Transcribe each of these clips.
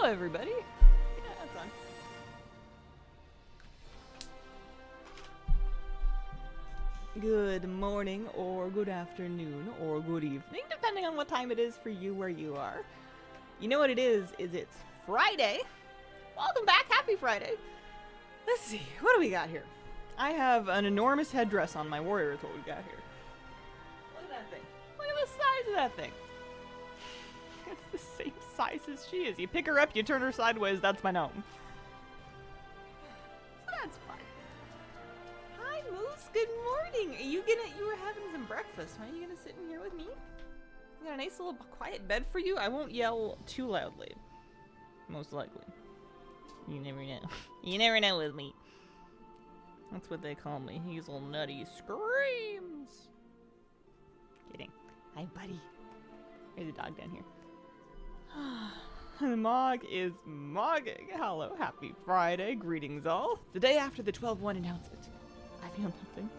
Hello, everybody. Yeah, that's on. Good morning, or good afternoon, or good evening, depending on what time it is for you where you are. You know what it is it's Friday. Welcome back. Happy Friday. Let's see. What do we got here? I have an enormous headdress on my warrior is what we got here. Look at that thing. Look at the size of that thing. It's the same size as she is. You pick her up, you turn her sideways, that's my gnome. So that's fun. Hi, Moose. Good morning. You were having some breakfast, huh? You gonna sit in here with me? I got a nice little quiet bed for you. I won't yell too loudly. Most likely. You never know. You never know with me. That's what they call me. Hazel Nutty screams. Kidding. Hi, buddy. There's a dog down here. Mog is mogging. Hello, happy Friday. Greetings all. The day after the 12-1 announcement. I feel nothing.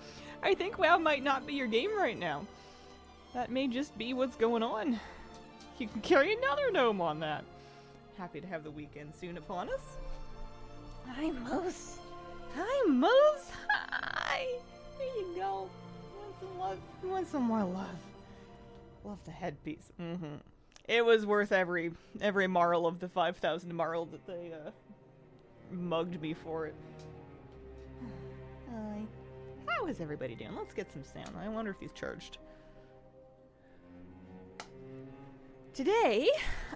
I think WoW might not be your game right now. That may just be what's going on. You can carry another gnome on that. Happy to have the weekend soon upon us. Hi, Moose. Hi, Moose. Hi. There you go. You want some love? You want some more love? Love the headpiece. Mm-hmm. It was worth every marl of the 5,000 marl that they mugged me for it. Hi. How is everybody doing? Let's get some sound. I wonder if he's charged. Today,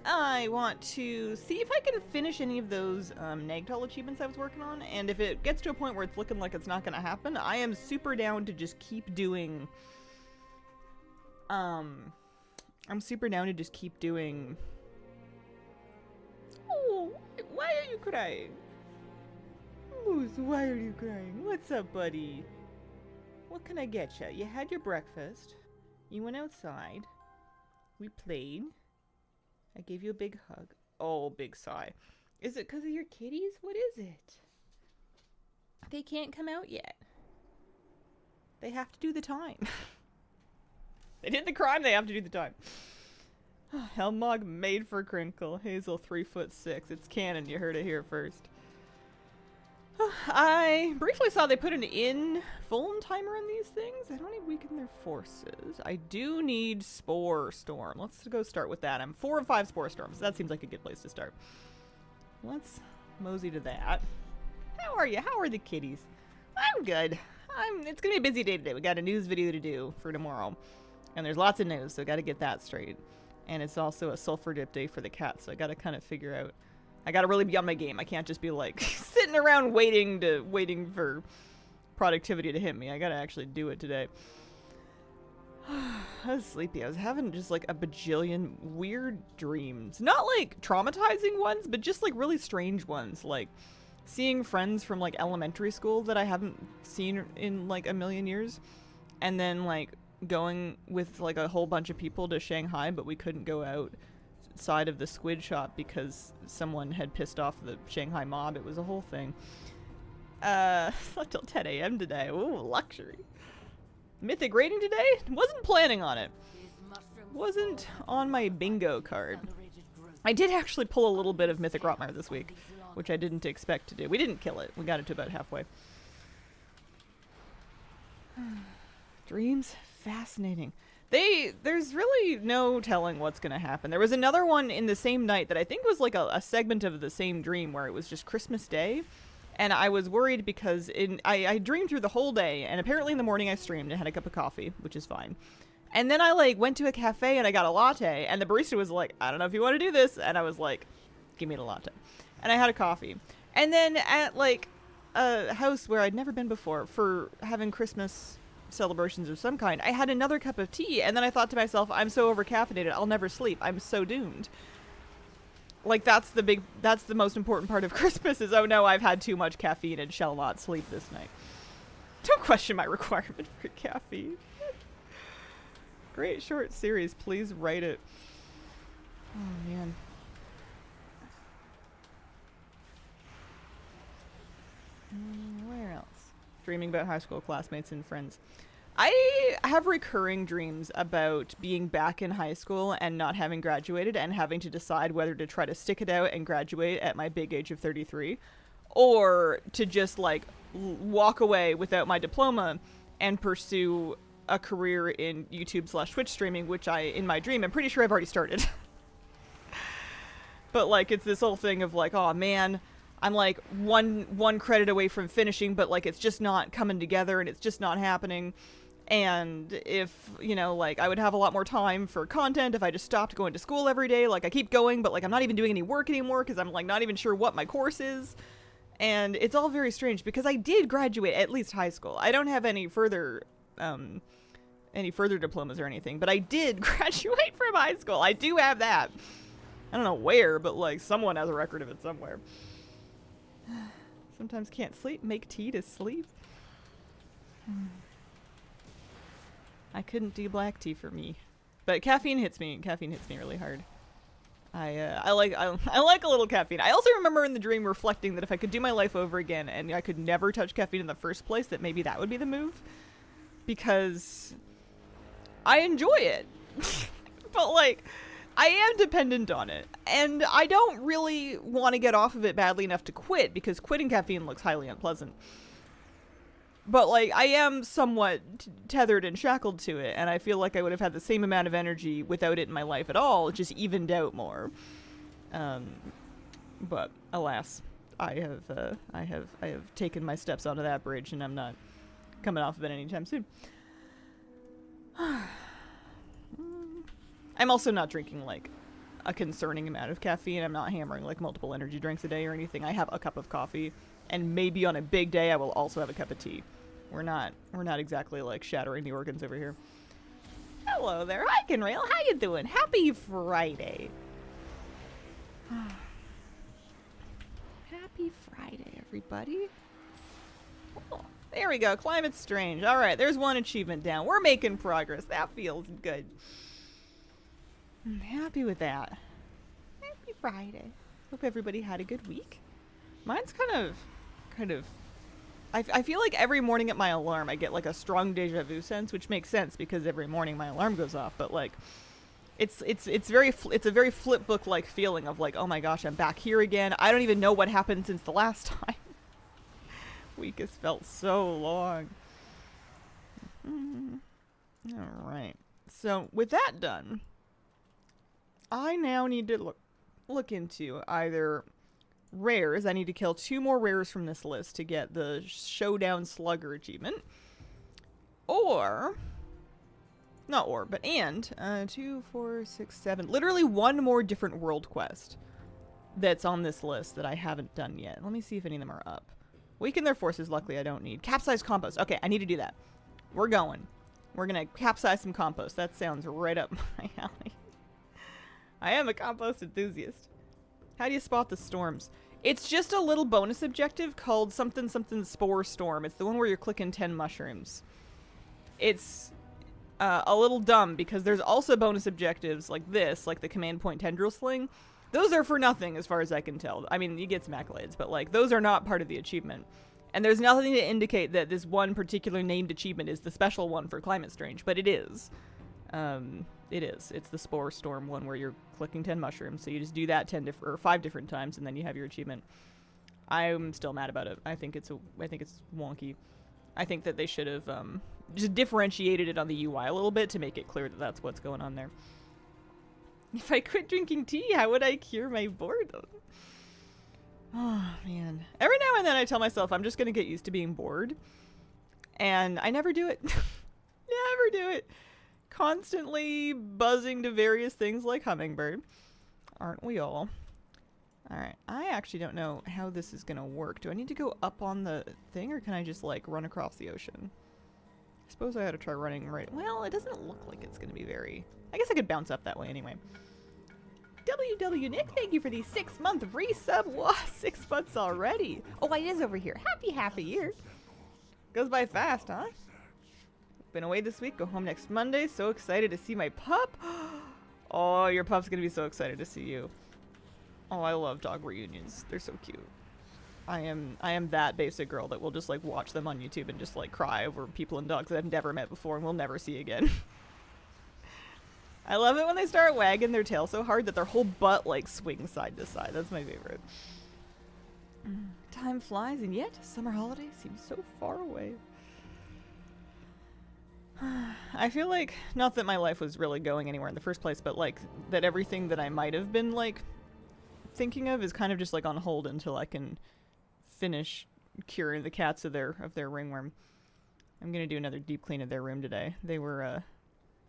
I want to see if I can finish any of those Nagtol achievements I was working on, and if it gets to a point where it's looking like it's not going to happen, I am super down to just keep doing... I'm super down to just keep doing... Oh, why are you crying? Moose, why are you crying? What's up, buddy? What can I get you? You had your breakfast. You went outside. We played. I gave you a big hug. Oh, big sigh. Is it because of your kitties? What is it? They can't come out yet. They have to do the time. They did the crime, they have to do the time. Helmog made for Crinkle. Hazel 3'6". It's canon, you heard it here first. I briefly saw they put an in-phone timer on these things. I don't need weaken their forces. I do need Spore Storm. Let's go start with that. I'm 4 of 5 Spore Storms. That seems like a good place to start. Let's mosey to that. How are you? How are the kitties? I'm good. It's gonna be a busy day today. We got a news video to do for tomorrow. And there's lots of news, so I gotta get that straight. And it's also a sulfur dip day for the cat, so I gotta kind of figure out... I gotta really be on my game. I can't just be like sitting around waiting for productivity to hit me. I gotta actually do it today. I was sleepy. I was having just like a bajillion weird dreams. Not like traumatizing ones, but just like really strange ones. Like seeing friends from like elementary school that I haven't seen in like a million years. And then like going with like a whole bunch of people to Shanghai, but we couldn't go outside of the squid shop because someone had pissed off the Shanghai mob. It was a whole thing. Slept till 10 a.m. today. Ooh, luxury. Mythic rating today? Wasn't planning on it. Wasn't on my bingo card. I did actually pull a little bit of Mythic Rotmire this week, which I didn't expect to do. We didn't kill it. We got it to about halfway. Dreams? Fascinating. There's really no telling what's gonna happen. There was another one in the same night that I think was like a segment of the same dream where it was just Christmas Day. And I was worried because I dreamed through the whole day, and apparently in the morning I streamed and had a cup of coffee, which is fine. And then I like went to a cafe and I got a latte, and the barista was like, I don't know if you want to do this. And I was like, give me the latte. And I had a coffee. And then at like a house where I'd never been before for having Christmas celebrations of some kind, I had another cup of tea, and then I thought to myself, I'm so overcaffeinated, I'll never sleep. I'm so doomed. Like that's the most important part of Christmas is, oh no, I've had too much caffeine and shall not sleep this night. Don't question my requirement for caffeine. Great short series, please write it. Oh man. Where else? Dreaming about high school classmates and friends. I have recurring dreams about being back in high school and not having graduated and having to decide whether to try to stick it out and graduate at my big age of 33 or to just like walk away without my diploma and pursue a career in YouTube/Twitch streaming, which in my dream, I'm pretty sure I've already started. But like, it's this whole thing of like, oh man, I'm like one credit away from finishing, but like it's just not coming together and it's just not happening. And if, you know, like I would have a lot more time for content if I just stopped going to school every day. Like I keep going, but like I'm not even doing any work anymore because I'm like not even sure what my course is. And it's all very strange because I did graduate at least high school. I don't have any further diplomas or anything, but I did graduate from high school. I do have that. I don't know where, but like someone has a record of it somewhere. Sometimes can't sleep. Make tea to sleep. I couldn't do black tea for me, but caffeine hits me. Caffeine hits me really hard. I like a little caffeine. I also remember in the dream reflecting that if I could do my life over again and I could never touch caffeine in the first place, that maybe that would be the move, because I enjoy it. But like, I am dependent on it, and I don't really want to get off of it badly enough to quit, because quitting caffeine looks highly unpleasant. But like, I am somewhat tethered and shackled to it, and I feel like I would have had the same amount of energy without it in my life at all, just evened out more. But alas, I have taken my steps onto that bridge, and I'm not coming off of it anytime soon. I'm also not drinking like a concerning amount of caffeine. I'm not hammering like multiple energy drinks a day or anything. I have a cup of coffee, and maybe on a big day I will also have a cup of tea. We're not exactly like shattering the organs over here. Hello there, hi Kenrail, how you doing? Happy Friday. Happy Friday, everybody. Oh, there we go, Climate Strange. All right, there's one achievement down. We're making progress. That feels good. I'm happy with that. Happy Friday. Hope everybody had a good week. Mine's kind of I feel like every morning at my alarm I get like a strong deja vu sense, which makes sense because every morning my alarm goes off, but like it's a very flip book like feeling of like, oh my gosh, I'm back here again. I don't even know what happened since the last time. Week has felt so long. All right. So with that done, I now need to look into either rares. I need to kill 2 more rares from this list to get the Showdown Slugger achievement. And 2, 4, 6, 7. Literally one more different world quest that's on this list that I haven't done yet. Let me see if any of them are up. Weaken their forces, luckily I don't need. Capsize compost. Okay, I need to do that. We're going. We're gonna capsize some compost. That sounds right up my alley. I am a compost enthusiast. How do you spot the storms? It's just a little bonus objective called something spore storm. It's the one where you're clicking 10 mushrooms. It's a little dumb because there's also bonus objectives like this, like the command point tendril sling. Those are for nothing as far as I can tell. I mean, you get some accolades, but like those are not part of the achievement. And there's nothing to indicate that this one particular named achievement is the special one for Climate Strange, but it is. It is. It's the Spore Storm one where you're clicking 10 mushrooms. So you just do that 5 different times, and then you have your achievement. I'm still mad about it. I think it's wonky. I think that they should have just differentiated it on the UI a little bit to make it clear that that's what's going on there. If I quit drinking tea, how would I cure my boredom? Oh, man. Every now and then I tell myself I'm just going to get used to being bored. And I never do it. Never do it. Constantly buzzing to various things like Hummingbird. Aren't we all? Alright, I actually don't know how this is going to work. Do I need to go up on the thing, or can I just, like, run across the ocean? I suppose I ought to try running right... Well, it doesn't look like it's going to be very... I guess I could bounce up that way anyway. WW Nick, thank you for the 6-month resub. Wow, 6 months already. Oh, it is over here. Happy half a year. Goes by fast, huh? Been away this week, go home next Monday. So excited to see my pup. Oh, your pup's gonna be so excited to see you. Oh, I love dog reunions. They're so cute. I am that basic girl that will just like watch them on YouTube and just like cry over people and dogs that I've never met before and will never see again. I love it when they start wagging their tail so hard that their whole butt like swings side to side. That's my favorite. Time flies, and yet summer holiday seems so far away. I feel like, not that my life was really going anywhere in the first place, but like that everything that I might have been like thinking of is kind of just like on hold until I can finish curing the cats of their ringworm. I'm gonna do another deep clean of their room today. They were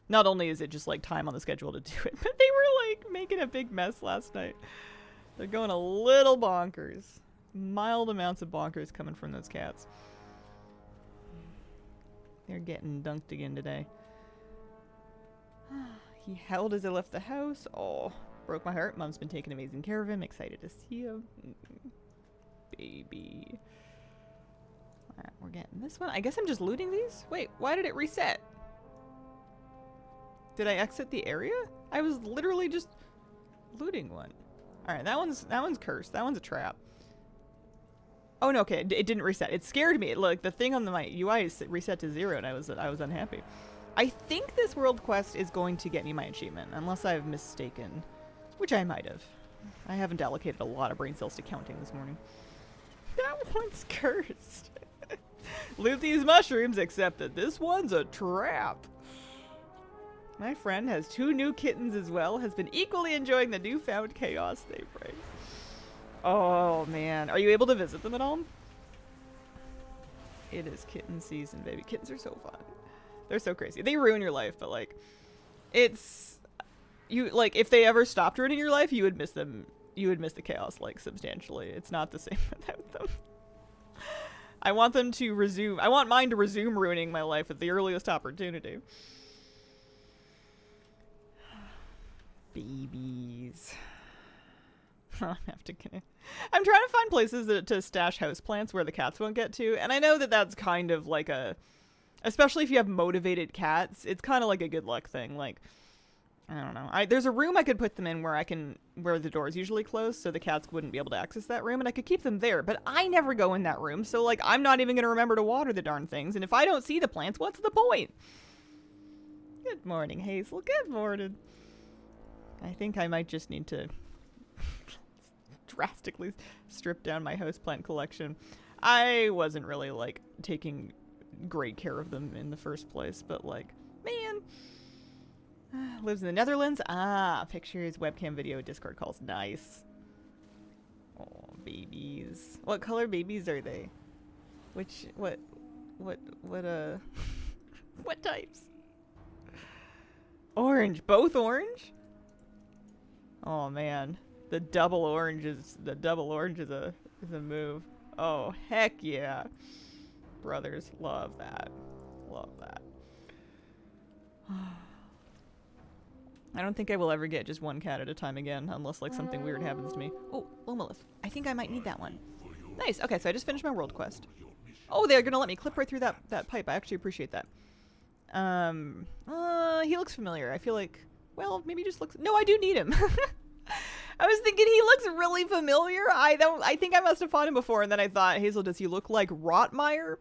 not only is it just like time on the schedule to do it, but they were like making a big mess last night. They're going a little bonkers. Mild amounts of bonkers coming from those cats. They're getting dunked again today. He howled as I left the house. Oh, broke my heart. Mom's been taking amazing care of him. Excited to see him. Baby. Alright, we're getting this one. I guess I'm just looting these? Wait, why did it reset? Did I exit the area? I was literally just looting one. Alright, that one's cursed. That one's a trap. Oh no, okay, it didn't reset. It scared me. Like the thing on my UI reset to 0 and I was unhappy. I think this world quest is going to get me my achievement, unless I've mistaken, which I might have. I haven't allocated a lot of brain cells to counting this morning. That one's cursed. Loot these mushrooms, except that this one's a trap. My friend has 2 new kittens as well, has been equally enjoying the newfound chaos they bring. Oh man, are you able to visit them at all? It is kitten season, baby. Kittens are so fun. They're so crazy. They ruin your life, but like, it's, you, like, if they ever stopped ruining your life, you would miss them. You would miss the chaos, like, substantially. It's not the same without them. I want them to resume, I want mine to resume ruining my life at the earliest opportunity. Babies. I'm trying to find places to stash houseplants where the cats won't get to, and I know that that's kind of like a, especially if you have motivated cats, it's kind of like a good luck thing. Like, I don't know. There's a room I could put them in where where the door's usually closed, so the cats wouldn't be able to access that room, and I could keep them there, but I never go in that room, so like, I'm not even gonna remember to water the darn things, and if I don't see the plants, what's the point? Good morning, Hazel. Good morning. I think I might just need to drastically strip down my houseplant collection. I wasn't really like taking great care of them in the first place, but like, man, lives in the Netherlands. Ah, pictures, webcam, video, Discord calls. Nice. Oh, babies. What color babies are they? What what types? Orange. Both orange? Oh man. The double orange is a move. Oh heck yeah. Brothers, love that. Love that. I don't think I will ever get just one cat at a time again, unless like something weird happens to me. Oh, Lomolith. I think I might need that one. Nice. Okay, so I just finished my world quest. Oh, they're gonna let me clip right through that pipe. I actually appreciate that. He looks familiar. I feel like, well, maybe he just looks. No, I do need him. I was thinking he looks really familiar. I think I must have fought him before, and then I thought, Hazel, does he look like Rotmeyer?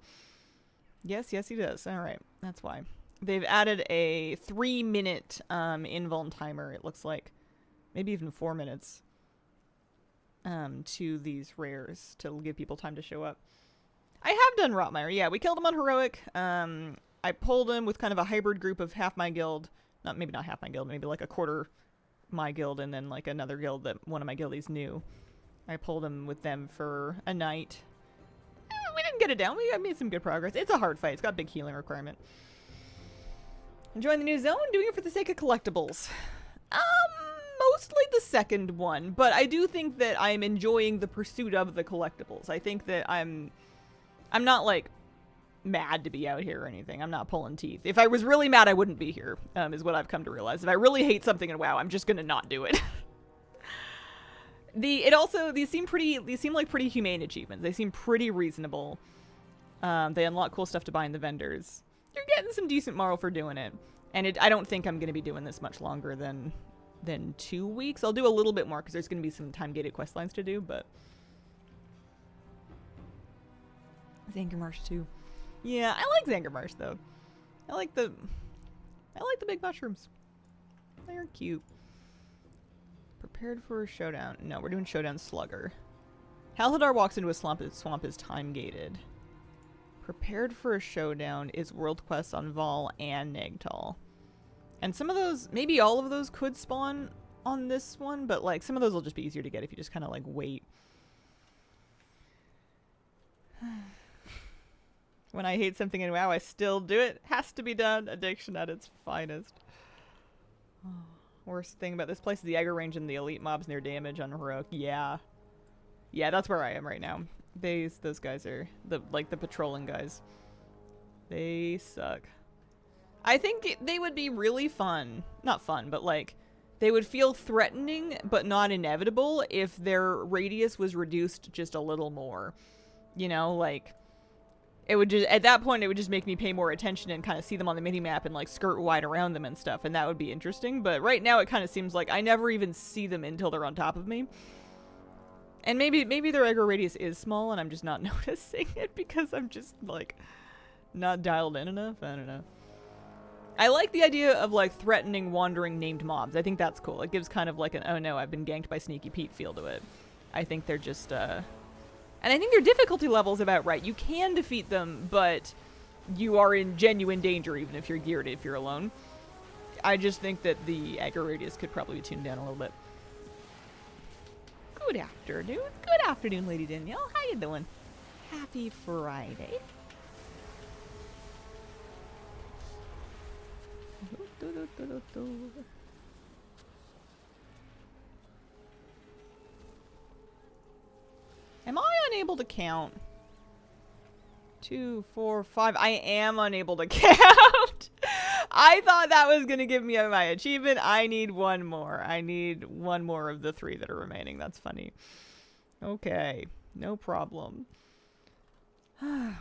Yes, he does. All right, that's why. They've added a 3-minute invuln timer, it looks like. Maybe even 4 minutes to these rares to give people time to show up. I have done Rotmeyer. Yeah, we killed him on Heroic. I pulled him with kind of a hybrid group of half my guild. Maybe not half my guild, maybe like a quarter my guild and then like another guild that one of my guildies knew. I pulled him with them for a night. We didn't get it down. We made some good progress. It's a hard fight. It's got a big healing requirement. Enjoying the new zone? Doing it for the sake of collectibles. Mostly the second one, but I do think that I'm enjoying the pursuit of the collectibles. I think that I'm not like mad to be out here or anything. I'm not pulling teeth. If I was really mad, I wouldn't be here, is what I've come to realize. If I really hate something in WoW, I'm just gonna not do it. These seem like pretty humane achievements. They seem pretty reasonable. They unlock cool stuff to buy in the vendors. You're getting some decent moral for doing it. And I don't think I'm gonna be doing this much longer than 2 weeks. I'll do a little bit more because there's gonna be some time-gated quest lines to do, but Zangarmarsh too. Yeah, I like Zangarmarsh though. I like the big mushrooms. They're cute. Prepared for a showdown. No, we're doing Showdown Slugger. Halthadar walks into a swamp is time gated. Prepared for a showdown is world quests on Vol and Nagtal. And some of those, maybe all of those could spawn on this one, but like some of those will just be easier to get if you just kind of like wait. When I hate something in WoW, I still do it. Has to be done. Addiction at its finest. Oh, worst thing about this place is the aggro range and the elite mobs and their damage on heroic. Yeah. Yeah, that's where I am right now. Those guys are the patrolling guys. They suck. I think they would be really fun. Not fun, but like they would feel threatening but not inevitable if their radius was reduced just a little more. You know, like it would just, at that point, it would just make me pay more attention and kind of see them on the minimap and like skirt wide around them and stuff, and that would be interesting. But right now, it kind of seems like I never even see them until they're on top of me. And maybe their aggro radius is small, and I'm just not noticing it because I'm just like not dialed in enough. I don't know. I like the idea of like threatening wandering named mobs. I think that's cool. It gives kind of like an oh no, I've been ganked by Sneaky Pete feel to it. I think they're just and I think their difficulty level's about right. You can defeat them, but you are in genuine danger even if you're geared, if you're alone. I just think that the aggro radius could probably be tuned down a little bit. Good afternoon. Good afternoon, Lady Danielle. How you doing? Happy Friday. Am I unable to count? 2, 4, 5. I am unable to count. I thought that was going to give me my achievement. I need one more. I need one more of the 3 that are remaining. That's funny. Okay. No problem.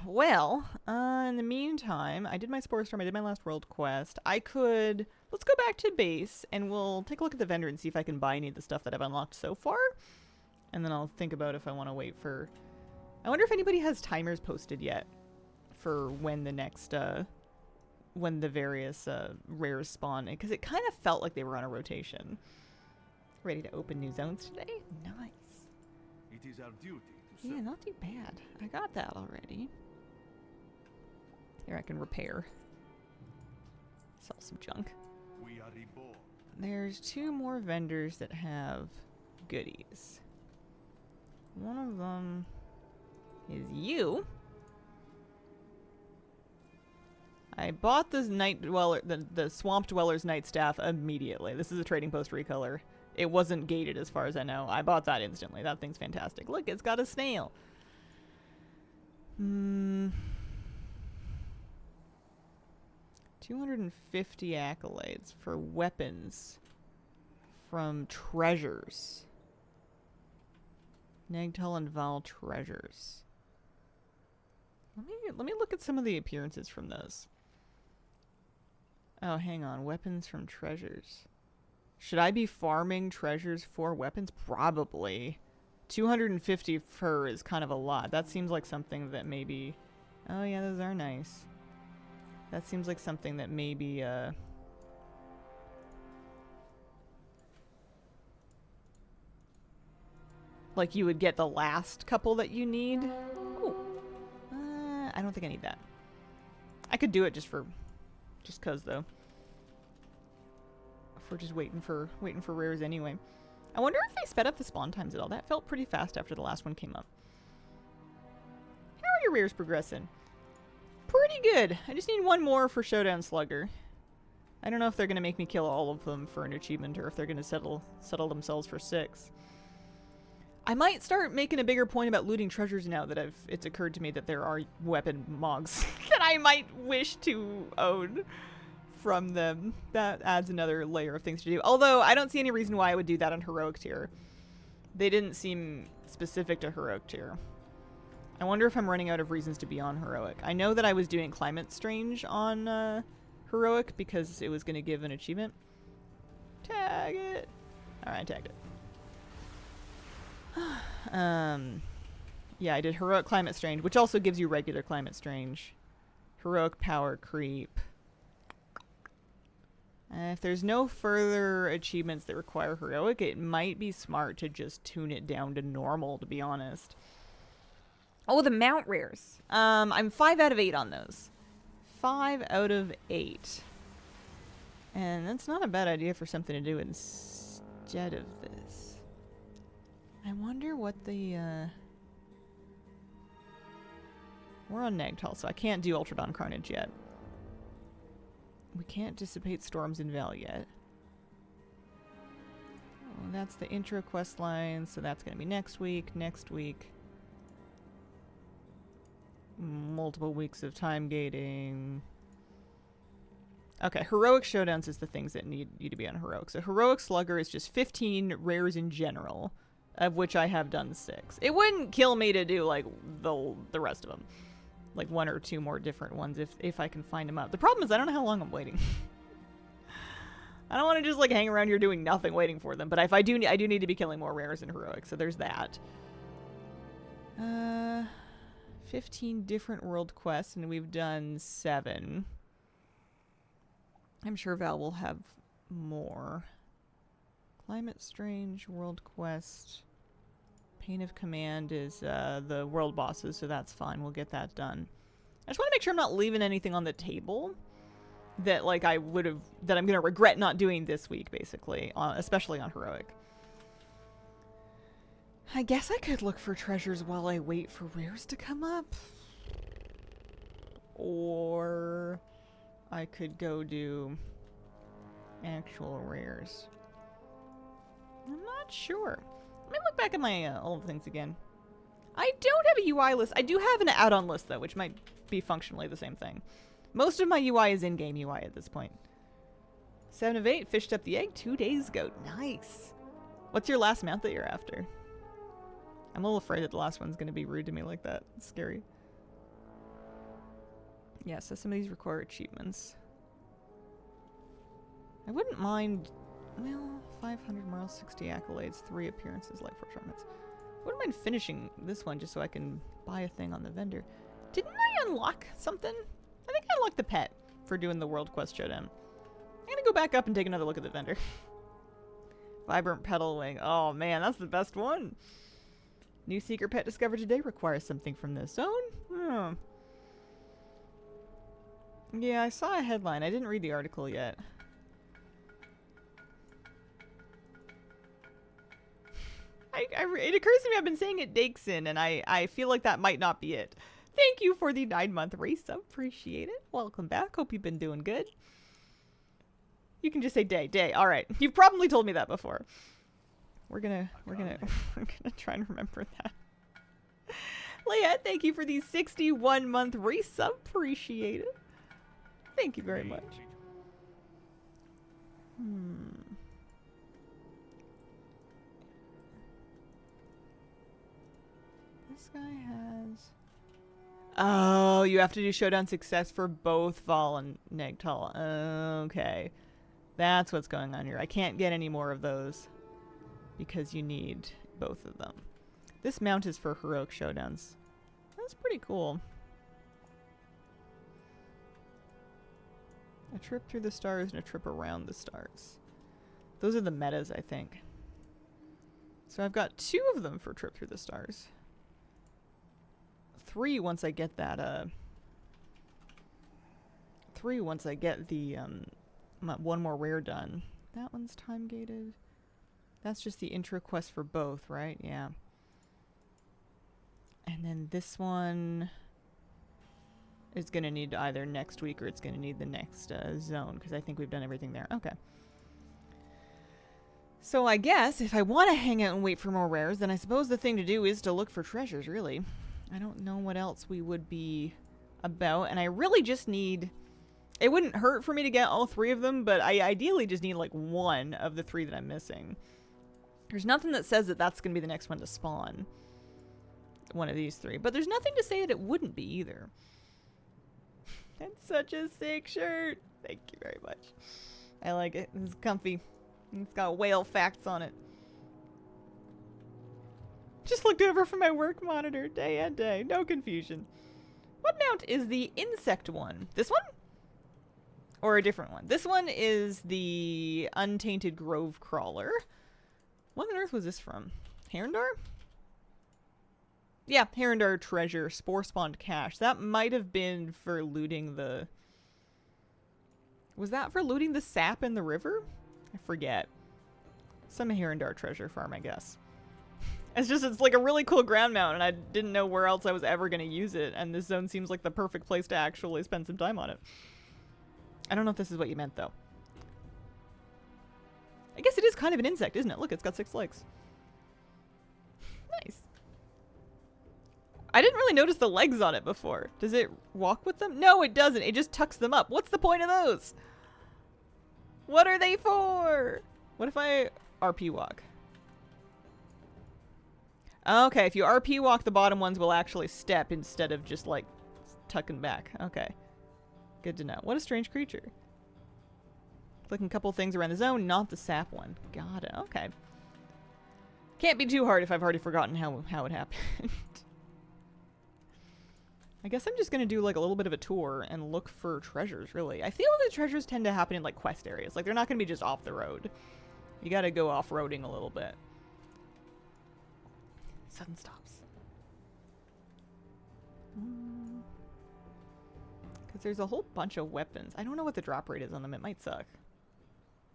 Well, in the meantime, I did my Spore Storm. I did my last world quest. Let's go back to base and we'll take a look at the vendor and see if I can buy any of the stuff that I've unlocked so far. And then I'll think about if I want to wait for... I wonder if anybody has timers posted yet for when the next, when the various rares spawn. Because it kind of felt like they were on a rotation. Ready to open new zones today? Nice. It is our duty to Yeah, not too bad. I got that already. Here I can repair. Sell some junk. We are reborn. There's 2 more vendors that have goodies. One of them is you. I bought this Night Dweller, the Swamp Dweller's Night Staff immediately. This is a trading post recolor. It wasn't gated as far as I know. I bought that instantly. That thing's fantastic. Look, it's got a snail. 250 accolades for weapons from treasures. Nagtal and Val treasures. Let me look at some of the appearances from those. Oh, hang on. Weapons from treasures. Should I be farming treasures for weapons? Probably. 250 fur is kind of a lot. That seems like something that maybe... Oh yeah, those are nice. That seems like something that maybe, like you would get the last couple that you need. Ooh. I don't think I need that. I could do it just cause though. If we're just waiting for rares anyway. I wonder if they sped up the spawn times at all. That felt pretty fast after the last one came up. How are your rares progressing? Pretty good. I just need one more for Showdown Slugger. I don't know if they're gonna make me kill all of them for an achievement or if they're gonna settle themselves for 6. I might start making a bigger point about looting treasures now that it's occurred to me that there are weapon mogs that I might wish to own from them. That adds another layer of things to do. Although, I don't see any reason why I would do that on Heroic Tier. They didn't seem specific to Heroic Tier. I wonder if I'm running out of reasons to be on Heroic. I know that I was doing Climate Strange on Heroic because it was going to give an achievement. Tag it. Alright, I tagged it. Yeah, I did Heroic Climate Strange, which also gives you regular Climate Strange. Heroic Power Creep. If there's no further achievements that require Heroic, it might be smart to just tune it down to normal, to be honest. Oh, the Mount Rares. I'm 5 out of 8 on those. 5 out of 8. And that's not a bad idea for something to do instead of this. I wonder what the, We're on Nagtal, so I can't do Ultradon Carnage yet. We can't dissipate Storms in Val yet. Oh, that's the intro quest line, so that's going to be next week. Next week. Multiple weeks of time gating. Okay, Heroic Showdowns is the things that need you to be on Heroic. So Heroic Slugger is just 15 rares in general, of which I have done 6. It wouldn't kill me to do, like, the rest of them. Like 1 or 2 more different ones if I can find them up. The problem is I don't know how long I'm waiting. I don't want to just like hang around here doing nothing waiting for them. But if I do need to be killing more rares in Heroic, so there's that. 15 different world quests, and we've done 7. I'm sure Val will have more. Climate Strange, World Quest. Pain of Command is the world bosses, so that's fine. We'll get that done. I just want to make sure I'm not leaving anything on the table that like I would have, that I'm going to regret not doing this week, basically, especially on Heroic. I guess I could look for treasures while I wait for rares to come up. Or I could go do actual rares. I'm not sure. Let me look back at my old things again. I don't have a UI list. I do have an add-on list, though, which might be functionally the same thing. Most of my UI is in-game UI at this point. 7 of 8, fished up the egg 2 days ago. Nice. What's your last mount that you're after? I'm a little afraid that the last one's going to be rude to me like that. It's scary. Yeah, so some of these require achievements. I wouldn't mind... Well, 500 morals, 60 accolades, 3 appearances, life force ornaments. I wouldn't mind finishing this one just so I can buy a thing on the vendor. Didn't I unlock something? I think I unlocked the pet for doing the World Quest Showdown. I'm gonna go back up and take another look at the vendor. Vibrant Petal Wing. Oh man, that's the best one. New secret pet discovered today requires something from this zone. Hmm. Yeah, I saw a headline. I didn't read the article yet. It occurs to me I've been saying it Dakeson, and I feel like that might not be it. Thank you for the 9-month race. Appreciate it. Welcome back. Hope you've been doing good. You can just say day. All right. You've probably told me that before. We're gonna try and remember that. Leah, thank you for the 61-month race. Appreciate it. Thank you very much. This guy has... Oh, you have to do Showdown Success for both Val and Nagtal. Okay. That's what's going on here. I can't get any more of those because you need both of them. This mount is for Heroic Showdowns. That's pretty cool. A trip through the stars and a trip around the stars. Those are the metas, I think. So I've got 2 of them for Trip Through the Stars. 3 once I get that, 3 once I get the, one more rare done. That one's time gated. That's just the intro quest for both, right? Yeah. And then this one is going to need either next week or it's going to need the next zone, because I think we've done everything there. Okay. So I guess if I want to hang out and wait for more rares, then I suppose the thing to do is to look for treasures, really. I don't know what else we would be about, and I really just need... It wouldn't hurt for me to get all 3 of them, but I ideally just need like 1 of the 3 that I'm missing. There's nothing that says that that's going to be the next one to spawn. One of these 3. But there's nothing to say that it wouldn't be either. That's such a sick shirt. Thank you very much. I like it. It's comfy. It's got whale facts on it. Just looked over from my work monitor day and day. No confusion. What mount is the insect one? This one? Or a different one? This one is the Untainted Grove Crawler. What on earth was this from? Herondar? Yeah, Herondar Treasure, Spore Spawned Cache. That might have been for looting the... Was that for looting the sap in the river? I forget. Some Herondar Treasure Farm, I guess. It's like a really cool ground mount, and I didn't know where else I was ever going to use it, and this zone seems like the perfect place to actually spend some time on it. I don't know if this is what you meant, though. I guess it is kind of an insect, isn't it? Look, it's got 6 legs. Nice. I didn't really notice the legs on it before. Does it walk with them? No, it doesn't. It just tucks them up. What's the point of those? What are they for? What if I RP walk? Okay, if you RP walk, the bottom ones will actually step instead of just, like, tucking back. Okay. Good to know. What a strange creature. Clicking a couple things around the zone, not the sap one. Got it. Okay. Can't be too hard if I've already forgotten how it happened. I guess I'm just going to do, like, a little bit of a tour and look for treasures, really. I feel the treasures tend to happen in, like, quest areas. Like, they're not going to be just off the road. You got to go off-roading a little bit. Sudden stops. Because there's a whole bunch of weapons. I don't know what the drop rate is on them. It might suck.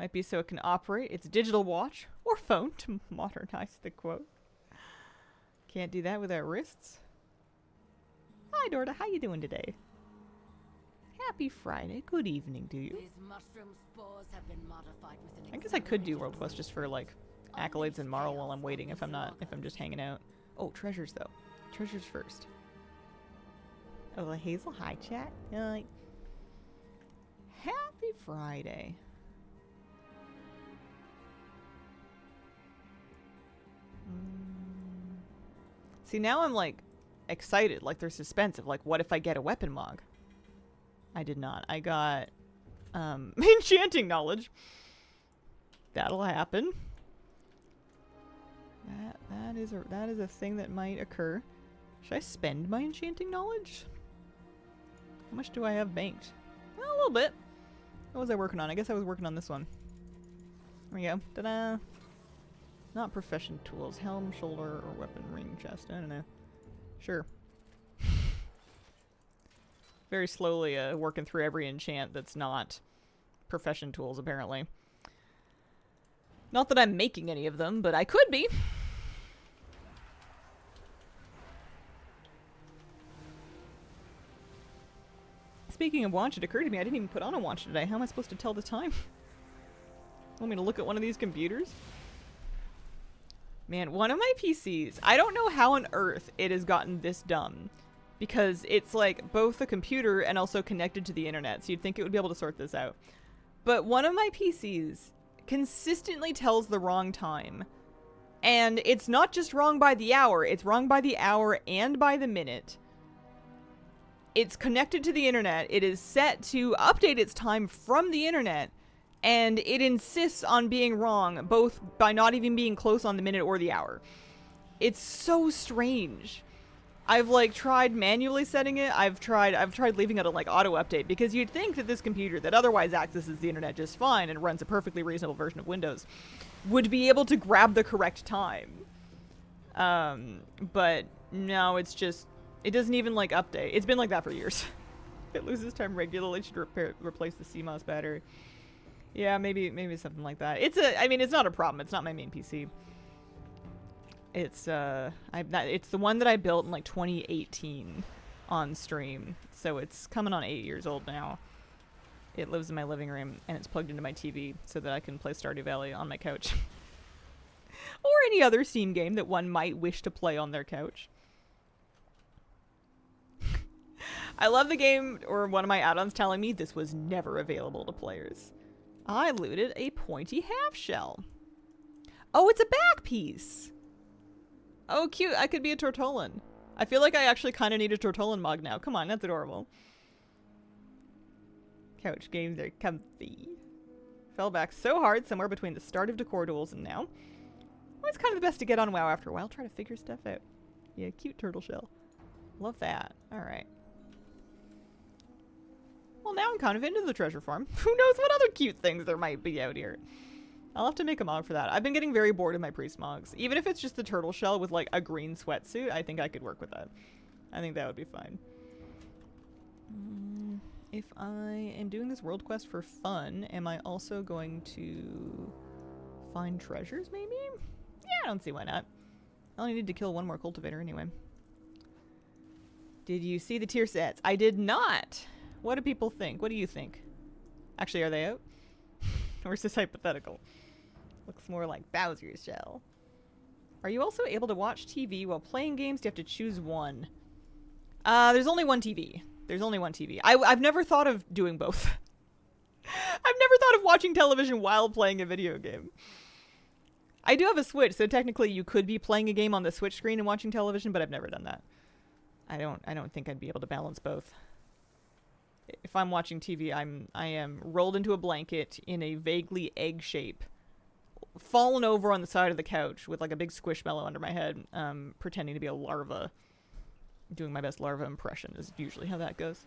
Might be so it can operate its digital watch or phone to modernize the quote. Can't do that without wrists. Hi, Dorda. How you doing today? Happy Friday. Good evening to you. These mushroom spores have been modified with an I guess I could do World Quest just for, like, accolades and Marl while I'm waiting if I'm just hanging out. Oh, treasures though. Treasures first. Oh, Hazel, hi chat. Happy Friday. See, now I'm like excited, like there's suspense of like, what if I get a weapon mog? I did not. I got enchanting knowledge. That'll happen. That is a thing that might occur. Should I spend my enchanting knowledge? How much do I have banked? Well, a little bit. What was I working on? I guess I was working on this one. There we go. Ta-da! Not profession tools. Helm, shoulder, or weapon ring chest. I don't know. Sure. Very slowly working through every enchant that's not profession tools, apparently. Not that I'm making any of them, but I could be. Speaking of watch, it occurred to me I didn't even put on a watch today. How am I supposed to tell the time? Want me to look at one of these computers? Man, one of my PCs, I don't know how on earth it has gotten this dumb. Because it's like both a computer and also connected to the internet, so you'd think it would be able to sort this out. But one of my PCs consistently tells the wrong time. And it's not just wrong by the hour, it's wrong by the hour and by the minute. It's connected to the internet, it is set to update its time from the internet, and it insists on being wrong, both by not even being close on the minute or the hour. It's so strange. I've like tried manually setting it. I've tried leaving it on like auto update, because you'd think that this computer that otherwise accesses the internet just fine and runs a perfectly reasonable version of Windows would be able to grab the correct time. But no, it's just, it doesn't even like update. It's been like that for years. If it loses time regularly, it should replace the CMOS battery. Yeah, maybe something like that. I mean, it's not a problem. It's not my main PC. It's it's the one that I built in like 2018 on stream, so it's coming on 8 years old now. It lives in my living room and it's plugged into my TV so that I can play Stardew Valley on my couch, or any other Steam game that one might wish to play on their couch. I love the game, or one of my add-ons telling me this was never available to players. I looted a pointy half shell. Oh, it's a back piece. Oh, cute. I could be a Tortolan. I feel like I actually kind of need a Tortolan mug now. Come on, that's adorable. Couch games are comfy. Fell back so hard somewhere between the start of Decor Duels and now. Well, it's kind of the best to get on WoW after a while. Try to figure stuff out. Yeah, cute turtle shell. Love that. Alright. Well, now I'm kind of into the treasure farm. Who knows what other cute things there might be out here. I'll have to make a mog for that. I've been getting very bored of my priest mogs. Even if it's just the turtle shell with like a green sweatsuit, I think I could work with that. I think that would be fine. If I am doing this world quest for fun, am I also going to find treasures maybe? Yeah, I don't see why not. I only need to kill one more cultivator anyway. Did you see the tier sets? I did not. What do people think? What do you think? Actually, are they out? Or is this hypothetical? Looks more like Bowser's shell. Are you also able to watch TV while playing games? Do you have to choose one? There's only one TV. There's only one TV. I've never thought of doing both. I've never thought of watching television while playing a video game. I do have a Switch, so technically you could be playing a game on the Switch screen and watching television, but I've never done that. I don't think I'd be able to balance both. If I'm watching TV, I am rolled into a blanket in a vaguely egg shape, fallen over on the side of the couch with like a big squishmallow under my head, pretending to be a larva. Doing my best larva impression is usually how that goes.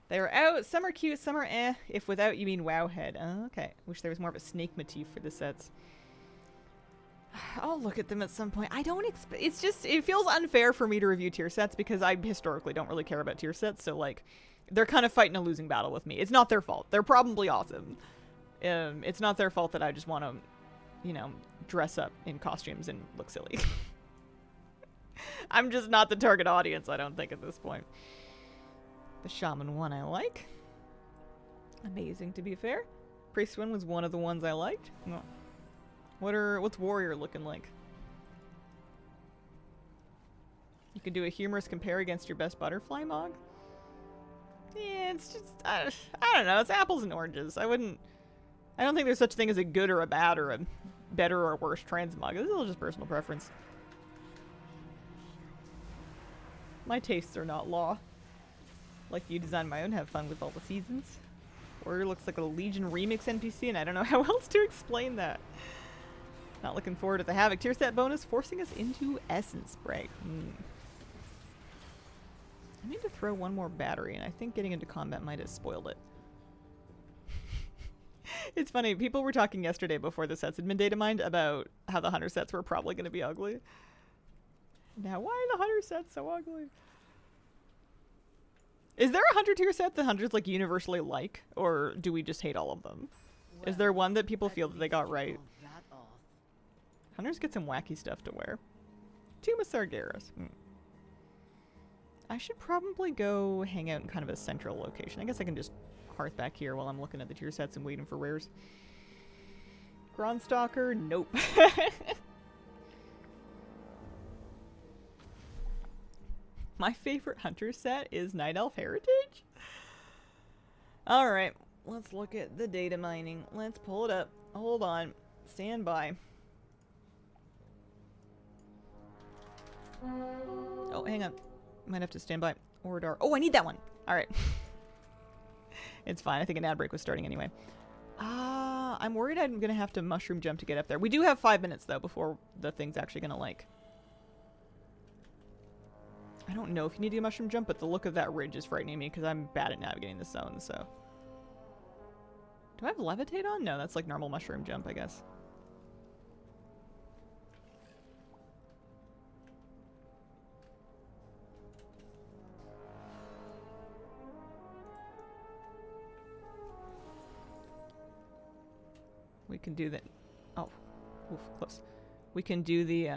They're out. Some are cute, some are eh. If without you mean Wowhead. Oh, okay. Wish there was more of a snake motif for the sets. I'll look at them at some point. I don't expect... It's just... It feels unfair for me to review tier sets because I historically don't really care about tier sets. So, like, they're kind of fighting a losing battle with me. It's not their fault. They're probably awesome. It's not their fault that I just want to, you know, dress up in costumes and look silly. I'm just not the target audience, I don't think, at this point. The Shaman one I like. Amazing, to be fair. Priest one was one of the ones I liked. No. What's Warrior looking like? You can do a humorous compare against your best butterfly mog? Yeah, it's just... I don't know. It's apples and oranges. I don't think there's such thing as a good or a bad or a better or worse transmog. This is all just personal preference. My tastes are not law. Like you design my own, have fun with all the seasons. Warrior looks like a Legion remix NPC, and I don't know how else to explain that. Not looking forward to the Havoc tier set bonus, forcing us into Essence Break. I need to throw one more battery, and I think getting into combat might have spoiled it. It's funny, people were talking yesterday before the sets had been data mined about how the Hunter sets were probably going to be ugly. Now, why are the Hunter sets so ugly? Is there a Hunter tier set that Hunters like universally like, or do we just hate all of them? Is there one that people feel that they got right? Hunters get some wacky stuff to wear. Tomb of Sargeras. I should probably go hang out in kind of a central location. I guess I can just hearth back here while I'm looking at the tier sets and waiting for rares. Gronstalker? Nope. My favorite Hunter set is Night Elf Heritage. Alright, let's look at the data mining. Let's pull it up. Hold on. Stand by. Oh, hang on. Might have to stand by. Oradar. Oh, I need that one. Alright. It's fine. I think an ad break was starting anyway. I'm worried I'm going to have to mushroom jump to get up there. We do have 5 minutes, though, before the thing's actually going to, like... I don't know if you need to do a mushroom jump, but the look of that ridge is frightening me because I'm bad at navigating the zone, so... Do I have levitate on? No, that's like normal mushroom jump, I guess. We can do that. Oh, oof, close. We can do the,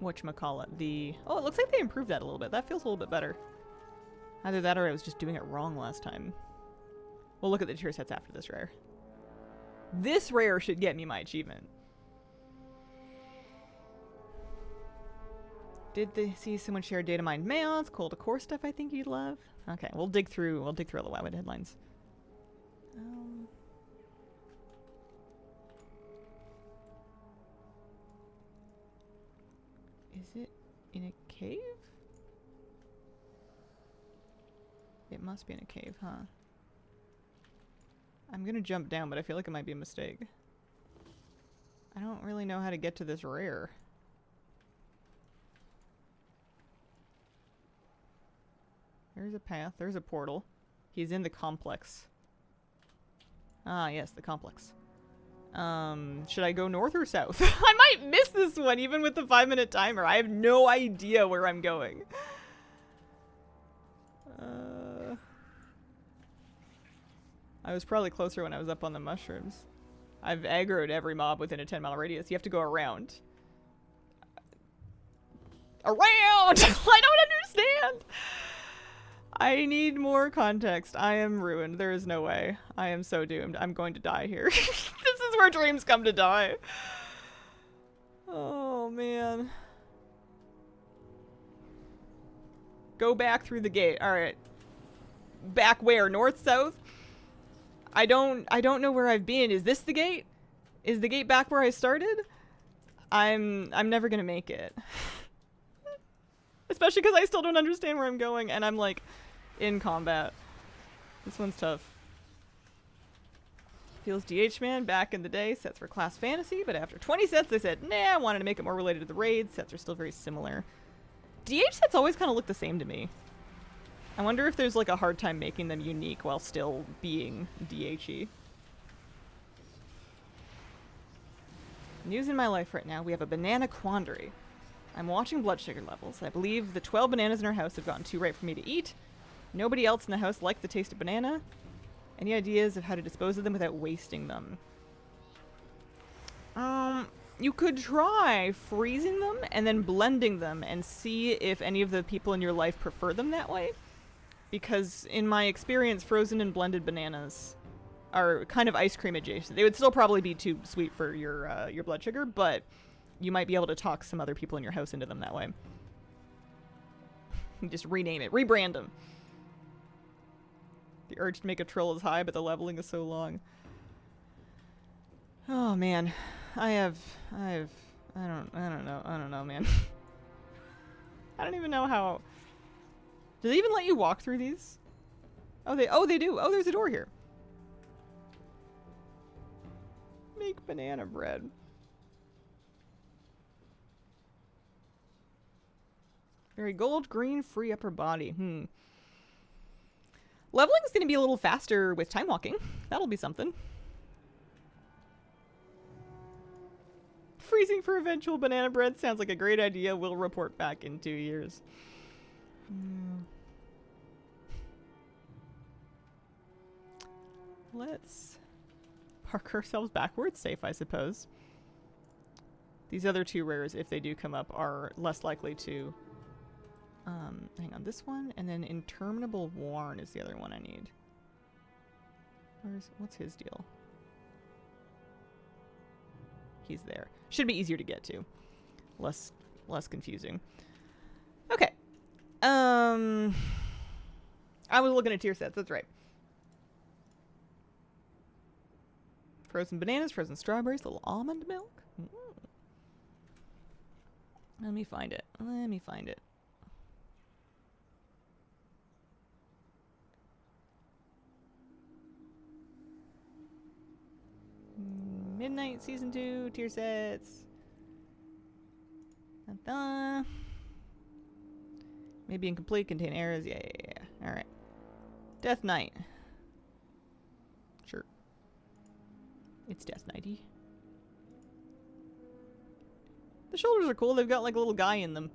whatchamacallit, the... Oh, it looks like they improved that a little bit. That feels a little bit better. Either that or I was just doing it wrong last time. We'll look at the tier sets after this rare. This rare should get me my achievement. Did they see someone share data mined mails? Cool decor stuff I think you'd love. Okay, we'll dig through all the Wowhead headlines. Is it in a cave? It must be in a cave, huh? I'm gonna jump down, but I feel like it might be a mistake. I don't really know how to get to this rare. There's a path. There's a portal. He's in the complex. Ah, yes, the complex. Should I go north or south? I might miss this one even with the 5-minute timer. I have no idea where I'm going. I was probably closer when I was up on the mushrooms. I've aggroed every mob within a 10-mile radius. You have to go around. Around! I don't understand! I need more context. I am ruined. There is no way. I am so doomed. I'm going to die here. This is where dreams come to die. Oh, man. Go back through the gate. Alright. Back where? North, south? I don't know where I've been. Is this the gate? Is the gate back where I started? I'm never gonna make it. Especially because I still don't understand where I'm going and I'm like in combat. This one's tough. Feels DH Man back in the day. Sets for class fantasy, but after 20 sets they said, nah, I wanted to make it more related to the raids. Sets are still very similar. DH sets always kind of look the same to me. I wonder if there's like a hard time making them unique while still being DH-y. News in my life right now, we have a banana quandary. I'm watching blood sugar levels. I believe the 12 bananas in our house have gotten too ripe for me to eat. Nobody else in the house likes the taste of banana. Any ideas of how to dispose of them without wasting them? You could try freezing them and then blending them and see if any of the people in your life prefer them that way. Because in my experience, frozen and blended bananas are kind of ice cream adjacent. They would still probably be too sweet for your blood sugar, but you might be able to talk some other people in your house into them that way. You just rename it, rebrand them. The urge to make a troll is high, but the leveling is so long. Oh man, I don't know, man. I don't even know how. Do they even let you walk through these? Oh, they do. Oh, there's a door here. Make banana bread. Very gold, green, free upper body. Leveling's gonna be a little faster with time walking. That'll be something. Freezing for eventual banana bread sounds like a great idea. We'll report back in 2 years. Let's park ourselves backwards. Safe, I suppose. These other two rares, if they do come up, are less likely to... hang on, this one, and then Interminable Warn is the other one I need. What's his deal? He's there. Should be easier to get to. Less confusing. Okay. I was looking at tier sets, that's right. Frozen bananas, frozen strawberries, little almond milk. Let me find it. Midnight Season 2, tier sets. Maybe incomplete, contain errors. Yeah. Alright. Death Knight. Sure. It's Death Knighty. The shoulders are cool. They've got like a little guy in them.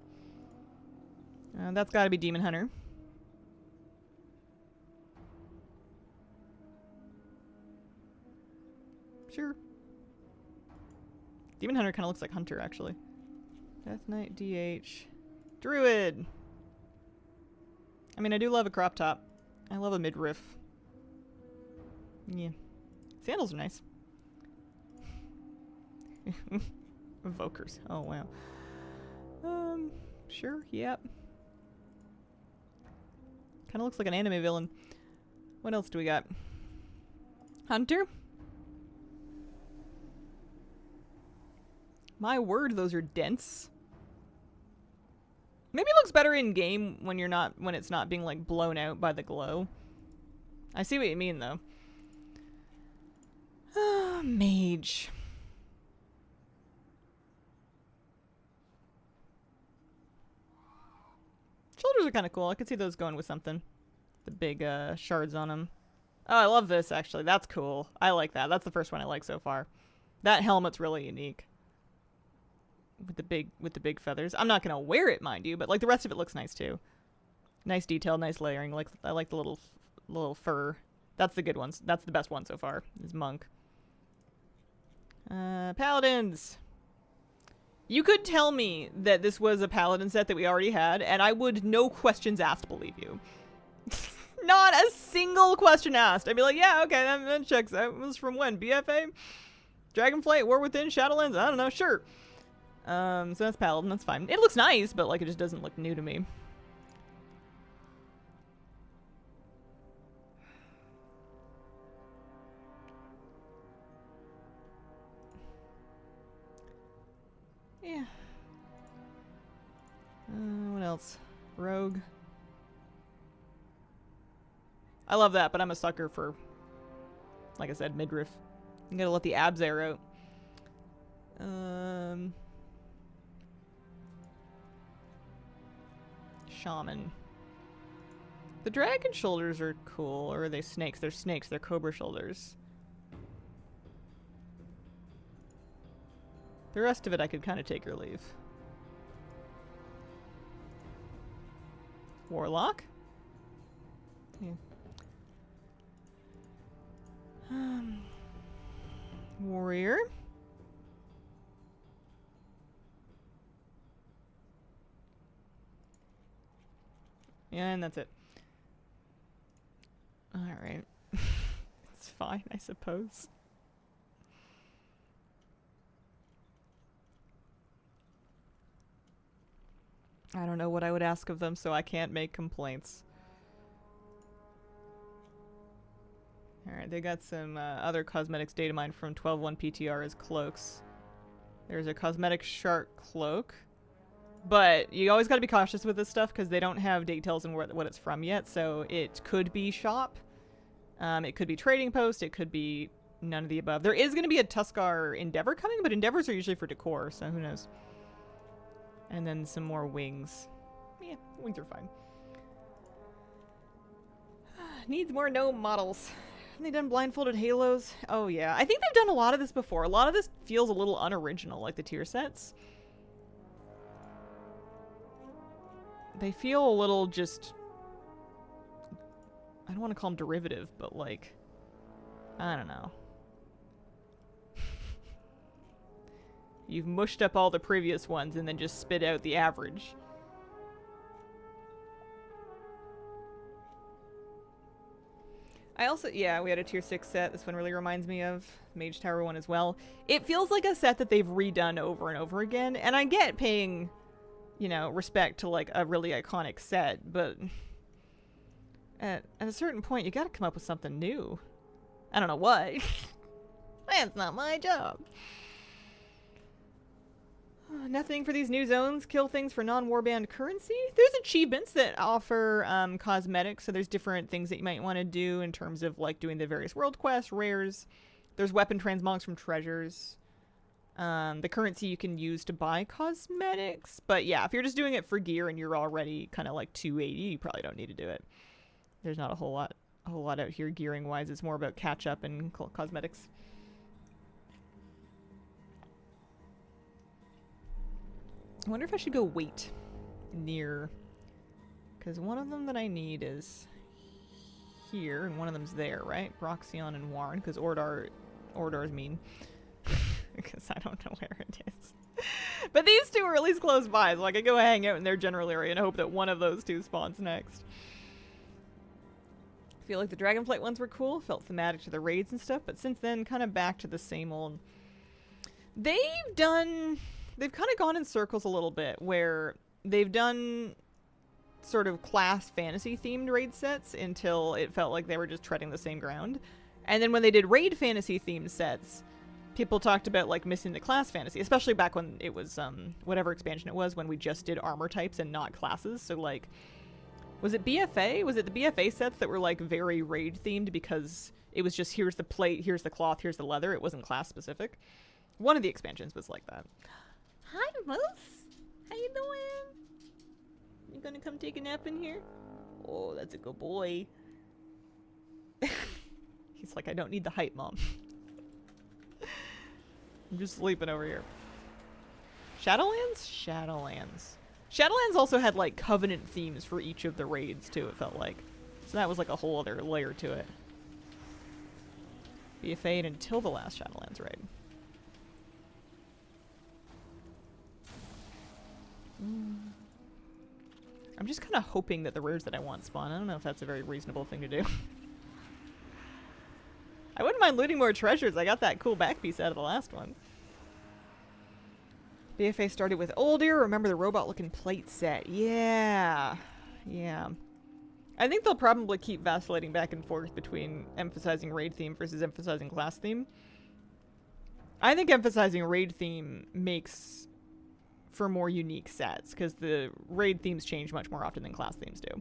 That's gotta be Demon Hunter. Sure. Demon Hunter kind of looks like Hunter, actually. Death Knight, DH. Druid! I mean, I do love a crop top. I love a midriff. Yeah. Sandals are nice. Evokers. Oh, wow. Sure, yep. Kind of looks like an anime villain. What else do we got? Hunter? My word, those are dense. Maybe it looks better in game when it's not being like blown out by the glow. I see what you mean though. Mage. Shoulders are kind of cool. I could see those going with something. The big shards on them. Oh, I love this, actually. That's cool. I like that. That's the first one I like so far. That helmet's really unique. With the big feathers. I'm not going to wear it, mind you, but like the rest of it looks nice too. Nice detail, nice layering. Like I like the little fur. That's the good ones. That's the best one so far. Is Monk. Paladins. You could tell me that this was a paladin set that we already had, and I would, no questions asked, believe you. Not a single question asked. I'd be like, yeah, okay, that checks out. It was from when? BFA? Dragonflight? War Within? Shadowlands? I don't know, sure. So that's paladin, that's fine. It looks nice, but like it just doesn't look new to me. Yeah. What else? Rogue. I love that, but I'm a sucker for, like I said, midriff. You gotta let the abs air out. Shaman. The dragon shoulders are cool, or are they snakes? They're snakes. They're cobra shoulders. The rest of it I could kind of take or leave. Warlock? Yeah. Warrior? Yeah, and that's it. Alright. It's fine, I suppose. I don't know what I would ask of them, so I can't make complaints. Alright, they got some other cosmetics data mined from 12.1 PTR as cloaks. There's a cosmetic shark cloak. But you always got to be cautious with this stuff because they don't have details on what it's from yet, so it could be shop. It could be trading post, it could be none of the above. There is going to be a Tuskar Endeavor coming, but Endeavors are usually for decor, so who knows. And then some more wings. Yeah, wings are fine. Needs more gnome models. Haven't they done blindfolded halos? Oh yeah. I think they've done a lot of this before. A lot of this feels a little unoriginal, like the tier sets. They feel a little just... I don't want to call them derivative, but like... I don't know. You've mushed up all the previous ones and then just spit out the average. I also, yeah, we had a tier 6 set. This one really reminds me of Mage Tower one as well. It feels like a set that they've redone over and over again, and I get paying, you know, respect to like a really iconic set, but at a certain point you gotta come up with something new. I don't know what. That's not my job. Nothing for these new zones. Kill things for non-warband currency. There's achievements that offer cosmetics, so there's different things that you might want to do in terms of like doing the various world quests, rares. There's weapon transmogs from treasures. The currency you can use to buy cosmetics. But yeah, if you're just doing it for gear and you're already kind of like 280, you probably don't need to do it. There's not a whole lot out here gearing wise. It's more about catch up and cosmetics. I wonder if I should go wait near, because one of them that I need is here and one of them's there, right? Broxion and Warren, because Ordar's mean. Because I don't know where it is. But these two are at least close by, so I could go hang out in their general area and hope that one of those two spawns next. I feel like the Dragonflight ones were cool, felt thematic to the raids and stuff, but since then, kind of back to the same old. They've kind of gone in circles a little bit, where they've done sort of class fantasy themed raid sets until it felt like they were just treading the same ground. And then when they did raid fantasy themed sets, people talked about like missing the class fantasy, especially back when it was whatever expansion it was, when we just did armor types and not classes. So like, was it BFA? Was it the BFA sets that were like very raid themed because it was just here's the plate, here's the cloth, here's the leather. It wasn't class specific. One of the expansions was like that. Hi, Moose. How you doing? gonna come take a nap in here? Oh, that's a good boy. He's like, I don't need the hype, Mom. I'm just sleeping over here. Shadowlands? Shadowlands. Shadowlands also had, like, Covenant themes for each of the raids, too, it felt like. So that was, like, a whole other layer to it. Be a Fade until the last Shadowlands raid. I'm just kind of hoping that the rares that I want spawn. I don't know if that's a very reasonable thing to do. I wouldn't mind looting more treasures. I got that cool back piece out of the last one. BFA started with Oldir. Remember the robot-looking plate set. Yeah. Yeah. I think they'll probably keep vacillating back and forth between emphasizing raid theme versus emphasizing class theme. I think emphasizing raid theme makes for more unique sets, because the raid themes change much more often than class themes do.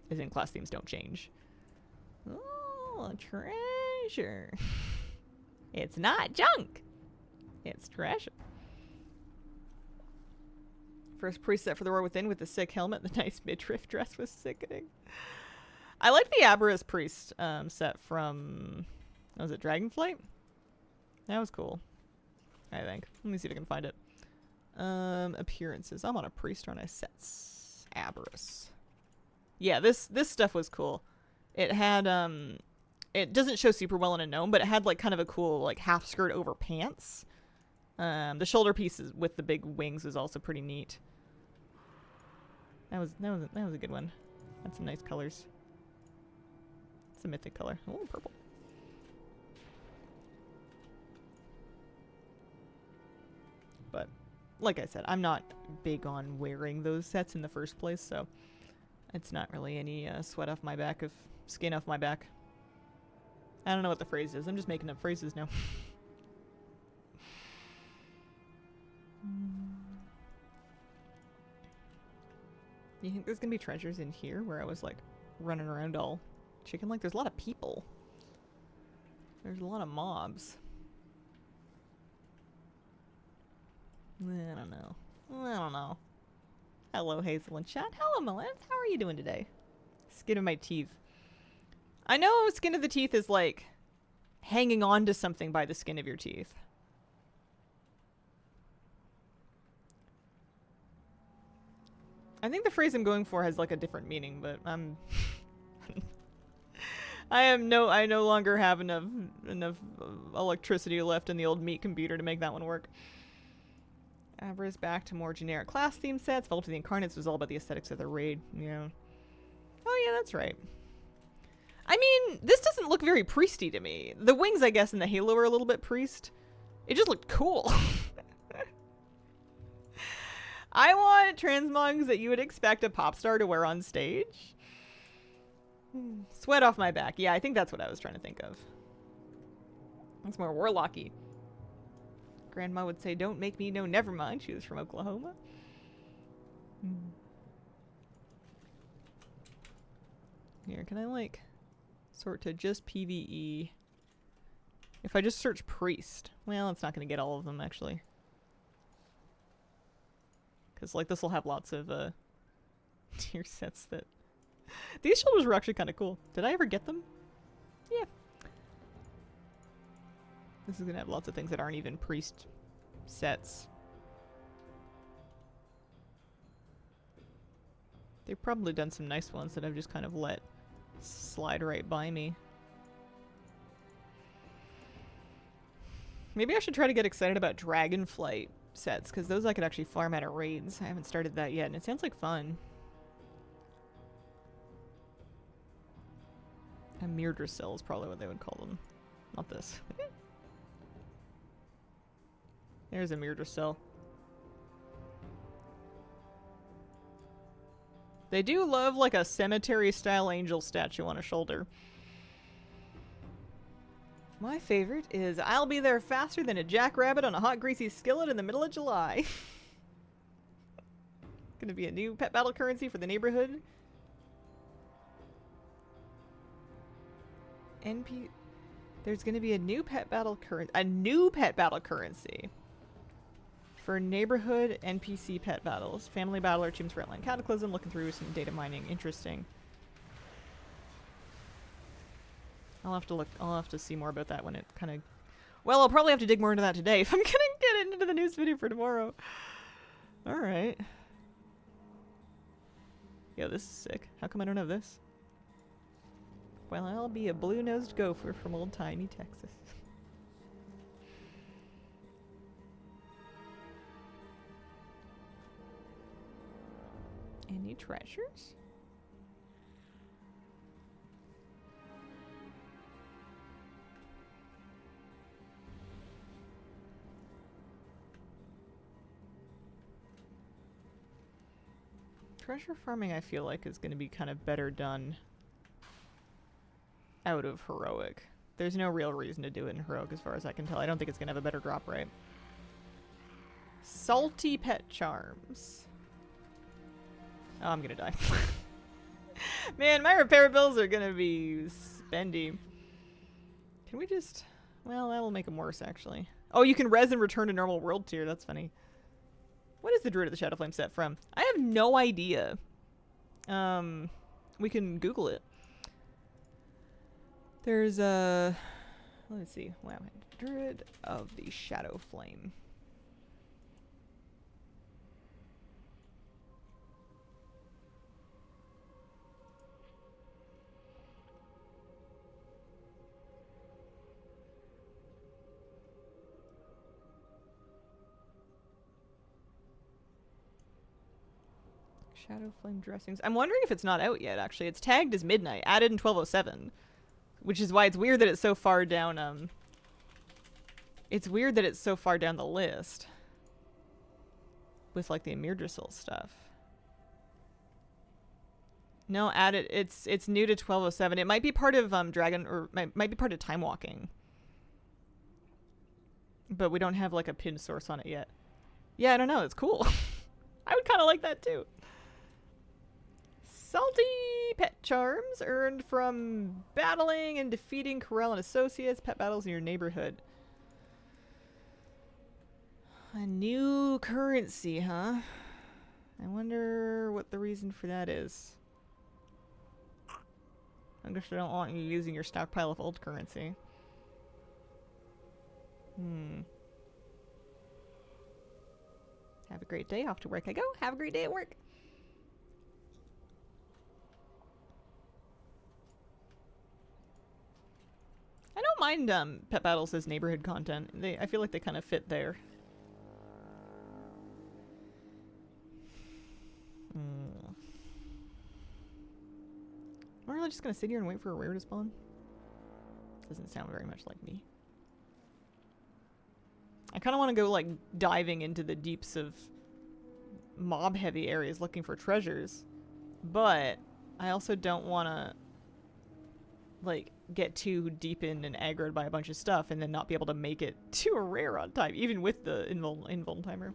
As in, class themes don't change. Oh, treasure. It's not junk. It's treasure. First preset for the War Within with the sick helmet. The nice midriff dress was sickening. I like the Aberrus Priest set from... Was it Dragonflight? That was cool. I think. Let me see if I can find it. Appearances. I'm on a priest, aren't I? Sets. Aberrus. Yeah, this stuff was cool. It had, it doesn't show super well in a gnome, but it had, like, kind of a cool, like, half skirt over pants. The shoulder pieces with the big wings was also pretty neat. That was a good one. Had some nice colors. It's a mythic color. Oh, purple. But, like I said, I'm not big on wearing those sets in the first place, so it's not really any sweat off my back, of skin off my back. I don't know what the phrase is. I'm just making up phrases now. You think there's gonna be treasures in here where I was like running around all chicken? Like, there's a lot of people. There's a lot of mobs. I don't know. I don't know. Hello, Hazel and chat. Hello, Melinda. How are you doing today? Skin of my teeth. I know skin of the teeth is like hanging on to something by the skin of your teeth. I think the phrase I'm going for has like a different meaning, but I'm I no longer have enough electricity left in the old meat computer to make that one work. Aberrus back to more generic class theme sets. Vault of the Incarnates was all about the aesthetics of the raid. Yeah. Oh yeah, that's right. I mean, this doesn't look very priesty to me. The wings, I guess, in the Halo are a little bit priest. It just looked cool. I want transmogs that you would expect a pop star to wear on stage. Sweat off my back. Yeah, I think that's what I was trying to think of. That's more warlocky. Grandma would say, don't make me know, never mind. She was from Oklahoma. Here, can I, like, sort to just PvE? If I just search priest. Well, it's not going to get all of them, actually. Because, like, this will have lots of, tier sets that... These shoulders were actually kind of cool. Did I ever get them? Yeah. This is going to have lots of things that aren't even priest sets. They've probably done some nice ones that I've just kind of let slide right by me. Maybe I should try to get excited about Dragonflight sets, because those I could actually farm out of raids. I haven't started that yet, and it sounds like fun. A Mirdrasil is probably what they would call them. Not this. There's a Mirdrasil. They do love like a cemetery-style angel statue on a shoulder. My favorite is I'll be there faster than a jackrabbit on a hot greasy skillet in the middle of July. Gonna be a new pet battle currency for the neighborhood. There's gonna be a new pet battle currency. A new pet battle currency. For neighborhood NPC pet battles. Family battler, Tombs for Outland Cataclysm. Looking through some data mining. Interesting. I'll have to look. I'll have to see more about that when it kind of... Well, I'll probably have to dig more into that today if I'm gonna get into the news video for tomorrow. Alright. Yo, this is sick. How come I don't have this? Well, I'll be a blue-nosed gopher from old-timey Texas. Any treasures? Treasure farming, I feel like, is going to be kind of better done out of Heroic. There's no real reason to do it in Heroic as far as I can tell. I don't think it's going to have a better drop rate. Salty pet charms. Oh, I'm going to die. Man, my repair bills are going to be spendy. Can we just... Well, that'll make them worse, actually. Oh, you can res and return to normal world tier. That's funny. What is the Druid of the Shadowflame set from? I have no idea. We can Google it. There's a... Let's see. Wow. Druid of the Shadowflame. Shadowflame dressings. I'm wondering if it's not out yet, actually. It's tagged as midnight, added in 1207. Which is why it's weird that it's so far down, It's weird that it's so far down the list. With, like, the Emirdrasil stuff. No, added. It's new to 1207. It might be part of, Dragon, or might be part of Time Walking. But we don't have, like, a pinned source on it yet. Yeah, I don't know. It's cool. I would kind of like that, too. Salty pet charms earned from battling and defeating Corel and Associates. Pet battles in your neighborhood. A new currency, huh? I wonder what the reason for that is. I guess I don't want you using your stockpile of old currency. Have a great day. Off to work I go. Have a great day at work. I don't mind pet battles as neighborhood content. I feel like they kind of fit there. Am I really just gonna sit here and wait for a rare to spawn? Doesn't sound very much like me. I kind of want to go like diving into the deeps of mob heavy areas looking for treasures, but I also don't want to like get too deep in and aggroed by a bunch of stuff and then not be able to make it to a rare on time, even with the invuln timer.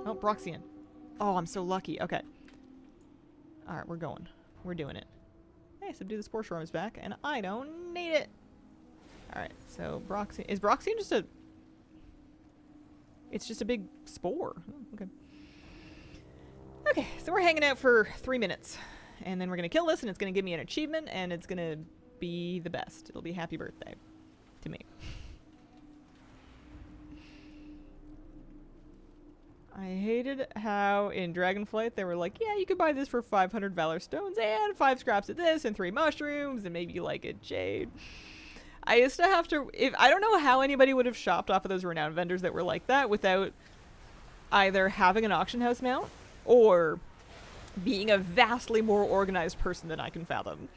Oh, Broxian. Oh, I'm so lucky. Okay. Alright, we're going. We're doing it. Hey, Subdue the Spore Shorm is back, and I don't need it. Alright, so Broxian. Is Broxian just a... It's just a big spore. Oh, okay. Okay, so we're hanging out for 3 minutes. And then we're going to kill this, and it's going to give me an achievement, and it's going to be the best. It'll be happy birthday to me. I hated how in Dragonflight they were like, yeah, you could buy this for 500 Valor Stones and 5 scraps of this and 3 mushrooms and maybe like a jade. I used to have to... I don't know how anybody would have shopped off of those renowned vendors that were like that without either having an auction house mount or being a vastly more organized person than I can fathom.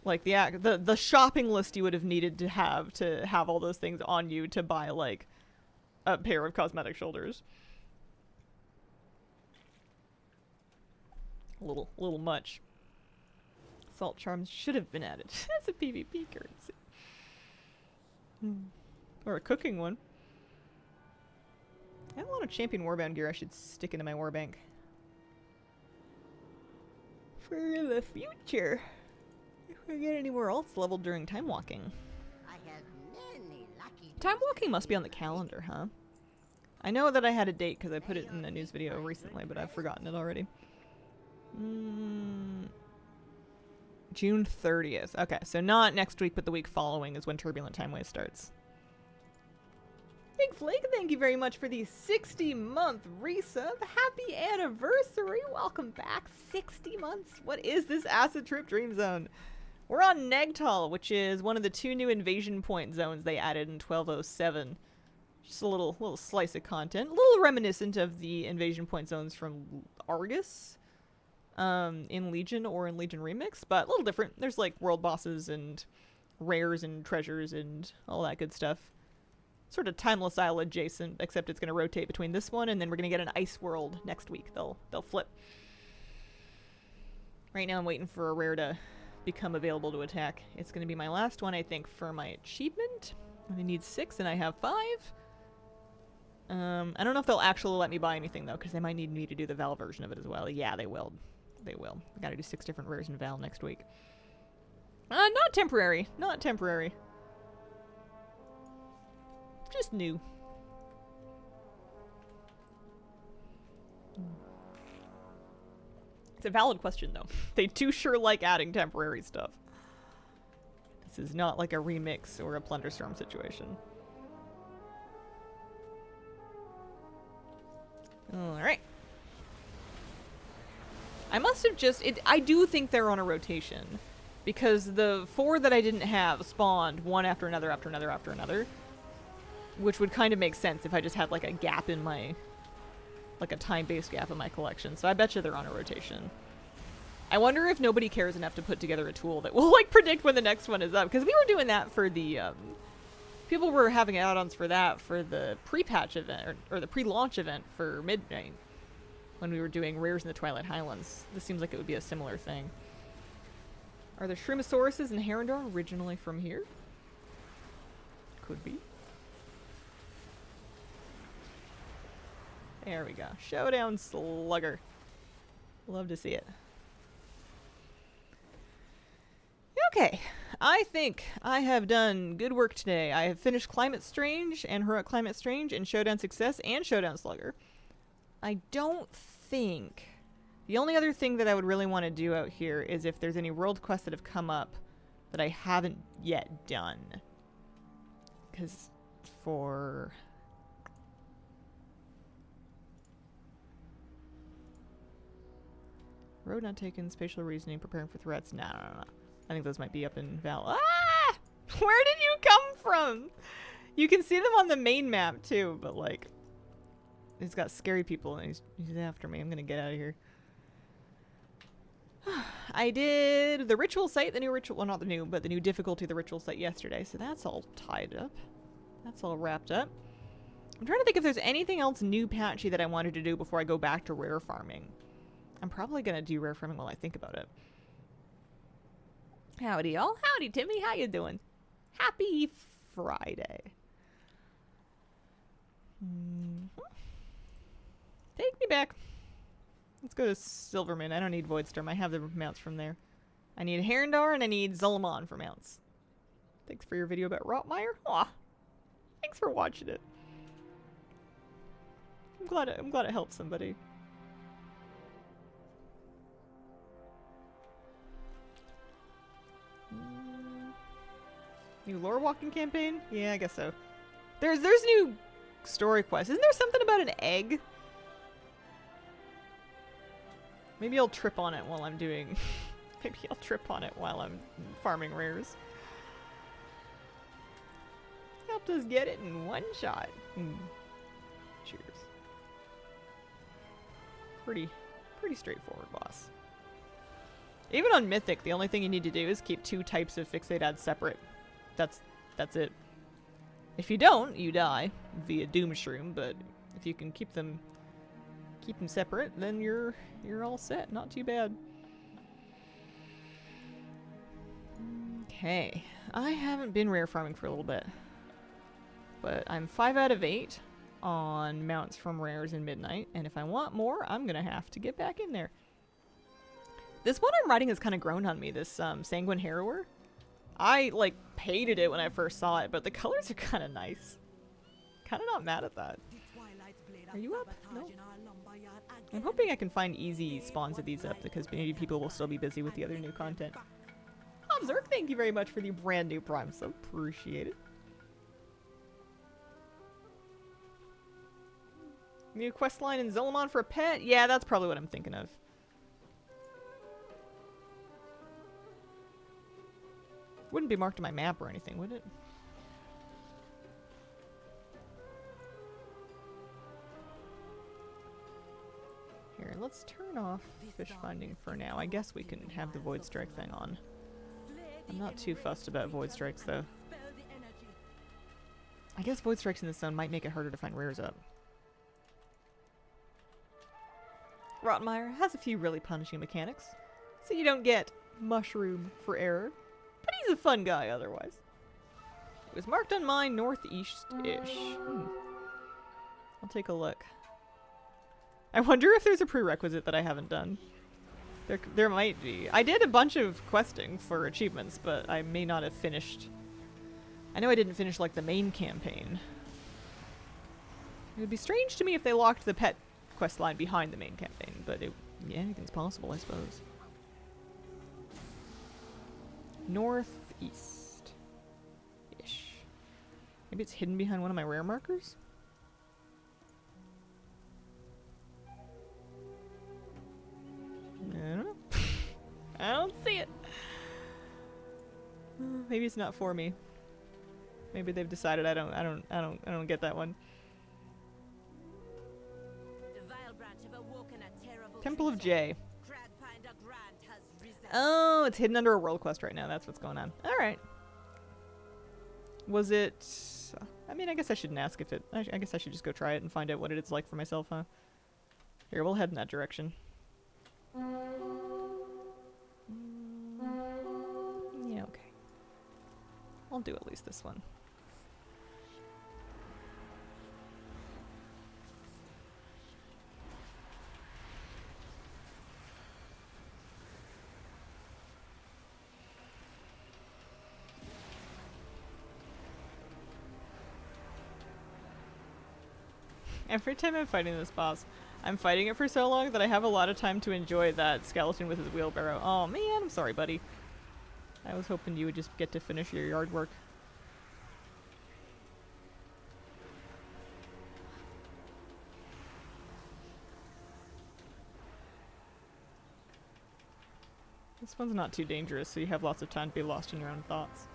Like the shopping list you would have needed to have all those things on you to buy like a pair of cosmetic shoulders. A little much. Salt charms should have been added. That's a PvP currency. Or a cooking one. I have a lot of champion warband gear I should stick into my warbank. For the future. If we get any more alts leveled during time walking. I have many lucky Time walking must be on the calendar, huh? I know that I had a date because I put it in a news video recently, but I've forgotten it already. June 30th. Okay, so not next week, but the week following is when Turbulent Timeway starts. Big Flake, thank you very much for the 60-month resub. Happy anniversary. Welcome back. 60 months. What is this Acid Trip Dream Zone? We're on Negtal, which is one of the 2 new invasion point zones they added in 1207. Just a little slice of content. A little reminiscent of the invasion point zones from Argus in Legion or in Legion Remix, but a little different. There's like world bosses and rares and treasures and all that good stuff. Sort of Timeless Isle adjacent, except it's going to rotate between this one and then we're going to get an Ice World next week. They'll flip. Right now I'm waiting for a rare to become available to attack. It's going to be my last one, I think, for my achievement. I need 6 and I have 5. I don't know if they'll actually let me buy anything though, because they might need me to do the Val version of it as well. Yeah, they will. They will. I gotta do 6 different rares in Val next week. Not temporary. Not temporary. Just new. It's a valid question though. They do sure like adding temporary stuff. This is not like a remix or a Plunderstorm situation. Alright. I must have just... I do think they're on a rotation. Because the 4 that I didn't have spawned one after another after another after another. Which would kind of make sense if I just had like a gap in my... like a time-based gap in my collection. So I bet you they're on a rotation. I wonder if nobody cares enough to put together a tool that will like predict when the next one is up. Because we were doing that for the... people were having add-ons for that for the pre-patch event, or the pre-launch event for Midnight. When we were doing Rares in the Twilight Highlands. This seems like it would be a similar thing. Are the Shrimosauruses and Herondor originally from here? Could be. There we go. Showdown Slugger. Love to see it. Okay. I think I have done good work today. I have finished Climate Strange and Heroic Climate Strange and Showdown Success and Showdown Slugger. I don't think... The only other thing that I would really want to do out here is if there's any world quests that have come up that I haven't yet done. Because for... Road not taken, spatial reasoning, preparing for threats. No. I think those might be up in Val. Ah! Where did you come from? You can see them on the main map too, but like... He's got scary people and he's after me. I'm gonna get out of here. I did the ritual site, the new ritual, well not the new, but the new difficulty of the ritual site yesterday, so that's all tied up. That's all wrapped up. I'm trying to think if there's anything else new patchy that I wanted to do before I go back to rare farming. I'm probably gonna do rare farming while I think about it. Howdy y'all. Howdy Timmy, how you doing? Happy Friday. Take me back. Let's go to Silverman. I don't need Voidstorm. I have the mounts from there. I need Herondor and I need Zul'Aman for mounts. Thanks for your video about Rotmire. Aw. Thanks for watching it. I'm glad it helped somebody. New lore walking campaign? Yeah, I guess so. There's new story quests. Isn't there something about an egg? Maybe I'll trip on it while I'm doing... Maybe I'll trip on it while I'm farming rares. Helped us get it in one shot. Cheers. Pretty straightforward, boss. Even on Mythic, the only thing you need to do is keep 2 types of Fixate ads separate. That's it. If you don't, you die via Doom Shroom, but if you can keep them separate, then you're all set. Not too bad. Okay. I haven't been rare farming for a little bit. But I'm 5 out of 8 on mounts from rares in Midnight, and if I want more, I'm gonna have to get back in there. This one I'm riding has kind of grown on me, this Sanguine Harrower. I, like, hated it when I first saw it, but the colors are kind of nice. Kind of not mad at that. The Twilight Are you up? No. I'm hoping I can find easy spawns of these up because maybe people will still be busy with the other new content. Zerk, thank you very much for the brand new Prime, so appreciate it. New quest line in Zolomon for a pet? Yeah, that's probably what I'm thinking of. Wouldn't be marked on my map or anything, would it? Here, let's turn off fish finding for now. I guess we can have the Void Strike thing on. I'm not too fussed about Void Strikes, though. I guess Void Strikes in this zone might make it harder to find rares up. Rottenmeier has a few really punishing mechanics, so you don't get mushroom for error, but he's a fun guy otherwise. It was marked on mine northeast-ish. I'll take a look. I wonder if there's a prerequisite that I haven't done. There might be. I did a bunch of questing for achievements, but I may not have finished. I know I didn't finish, like, the main campaign. It would be strange to me if they locked the pet quest line behind the main campaign, but yeah, anything's possible, I suppose. Northeast-ish. Maybe it's hidden behind one of my rare markers? I don't know. I don't see it. Maybe it's not for me. Maybe they've decided I don't get that one. Temple of Jay. Oh, it's hidden under a world quest right now. That's what's going on. All right. Was it? I mean, I guess I shouldn't ask if it. I guess I should just go try it and find out what it's like for myself, huh? Here, we'll head in that direction. Yeah, okay. I'll do at least this one. Every time I'm fighting this boss, I'm fighting it for so long that I have a lot of time to enjoy that skeleton with his wheelbarrow. Oh man, I'm sorry, buddy. I was hoping you would just get to finish your yard work. This one's not too dangerous, so you have lots of time to be lost in your own thoughts.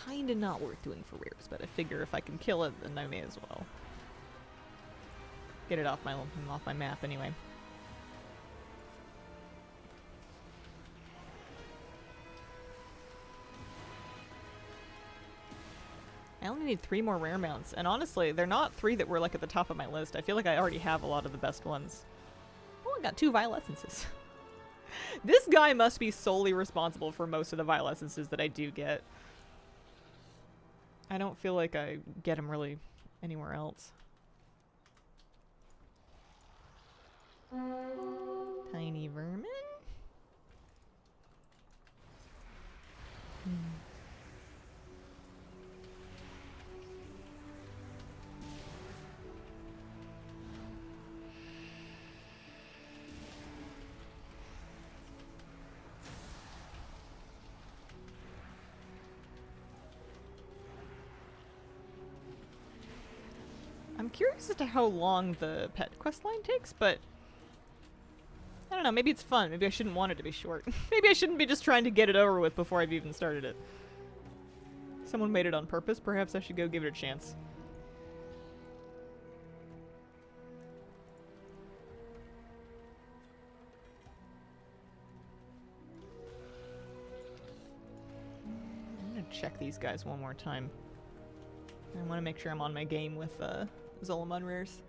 Kinda not worth doing for rares, but I figure if I can kill it, then I may as well. Get it off my map anyway. I only need 3 more rare mounts, and honestly, they're not 3 that were like at the top of my list. I feel like I already have a lot of the best ones. Oh, I got 2 Vile Essences. This guy must be solely responsible for most of the Vile Essences that I do get. I don't feel like I get him really anywhere else. Tiny vermin? I'm curious as to how long the pet quest line takes, but I don't know, maybe it's fun. Maybe I shouldn't want it to be short. Maybe I shouldn't be just trying to get it over with before I've even started it. Someone made it on purpose. Perhaps I should go give it a chance. I'm gonna check these guys one more time. I want to make sure I'm on my game with Zolomon rares.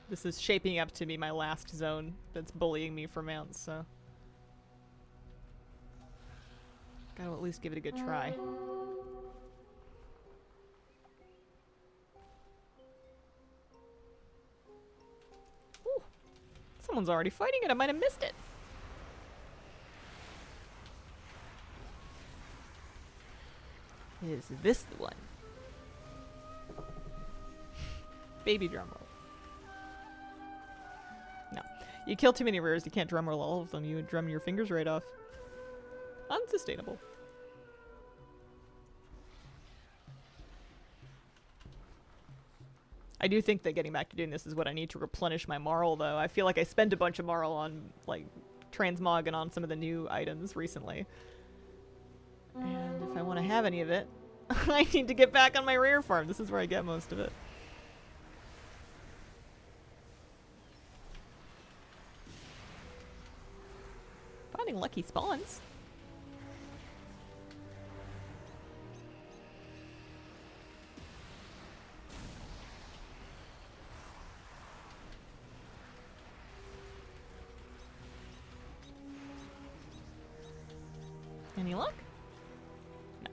This is shaping up to be my last zone that's bullying me for mounts, so Gotta at least give it a good try. Ooh. Someone's already fighting it. I might have missed it. Is this the one? Baby drum roll. No. You kill too many rares, you can't drum roll all of them. You would drum your fingers right off. Unsustainable. I do think that getting back to doing this is what I need to replenish my Marl, though. I feel like I spent a bunch of Marl on, like, transmog and on some of the new items recently. And if I want to have any of it, I need to get back on my rare farm. This is where I get most of it. Finding lucky spawns. Any luck? No.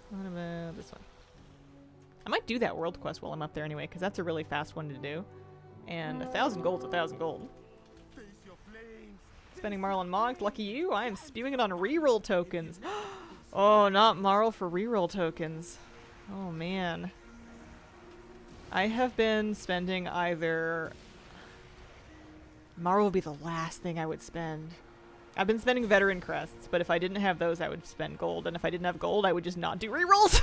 What about this one? I might do that world quest while I'm up there anyway, because that's a really fast one to do. And 1,000 gold's 1,000 gold. Spending Marl on Mogs, lucky you. I am spewing it on reroll tokens. Oh, not Marl for reroll tokens. Oh man. I have been spending either... Marl would be the last thing I would spend. I've been spending veteran crests, but if I didn't have those, I would spend gold. And if I didn't have gold, I would just not do rerolls.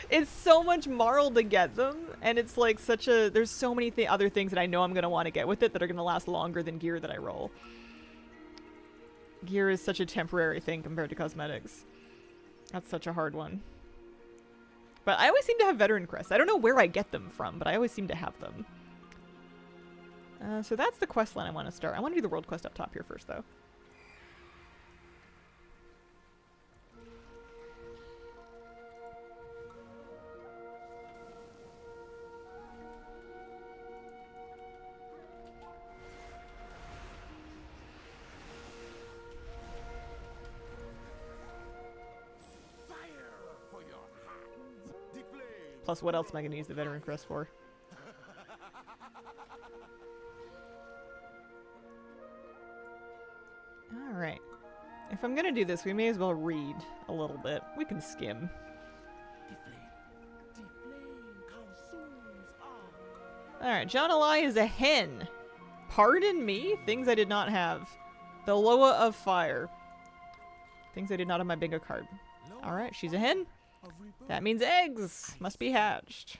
It's so much Marl to get them, and it's like such a... There's so many other things that I know I'm going to want to get with it that are going to last longer than gear that I roll. Gear is such a temporary thing compared to cosmetics. That's such a hard one. But I always seem to have veteran crests. I don't know where I get them from, but I always seem to have them. So that's the quest line I want to start. I want to do the world quest up top here first, though. Plus, what else am I going to use the veteran crest for? Alright. If I'm going to do this, we may as well read a little bit. We can skim. Alright, John Eli is a hen. Pardon me? Things I did not have. The Loa of Fire. Things I did not have my bingo card. Alright, she's a hen. That means eggs must be hatched.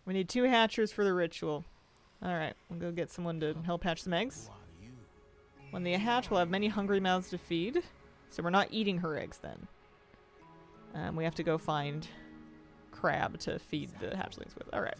We need 2 hatchers for the ritual. Alright, we'll go get someone to help hatch some eggs. When they hatch, we'll have many hungry mouths to feed. So we're not eating her eggs then. We have to go find crab to feed the hatchlings with. Alright.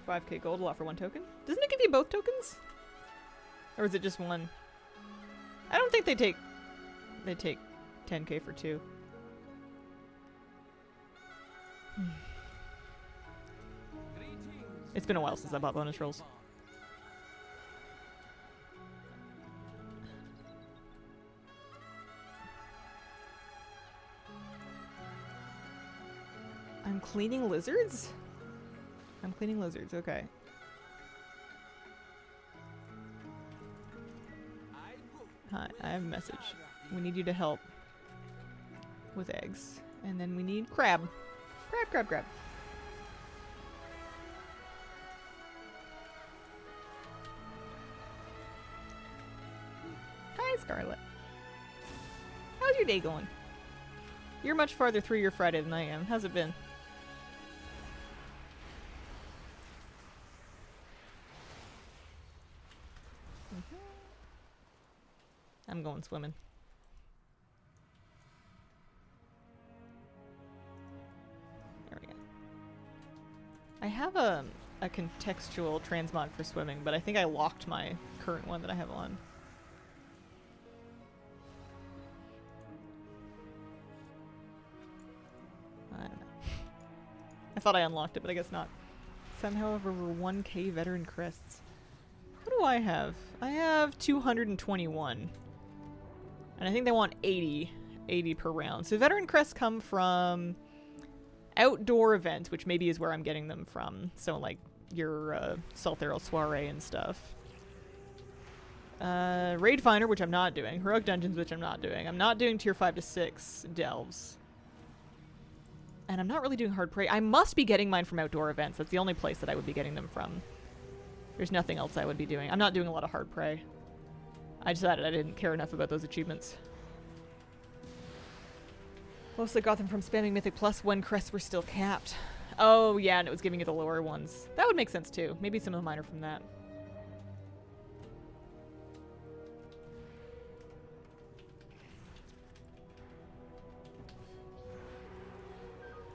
$5k gold, a lot for 1 token. Doesn't it give you both tokens? Or is it just 1? I don't think they take 10k for 2. It's been a while since I bought bonus rolls. I'm cleaning lizards? I'm cleaning lizards, okay. Hi, I have a message. We need you to help with eggs. And then we need crab. Crab. Hi, Scarlet. How's your day going? You're much farther through your Friday than I am. How's it been? I'm going swimming. There we go. I have a a contextual transmog for swimming, but I think I locked my current one that I have on. I don't know. I thought I unlocked it, but I guess not. Somehow over 1k veteran crests. What do I have? I have 221. And I think they want 80 per round. So veteran crests come from outdoor events, which maybe is where I'm getting them from. So like your Saltheral Soiree and stuff. Raid Finder, which I'm not doing. Heroic Dungeons, which I'm not doing. I'm not doing tier 5 to 6 delves. And I'm not really doing hard prey. I must be getting mine from outdoor events. That's the only place that I would be getting them from. There's nothing else I would be doing. I'm not doing a lot of hard prey. I decided I didn't care enough about those achievements. Mostly got them from spamming Mythic Plus when crests were still capped. Oh yeah, and it was giving you the lower ones. That would make sense too. Maybe some of mine are from that.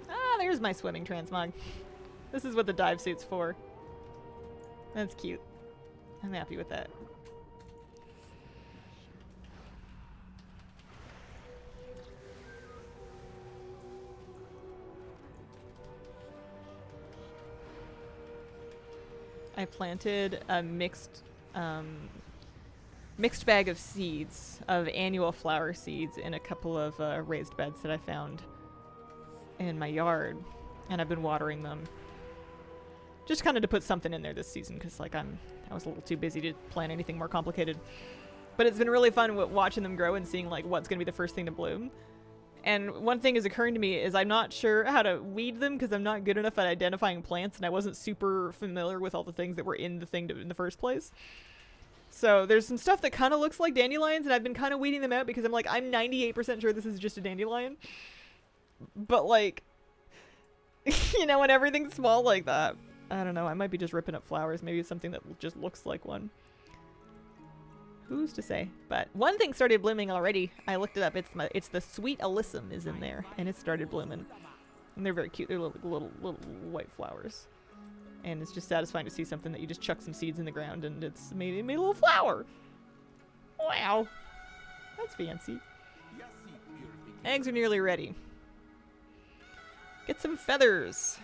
Ah, there's my swimming transmog. This is what the dive suit's for. That's cute. I'm happy with that. I planted a mixed bag of seeds, of annual flower seeds, in a couple of raised beds that I found in my yard, and I've been watering them. Just kind of to put something in there this season, because like I was a little too busy to plan anything more complicated. But it's been really fun watching them grow and seeing like what's going to be the first thing to bloom. And one thing is occurring to me is I'm not sure how to weed them because I'm not good enough at identifying plants, and I wasn't super familiar with all the things that were in the thing in the first place. So there's some stuff that kind of looks like dandelions, and I've been kind of weeding them out because I'm like, I'm 98% sure this is just a dandelion. But like, you know, when everything's small like that, I don't know, I might be just ripping up flowers. Maybe it's something that just looks like one. Who's to say? But one thing started blooming already. I looked it up. It's the sweet alyssum is in there, and it started blooming. And they're very cute. They're little white flowers. And it's just satisfying to see something that you just chuck some seeds in the ground and it's made a little flower. Wow. That's fancy. Eggs are nearly ready. Get some feathers.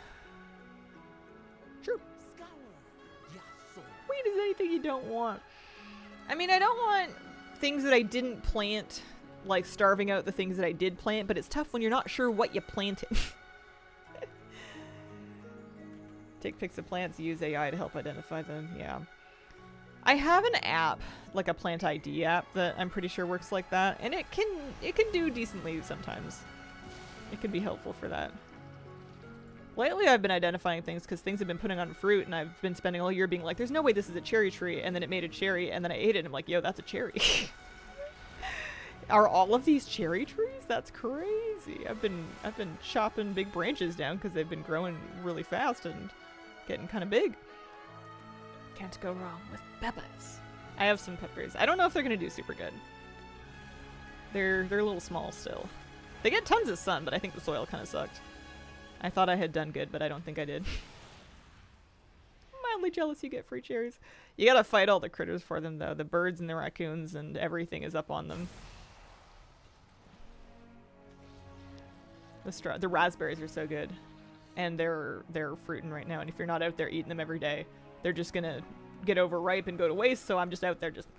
Sure. Wait, is anything you don't want? I mean, I don't want things that I didn't plant, like starving out the things that I did plant, but it's tough when you're not sure what you planted. Take pics of plants, use AI to help identify them, yeah. I have an app, like a plant ID app, that I'm pretty sure works like that, and it can do decently sometimes. It can be helpful for that. Lately I've been identifying things because things have been putting on fruit, and I've been spending all year being like, there's no way this is a cherry tree, and then it made a cherry, and then I ate it, and I'm like, yo, that's a cherry. Are all of these cherry trees? That's crazy. I've been chopping big branches down because they've been growing really fast and getting kind of big. Can't go wrong with peppers. I have some peppers. I don't know if they're gonna do super good. They're a little small still. They get tons of sun, but I think the soil kind of sucked. I thought I had done good, but I don't think I did. Mildly jealous you get free cherries. You gotta fight all the critters for them, though. The birds and the raccoons and everything is up on them. The raspberries are so good. And they're fruiting right now, and if you're not out there eating them every day, they're just gonna get overripe and go to waste, so I'm just out there just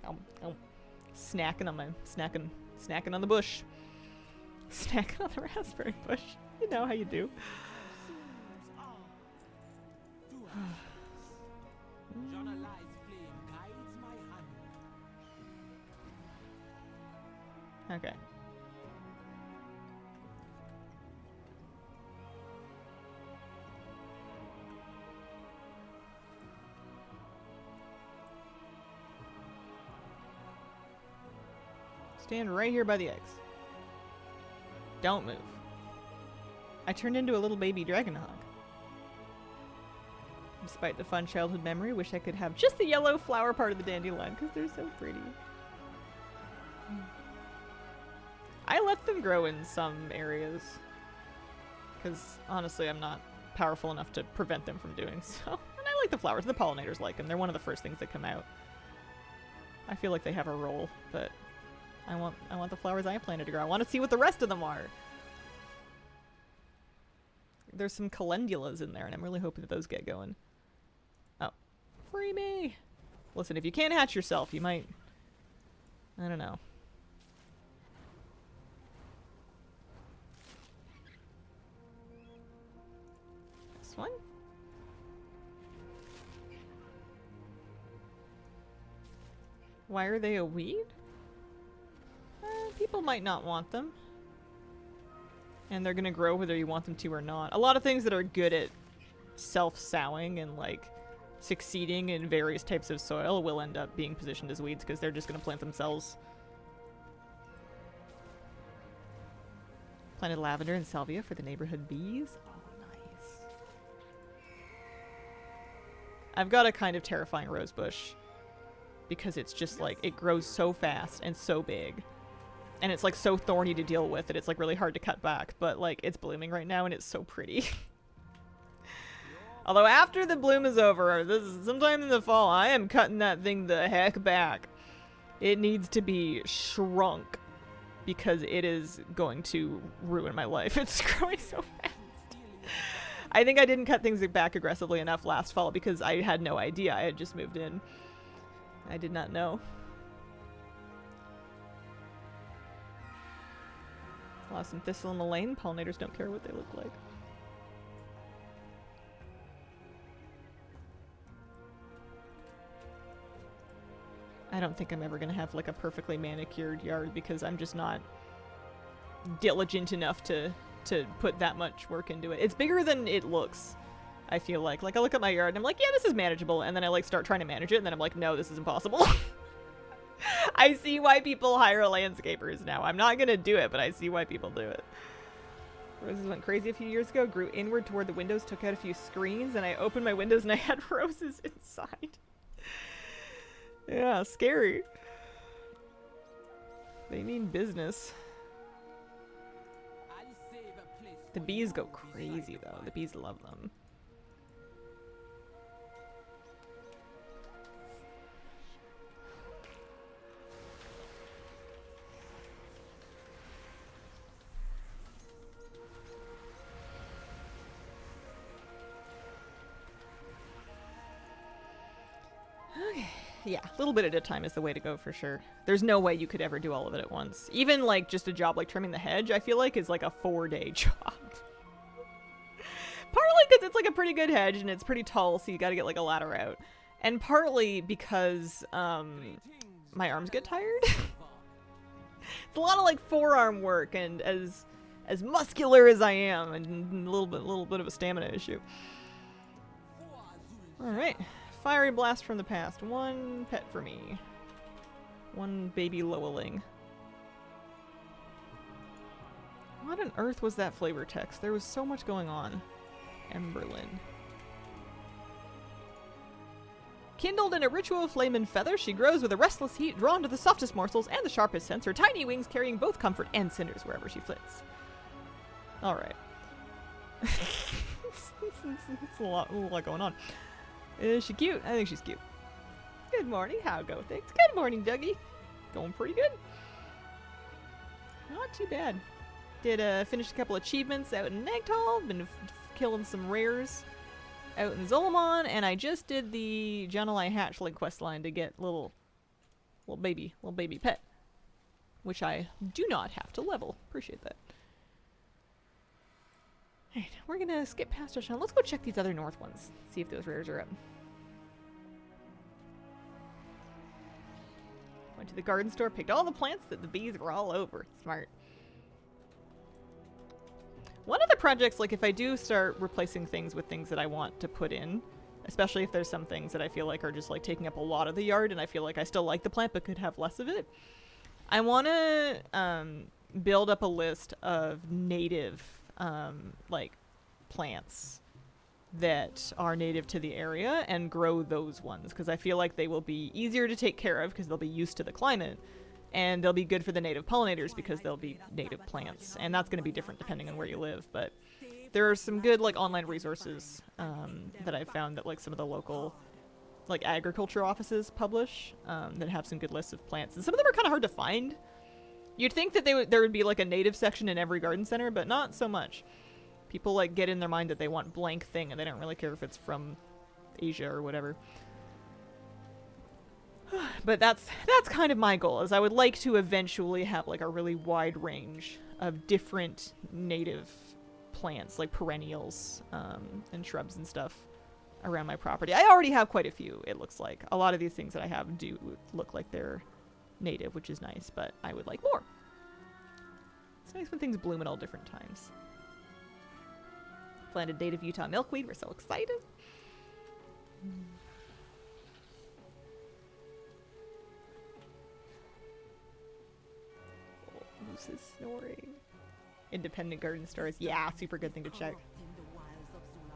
snacking on the bush. Snacking on the raspberry bush. You know how you do. Okay. Stand right here by the eggs. Don't move. I turned into a little baby dragon hog. Despite the fun childhood memory, wish I could have just the yellow flower part of the dandelion because they're so pretty. I let them grow in some areas because honestly I'm not powerful enough to prevent them from doing so. And I like the flowers. The pollinators like them. They're one of the first things that come out. I feel like they have a role, but I want the flowers I planted to grow. I want to see what the rest of them are. There's some calendulas in there, and I'm really hoping that those get going. Oh. Free me! Listen, if you can't hatch yourself, you might... I don't know. This one? Why are they a weed? People might not want them. And they're gonna grow whether you want them to or not. A lot of things that are good at self-sowing and like succeeding in various types of soil will end up being positioned as weeds because they're just gonna plant themselves. Planted lavender and salvia for the neighborhood bees. Oh, nice. I've got a kind of terrifying rose bush because it's just like, it grows so fast and so big. And it's like so thorny to deal with that it's like really hard to cut back, but like it's blooming right now and it's so pretty. Although after the bloom is over, this is sometime in the fall, I am cutting that thing the heck back. It needs to be shrunk because it is going to ruin my life. It's growing so fast. I think I didn't cut things back aggressively enough last fall because I had no idea. I had just moved in. I did not know. Lost some thistle in the lane. Pollinators don't care what they look like. I don't think I'm ever gonna have like a perfectly manicured yard because I'm just not diligent enough to put that much work into it. It's bigger than it looks, I feel like. Like I look at my yard and I'm like, yeah, this is manageable, and then I like start trying to manage it and then I'm like, no, this is impossible. I see why people hire landscapers now. I'm not gonna do it, but I see why people do it. Roses went crazy a few years ago, grew inward toward the windows, took out a few screens, and I opened my windows and I had roses inside. Yeah, scary. They mean business. The bees go crazy though. The bees love them. Okay. Yeah, a little bit at a time is the way to go for sure. There's no way you could ever do all of it at once. Even like just a job like trimming the hedge, I feel like is like a 4-day job. Partly because it's like a pretty good hedge and it's pretty tall, so you gotta get like a ladder out. And partly because my arms get tired. It's a lot of like forearm work, and as muscular as I am, and a little bit of a stamina issue. Alright. Fiery blast from the past. One pet for me. One baby Loweling. What on earth was that flavor text? There was so much going on. Emberlyn. Kindled in a ritual flame and feather, she grows with a restless heat, drawn to the softest morsels and the sharpest scents, her tiny wings carrying both comfort and cinders wherever she flits. Alright. It's a lot going on. Is she cute? I think she's cute. Good morning. How go things? Good morning, Dougie. Going pretty good. Not too bad. Did finish a couple achievements out in Nagtal. Been killing some rares out in Zolomon, and I just did the Jan'alai hatchling questline to get little baby pet, which I do not have to level. Appreciate that. Alright, we're gonna skip past Ocean. Let's go check these other north ones. See if those rares are up. Went to the garden store, picked all the plants that the bees were all over. Smart. One of the projects, like if I do start replacing things with things that I want to put in, especially if there's some things that I feel like are just like taking up a lot of the yard and I feel like I still like the plant but could have less of it, I want to build up a list of native like plants that are native to the area and grow those ones because I feel like they will be easier to take care of because they'll be used to the climate, and they'll be good for the native pollinators because they'll be native plants, and that's going to be different depending on where you live. But there are some good like online resources that I've found that like some of the local like agriculture offices publish that have some good lists of plants, and some of them are kind of hard to find. You'd think that there would be like a native section in every garden center, but not so much. People like get in their mind that they want blank thing, and they don't really care if it's from Asia or whatever. But that's kind of my goal, is I would like to eventually have like a really wide range of different native plants, like perennials and shrubs and stuff around my property. I already have quite a few, it looks like. A lot of these things that I have do look like they're native, which is nice, but I would like more. It's nice when things bloom at all different times. Planted native Utah milkweed, we're so excited. Moose is snoring. Independent garden stores, yeah, super good thing to check.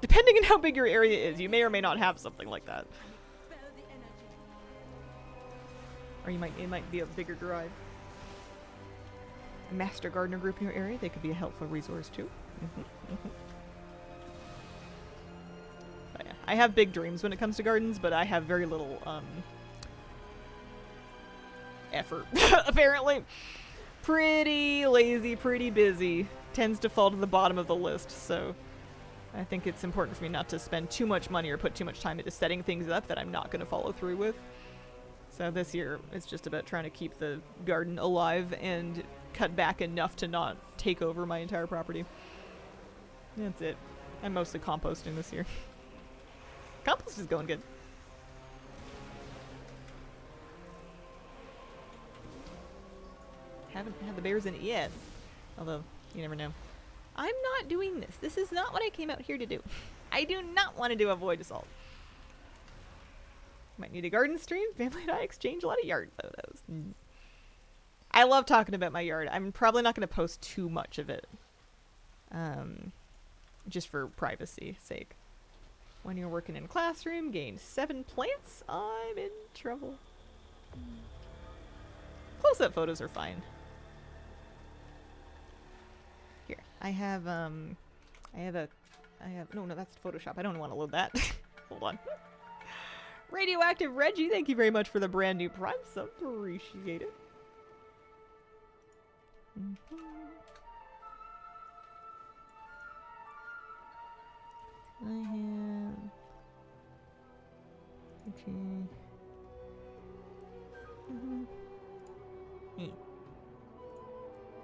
Depending on how big your area is, you may or may not have something like that. Or it might be a bigger drive. A master gardener group in your area, they could be a helpful resource too. But yeah, I have big dreams when it comes to gardens, but I have very little effort, apparently. Pretty lazy, pretty busy. Tends to fall to the bottom of the list, so I think it's important for me not to spend too much money or put too much time into setting things up that I'm not going to follow through with. So this year, it's just about trying to keep the garden alive and cut back enough to not take over my entire property. That's it. I'm mostly composting this year. Compost is going good. Haven't had the bears in it yet. Although, you never know. I'm not doing this. This is not what I came out here to do. I do not want to do a void assault. Might need a garden stream. Family and I exchange a lot of yard photos. I love talking about my yard. I'm probably not going to post too much of it. Just for privacy sake. When you're working in classroom, gain 7 plants. I'm in trouble. Close-up photos are fine. Here, I have no, that's Photoshop. I don't want to load that. Hold on. Radioactive Reggie, thank you very much for the brand new Prime sub. Appreciate it. I have... Okay.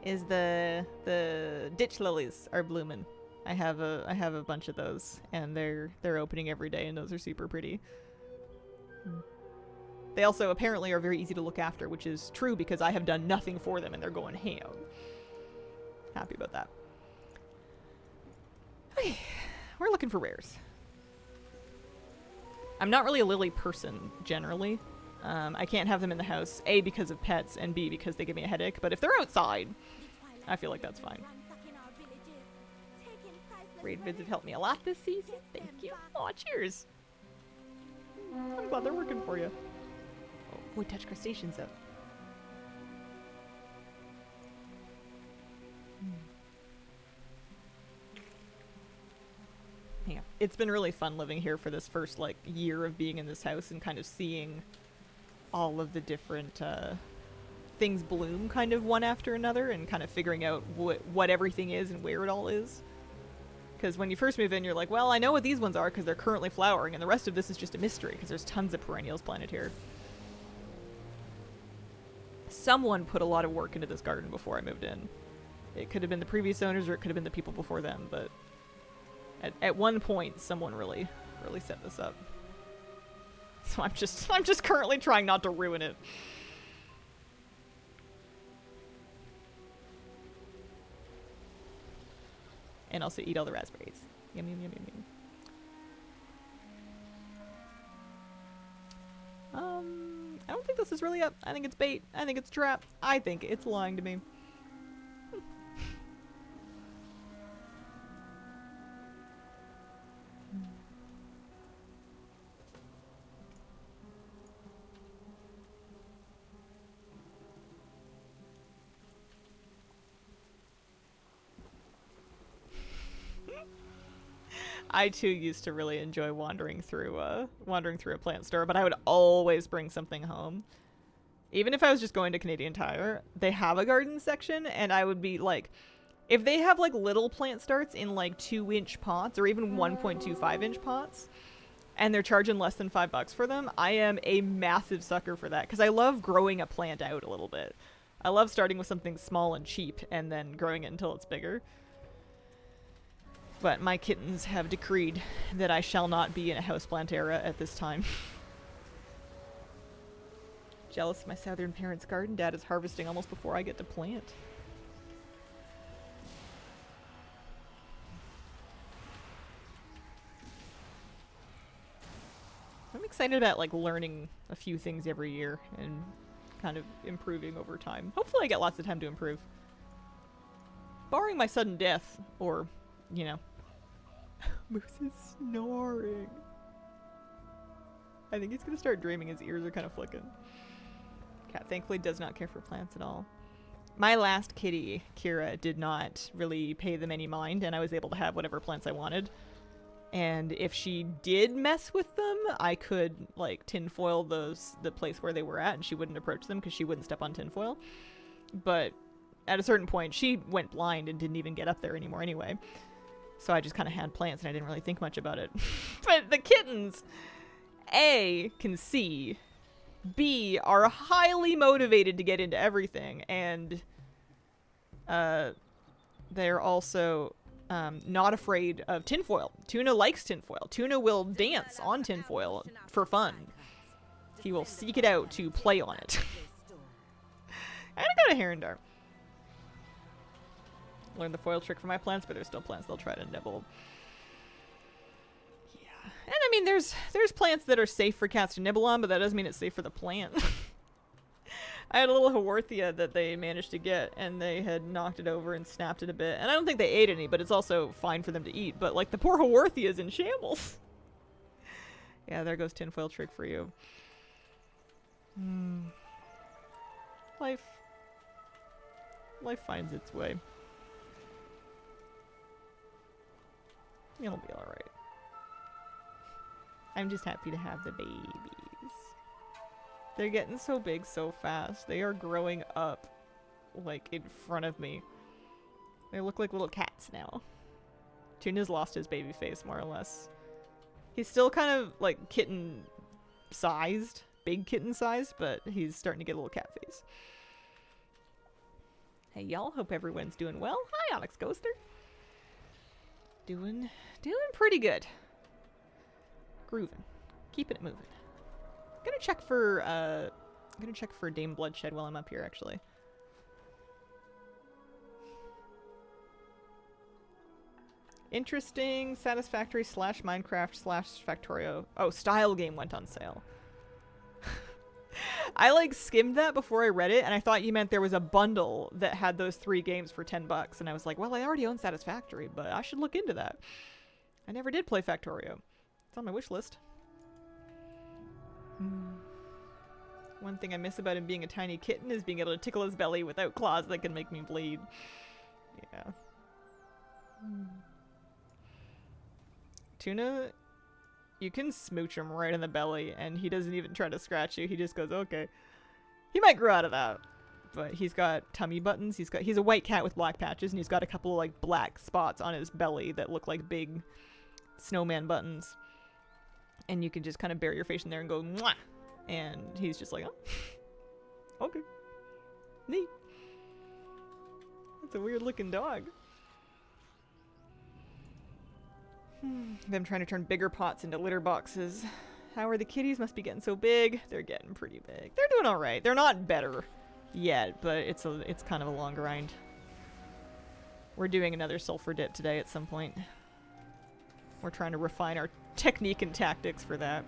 Is the ditch lilies are blooming. I have a bunch of those, and they're opening every day, and those are super pretty. They also apparently are very easy to look after, which is true because I have done nothing for them and they're going ham. Happy about that. Okay, we're looking for rares. I'm not really a lily person generally. I can't have them in the house, A, because of pets, and B, because they give me a headache. But if they're outside, I feel like that's fine. Raid vids have helped me a lot this season. Thank you. Aw, cheers. I'm glad they're working for you. Oh, Void Touch Crustaceans up. Yeah, it's been really fun living here for this first like year of being in this house and kind of seeing all of the different things bloom kind of one after another and kind of figuring out what everything is and where it all is. Because when you first move in, you're like, well, I know what these ones are because they're currently flowering, and the rest of this is just a mystery because there's tons of perennials planted here. Someone put a lot of work into this garden before I moved in. It could have been the previous owners or it could have been the people before them, but at one point, someone really set this up. So I'm just currently trying not to ruin it. And also eat all the raspberries. Yum, yum, yum, yum, yum. I don't think this is really up. I think it's bait. I think it's trap. I think it's lying to me. I too used to really enjoy wandering through a plant store, but I would always bring something home. Even if I was just going to Canadian Tire, they have a garden section, and I would be like, if they have like little plant starts in like 2-inch pots or even 1.25-inch pots, and they're charging less than $5 for them, I am a massive sucker for that because I love growing a plant out a little bit. I love starting with something small and cheap and then growing it until it's bigger. But my kittens have decreed that I shall not be in a houseplant era at this time. Jealous of my southern parents' garden. Dad is harvesting almost before I get to plant. I'm excited about like learning a few things every year and kind of improving over time. Hopefully I get lots of time to improve. Barring my sudden death or, you know. Moose is snoring. I think he's gonna start dreaming. His ears are kind of flicking. Cat thankfully does not care for plants at all. My last kitty, Kira, did not really pay them any mind, and I was able to have whatever plants I wanted. And if she did mess with them, I could like tinfoil the place where they were at, and she wouldn't approach them because she wouldn't step on tinfoil. But at a certain point, she went blind and didn't even get up there anymore anyway. So I just kind of had plants, and I didn't really think much about it. But the kittens, A, can see, B, are highly motivated to get into everything, and they're also not afraid of tinfoil. Tuna likes tinfoil. Tuna will dance on tinfoil for fun. He will seek it out to play on it. And I got a Herondar. Learned the foil trick for my plants, but there's still plants they'll try to nibble. Yeah. And I mean, there's plants that are safe for cats to nibble on, but that doesn't mean it's safe for the plant. I had a little Haworthia that they managed to get, and they had knocked it over and snapped it a bit. And I don't think they ate any, but it's also fine for them to eat. But, like, the poor Haworthia is in shambles. Yeah, there goes tinfoil trick for you. Life finds its way. It'll be alright. I'm just happy to have the babies. They're getting so big so fast. They are growing up, like, in front of me. They look like little cats now. Tuna's lost his baby face, more or less. He's still kind of, like, kitten-sized. Big kitten-sized, but he's starting to get a little cat face. Hey, y'all. Hope everyone's doing well. Hi, Onyx Ghoster. Doing pretty good. Grooving. Keeping it moving. Gonna check for Dame Bloodshed while I'm up here, actually. Interesting, Satisfactory / Minecraft / Factorio. Oh, Style Game went on sale. I like skimmed that before I read it, and I thought you meant there was a bundle that had those 3 games for $10, and I was like, well, I already own Satisfactory, but I should look into that. I never did play Factorio. It's on my wish list. One thing I miss about him being a tiny kitten is being able to tickle his belly without claws that can make me bleed. Yeah. Tuna, you can smooch him right in the belly and he doesn't even try to scratch you. He just goes, okay. He might grow out of that. But he's got tummy buttons. He's a white cat with black patches, and he's got a couple of like black spots on his belly that look like big snowman buttons. And you can just kind of bury your face in there and go, mwah! And he's just like, oh. Okay. Neat. That's a weird looking dog. Them trying to turn bigger pots into litter boxes. How are the kitties? Must be getting so big. They're getting pretty big. They're doing all right. They're not better yet, but it's kind of a long grind. We're doing another sulfur dip today at some point. We're trying to refine our technique and tactics for that.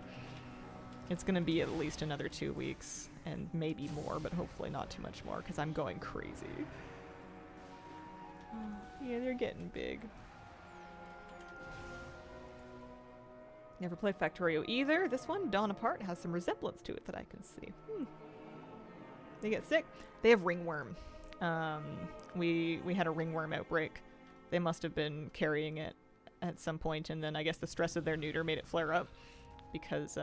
It's going to be at least another 2 weeks, and maybe more, but hopefully not too much more, because I'm going crazy. Yeah, they're getting big. Never played Factorio either. This one, Dawn Apart, has some resemblance to it that I can see. They get sick. They have ringworm. We had a ringworm outbreak. They must have been carrying it at some point, and then I guess the stress of their neuter made it flare up because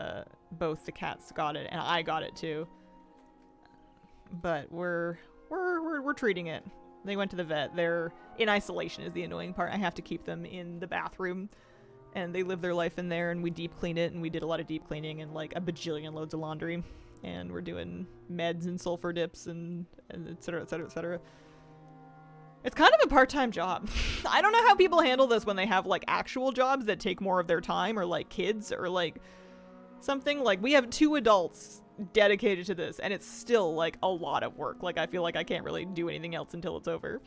both the cats got it and I got it too. But we're treating it. They went to the vet. They're in isolation is the annoying part. I have to keep them in the bathroom, and they live their life in there, and we deep clean it, and we did a lot of deep cleaning and like a bajillion loads of laundry, and we're doing meds and sulfur dips and et cetera, et cetera, et cetera. It's kind of a part-time job. I don't know how people handle this when they have like actual jobs that take more of their time, or like kids, or like something. Like we have 2 adults dedicated to this, and it's still like a lot of work. Like I feel like I can't really do anything else until it's over.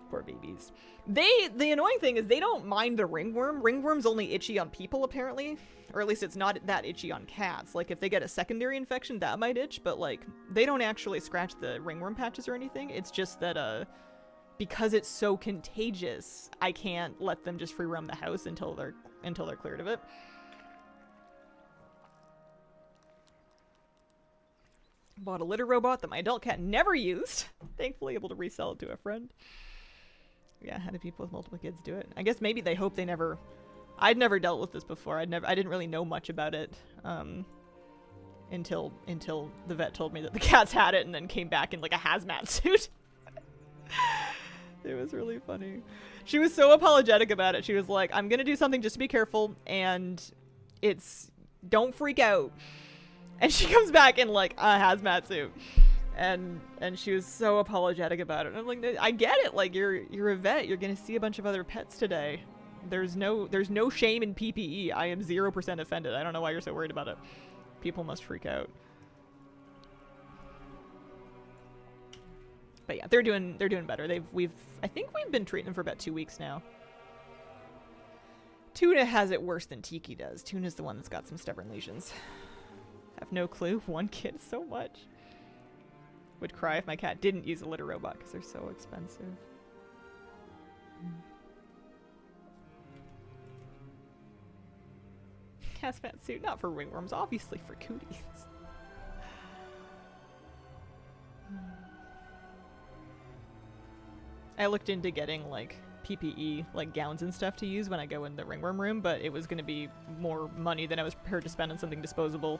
Poor babies. The annoying thing is they don't mind the ringworm. Ringworm's only itchy on people apparently, or at least it's not that itchy on cats. Like if they get a secondary infection, that might itch, but like they don't actually scratch the ringworm patches or anything. It's just that because it's so contagious, I can't let them just free roam the house until they're cleared of it. Bought a litter robot that my adult cat never used. Thankfully able to resell it to a friend. Yeah, how do people with multiple kids do it? I guess maybe they hope they never... I'd never dealt with this before. I didn't really know much about it until the vet told me that the cats had it and then came back in like a hazmat suit. It was really funny. She was so apologetic about it. She was like, I'm gonna do something just to be careful, and it's... don't freak out. And she comes back in like a hazmat suit, and she was so apologetic about it. And I'm like, I get it. Like you're a vet. You're gonna see a bunch of other pets today. There's no shame in PPE. I am 0% offended. I don't know why you're so worried about it. People must freak out. But yeah, they're doing better. I think we've been treating them for about 2 weeks now. Tuna has it worse than Tiki does. Tuna's the one that's got some stubborn lesions. Have no clue. 1 kid, so much. Would cry if my cat didn't use a litter robot because they're so expensive. Hazmat suit, not for ringworms, obviously for cooties. I looked into getting like PPE, like gowns and stuff to use when I go in the ringworm room, but it was going to be more money than I was prepared to spend on something disposable.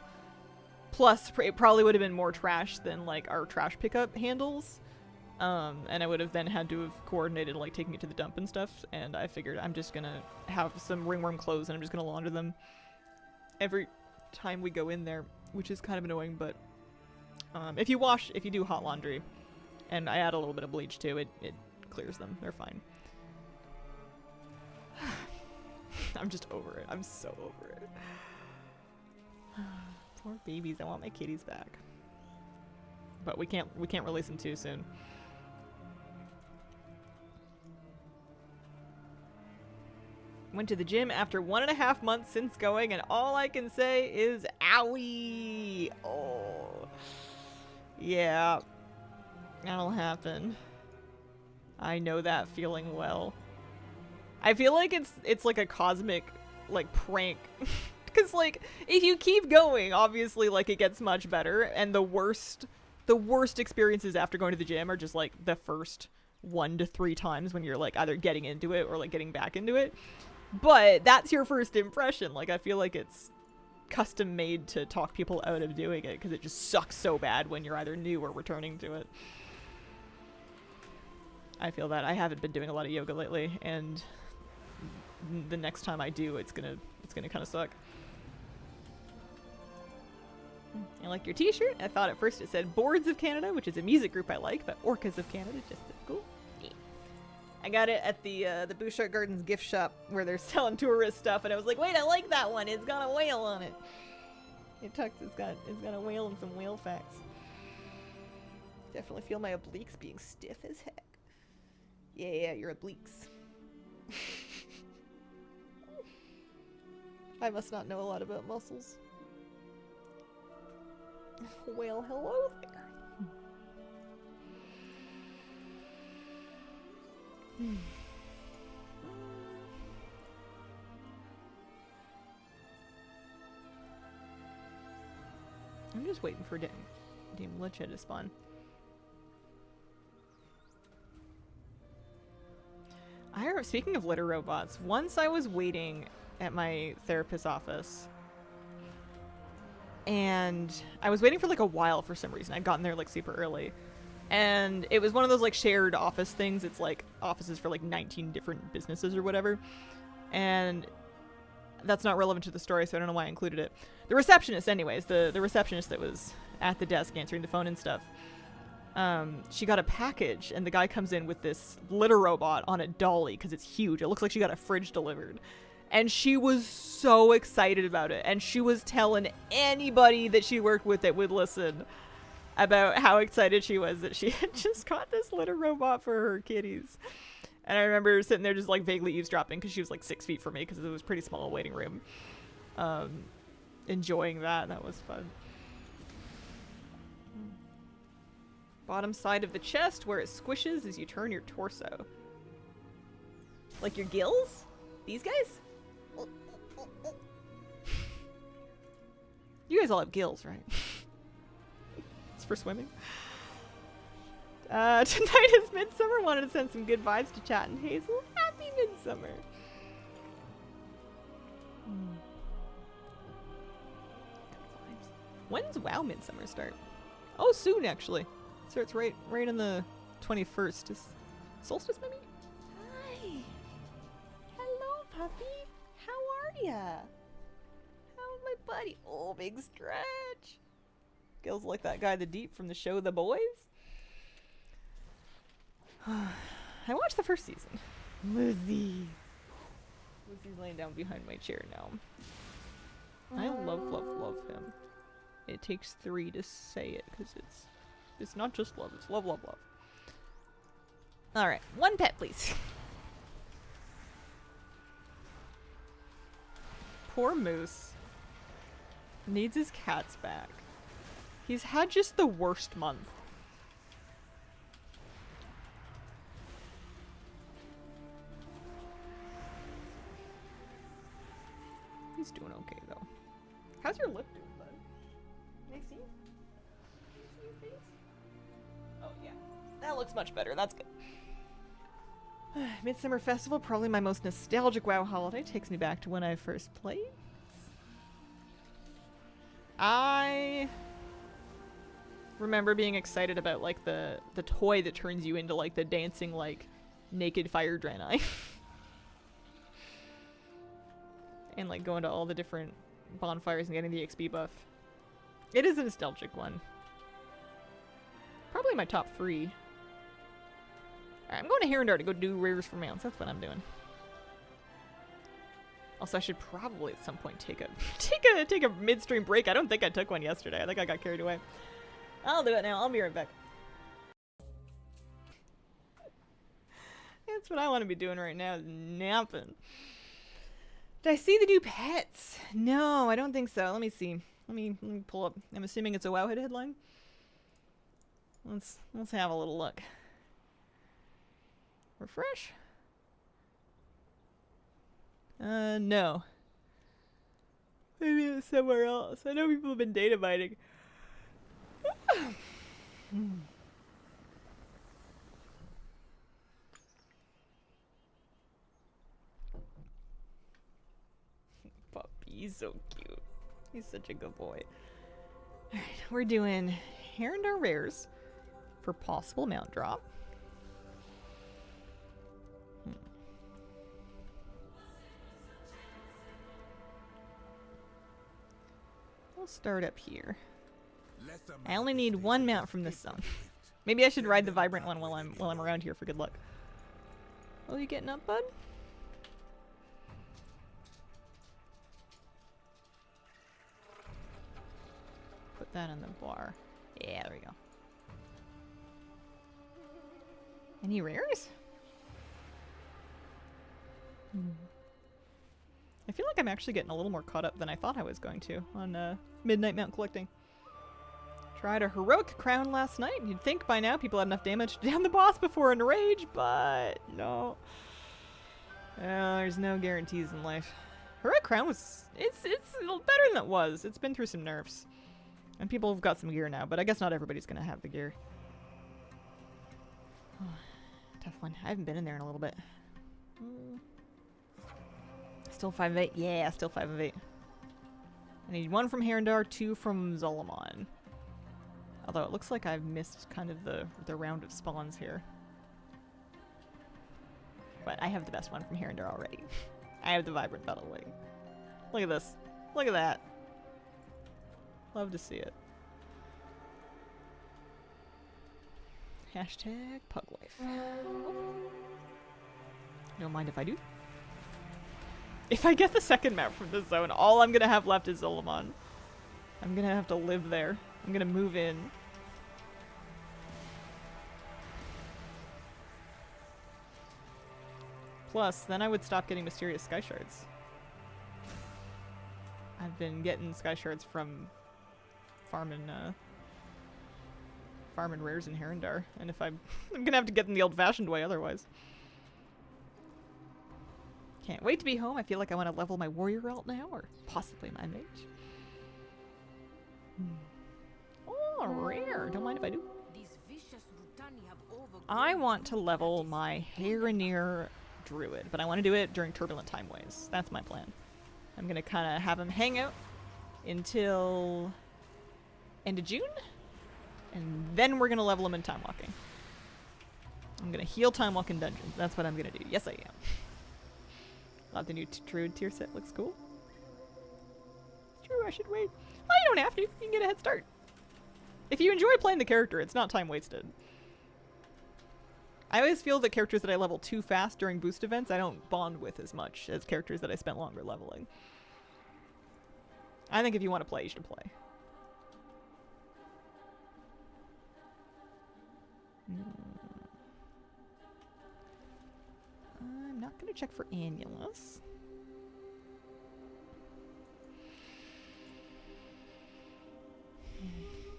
Plus, it probably would have been more trash than like our trash pickup handles. And I would have then had to have coordinated like taking it to the dump and stuff. And I figured I'm just gonna have some ringworm clothes and I'm just gonna launder them every time we go in there, which is kind of annoying. But if you do hot laundry, and I add a little bit of bleach too, it clears them. They're fine. I'm just over it. I'm so over it. Poor babies. I want my kitties back. But we can't release them too soon. Went to the gym after 1.5 months since going, and all I can say is owie. Oh. Yeah. That'll happen. I know that feeling well. I feel like it's like a cosmic like prank. Because like if you keep going, obviously like it gets much better, and the worst experiences after going to the gym are just like the first 1 to 3 times when you're like either getting into it or like getting back into it. But that's your first impression. Like I feel like it's custom made to talk people out of doing it because it just sucks so bad when you're either new or returning to it. I feel that. I haven't been doing a lot of yoga lately, and the next time I do, it's gonna kind of suck. I like your t-shirt. I thought at first it said Boards of Canada, which is a music group I like, but Orcas of Canada just as cool. Yeah. I got it at the Bouchard Gardens gift shop where they're selling tourist stuff, and I was like, wait, I like that one. It's got a whale on it. It's got a whale and some whale facts. Definitely feel my obliques being stiff as heck. Yeah, your obliques. I must not know a lot about muscles. Well, hello there. I'm just waiting for Dame Licha to spawn. I Speaking of litter robots, once I was waiting at my therapist's office, and I was waiting for like a while for some reason. I'd gotten there like super early, and it was one of those like shared office things. It's like offices for like 19 different businesses or whatever, and that's not relevant to the story, so I don't know why I included it. The receptionist, anyways, the receptionist that was at the desk answering the phone and stuff, she got a package, and the guy comes in with this litter robot on a dolly because it's huge. It looks like she got a fridge delivered. And she was so excited about it. And she was telling anybody that she worked with that would listen about how excited she was that she had just got this litter robot for her kitties. And I remember sitting there just like vaguely eavesdropping because she was like 6 feet from me because it was pretty small waiting room. Enjoying that. That was fun. Bottom side of the chest where it squishes as you turn your torso. Like your gills? These guys? You guys all have gills, right? It's for swimming. Tonight is Midsummer. Wanted to send some good vibes to Chat and Hazel. Happy Midsummer. When's WoW Midsummer start? Oh, soon actually. Starts right on the 21st. Is solstice maybe? Hi. Hello, puppy. How are ya? How's my buddy? Oh, big stretch. Gills like that guy, the Deep from the show The Boys. I watched the first season. Lizzie. Lizzie's laying down behind my chair now. I love him. It takes 3 to say it because it's not just love, it's love. Alright, 1 pet, please. Poor Moose needs his cats back. He's had just the worst month. He's doing okay, though. How's your lip doing, bud? Can I see? Your face? Oh, yeah. That looks much better. That's good. Midsummer Festival, probably my most nostalgic WoW holiday. Takes me back to when I first played. I remember being excited about, like, the toy that turns you into, like, the dancing, like, naked fire Draenei. And, like, going to all the different bonfires and getting the XP buff. It is a nostalgic one. Probably my top 3. Alright, I'm going to Herondar to go do rares for mounts. That's what I'm doing. Also, I should probably at some point take a midstream break. I don't think I took one yesterday. I think I got carried away. I'll do it now. I'll be right back. That's what I want to be doing right now, is napping. Did I see the new pets? No, I don't think so. Let me see. Let me pull up. I'm assuming it's a Wowhead headline. Let's have a little look. Refresh. No. Maybe it's somewhere else. I know people have been data mining. Puppy, he's so cute. He's such a good boy. Alright, we're doing Herondar rares for possible mount drop. We'll start up here. I only need 1 mount from this zone. Maybe I should ride the vibrant one while I'm around here for good luck. Oh, you getting up, bud? Put that in the bar. Yeah, there we go. Any rares? I feel like I'm actually getting a little more caught up than I thought I was going to on Midnight Mount collecting. Tried a heroic crown last night. You'd think by now people had enough damage to down the boss before in a rage, but no. There's no guarantees in life. Heroic crown was it's a little better than it was. It's been through some nerfs. And people have got some gear now, but I guess not everybody's gonna have the gear. Oh, tough one. I haven't been in there in a little bit. Still 5 of 8. Yeah, still 5 of 8. I need 1 from Herondar, 2 from Zolomon. Although it looks like I've missed kind of the round of spawns here. But I have the best one from Herondar already. I have the Vibrant Battlewing. Look at this. Look at that. Love to see it. Hashtag Puglife. Don't mind if I do. If I get the second map from this zone, all I'm gonna have left is Zolomon. I'm gonna have to live there. I'm gonna move in. Plus, then I would stop getting mysterious sky shards. I've been getting sky shards from farming rares in Herondar, and if I'm gonna have to get them the old-fashioned way otherwise. Can't wait to be home. I feel like I want to level my warrior alt now, or possibly my mage. Oh, rare. Don't mind if I do. I want to level my Harenir druid, but I want to do it during Turbulent Timeways. That's my plan. I'm gonna kind of have him hang out until end of June, and then we're gonna level him in Time Walking. I'm gonna heal Time Walking dungeons. That's what I'm gonna do. Yes, I am. Love the new druid tier set. Looks cool. It's true. I should wait. Oh, you don't have to. You can get a head start. If you enjoy playing the character, it's not time wasted. I always feel that characters that I level too fast during boost events, I don't bond with as much as characters that I spent longer leveling. I think if you want to play, you should play. I'm not going to check for Annulus.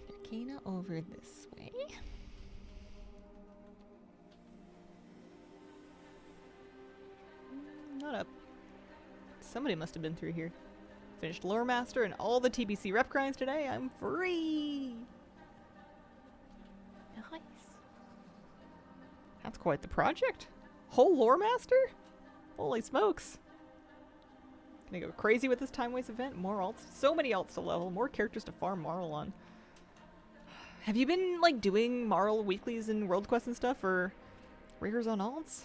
Arcana over this way. Not up. Somebody must have been through here. Finished Lore Master and all the TBC rep grinds today. I'm free. Nice. That's quite the project. Whole Lore Master? Holy smokes. Gonna go crazy with this time waste event. More alts. So many alts to level. More characters to farm Marl on. Have you been like doing Marl weeklies and world quests and stuff, or rares on alts?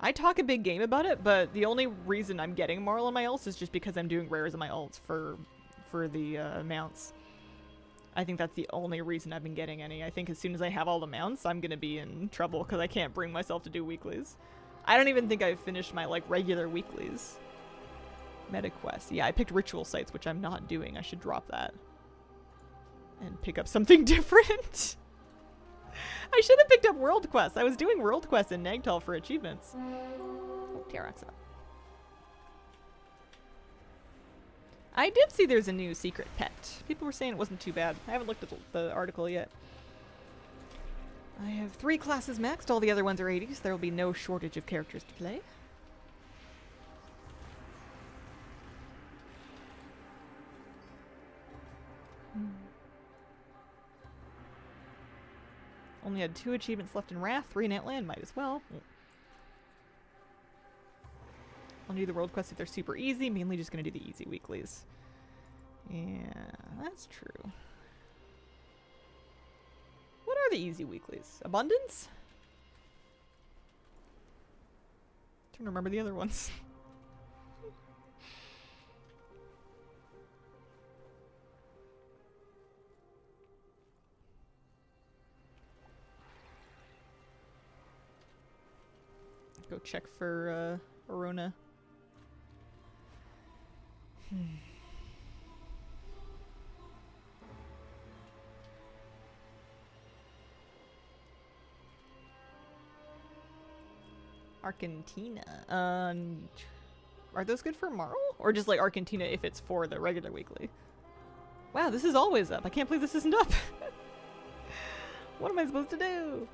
I talk a big game about it, but the only reason I'm getting Marl on my alts is just because I'm doing rares on my alts for the mounts. I think that's the only reason I've been getting any. I think as soon as I have all the mounts, I'm gonna be in trouble because I can't bring myself to do weeklies. I don't even think I've finished my like regular weeklies. Meta quest. Yeah, I picked ritual sites, which I'm not doing. I should drop that and pick up something different. I should have picked up world quests. I was doing world quests in Nagtal for achievements. Oh, T-Rex up. I did see there's a new secret pet. People were saying it wasn't too bad. I haven't looked at the article yet. I have 3 classes maxed. All the other ones are 80s. There will be no shortage of characters to play. Only had 2 achievements left in Wrath, 3 in Outland, might as well. I'll do the world quests if they're super easy, mainly just gonna do the easy weeklies. Yeah, that's true. What are the easy weeklies? Abundance? Trying to remember the other ones. Go check for Arona. Argentina. Are those good for Marl? Or just like Argentina if it's for the regular weekly? Wow, this is always up. I can't believe this isn't up. What am I supposed to do?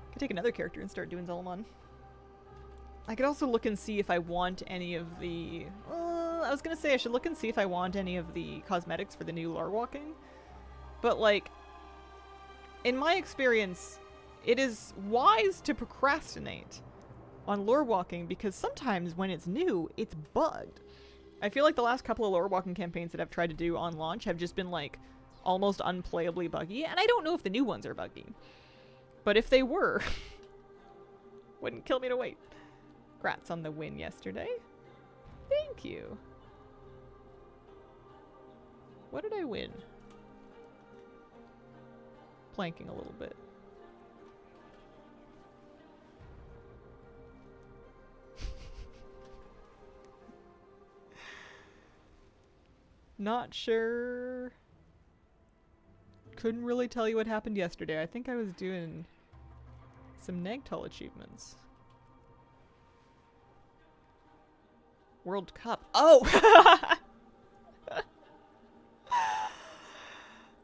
I could take another character and start doing Zolomon. I could also look and see if I want any of the... I was gonna say I should look and see if I want any of the cosmetics for the new lore walking. But like, in my experience, it is wise to procrastinate on lore walking because sometimes when it's new, it's bugged. I feel like the last couple of lore walking campaigns that I've tried to do on launch have just been like almost unplayably buggy, and I don't know if the new ones are buggy. But if they were, wouldn't kill me to wait. Congrats on the win yesterday. Thank you. What did I win? Planking a little bit. Not sure. Couldn't really tell you what happened yesterday. I think I was doing some Nagtull achievements. World Cup. Oh!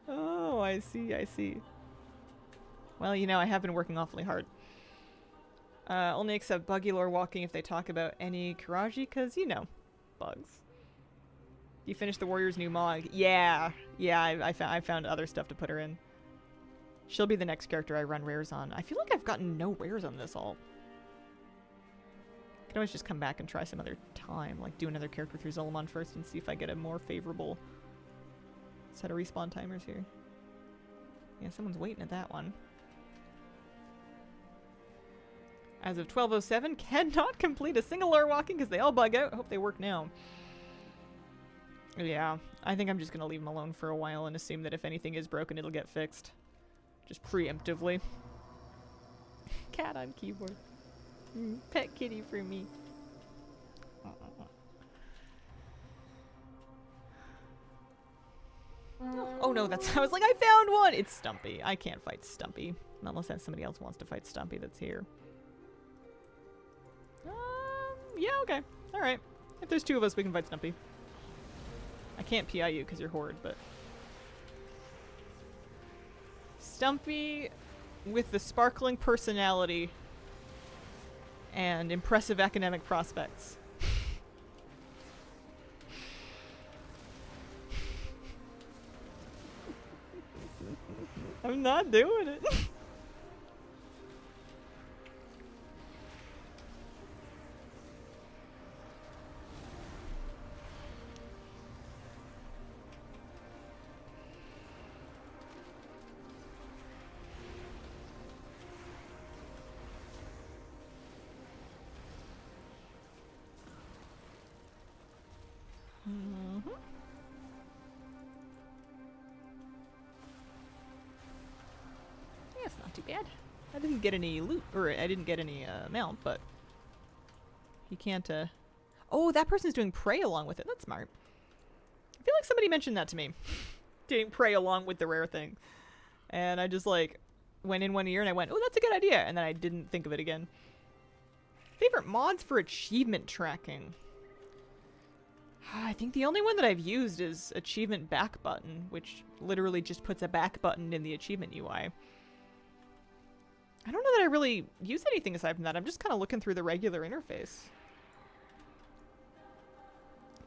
Oh, I see, I see. Well, you know, I have been working awfully hard. Only accept buggy lore walking if they talk about any Karaji, because, you know, bugs. You finished the Warrior's new mod. Yeah, I found other stuff to put her in. She'll be the next character I run rares on. I feel like I've gotten no rares on this alt. I can always just come back and try some other time, like do another character through Zolomon first and see if I get a more favorable set of respawn timers here. Yeah, someone's waiting at that one. As of 12:07, cannot complete a single lore walking because they all bug out. I hope they work now. Yeah, I think I'm just going to leave them alone for a while and assume that if anything is broken, it'll get fixed. Just preemptively. Cat on keyboard. Pet kitty for me. Oh no, that's... I was like, I found one! It's Stumpy. I can't fight Stumpy. Unless that somebody else wants to fight Stumpy that's here. Yeah, okay. Alright. If there's two of us, we can fight Stumpy. I can't PI you because you're Horde, but... Stumpy with the sparkling personality and impressive academic prospects. I'm not doing it. Yeah, it's not too bad. I didn't get any loot, or I didn't get any mount, but you can't. Oh, that person's doing prey along with it. That's smart. I feel like somebody mentioned that to me, doing prey along with the rare thing, and I just like went in one ear and I went, "Oh, that's a good idea," and then I didn't think of it again. Favorite mods for achievement tracking. I think the only one that I've used is achievement back button, which literally just puts a back button in the achievement UI. I don't know that I really use anything aside from that. I'm just kind of looking through the regular interface.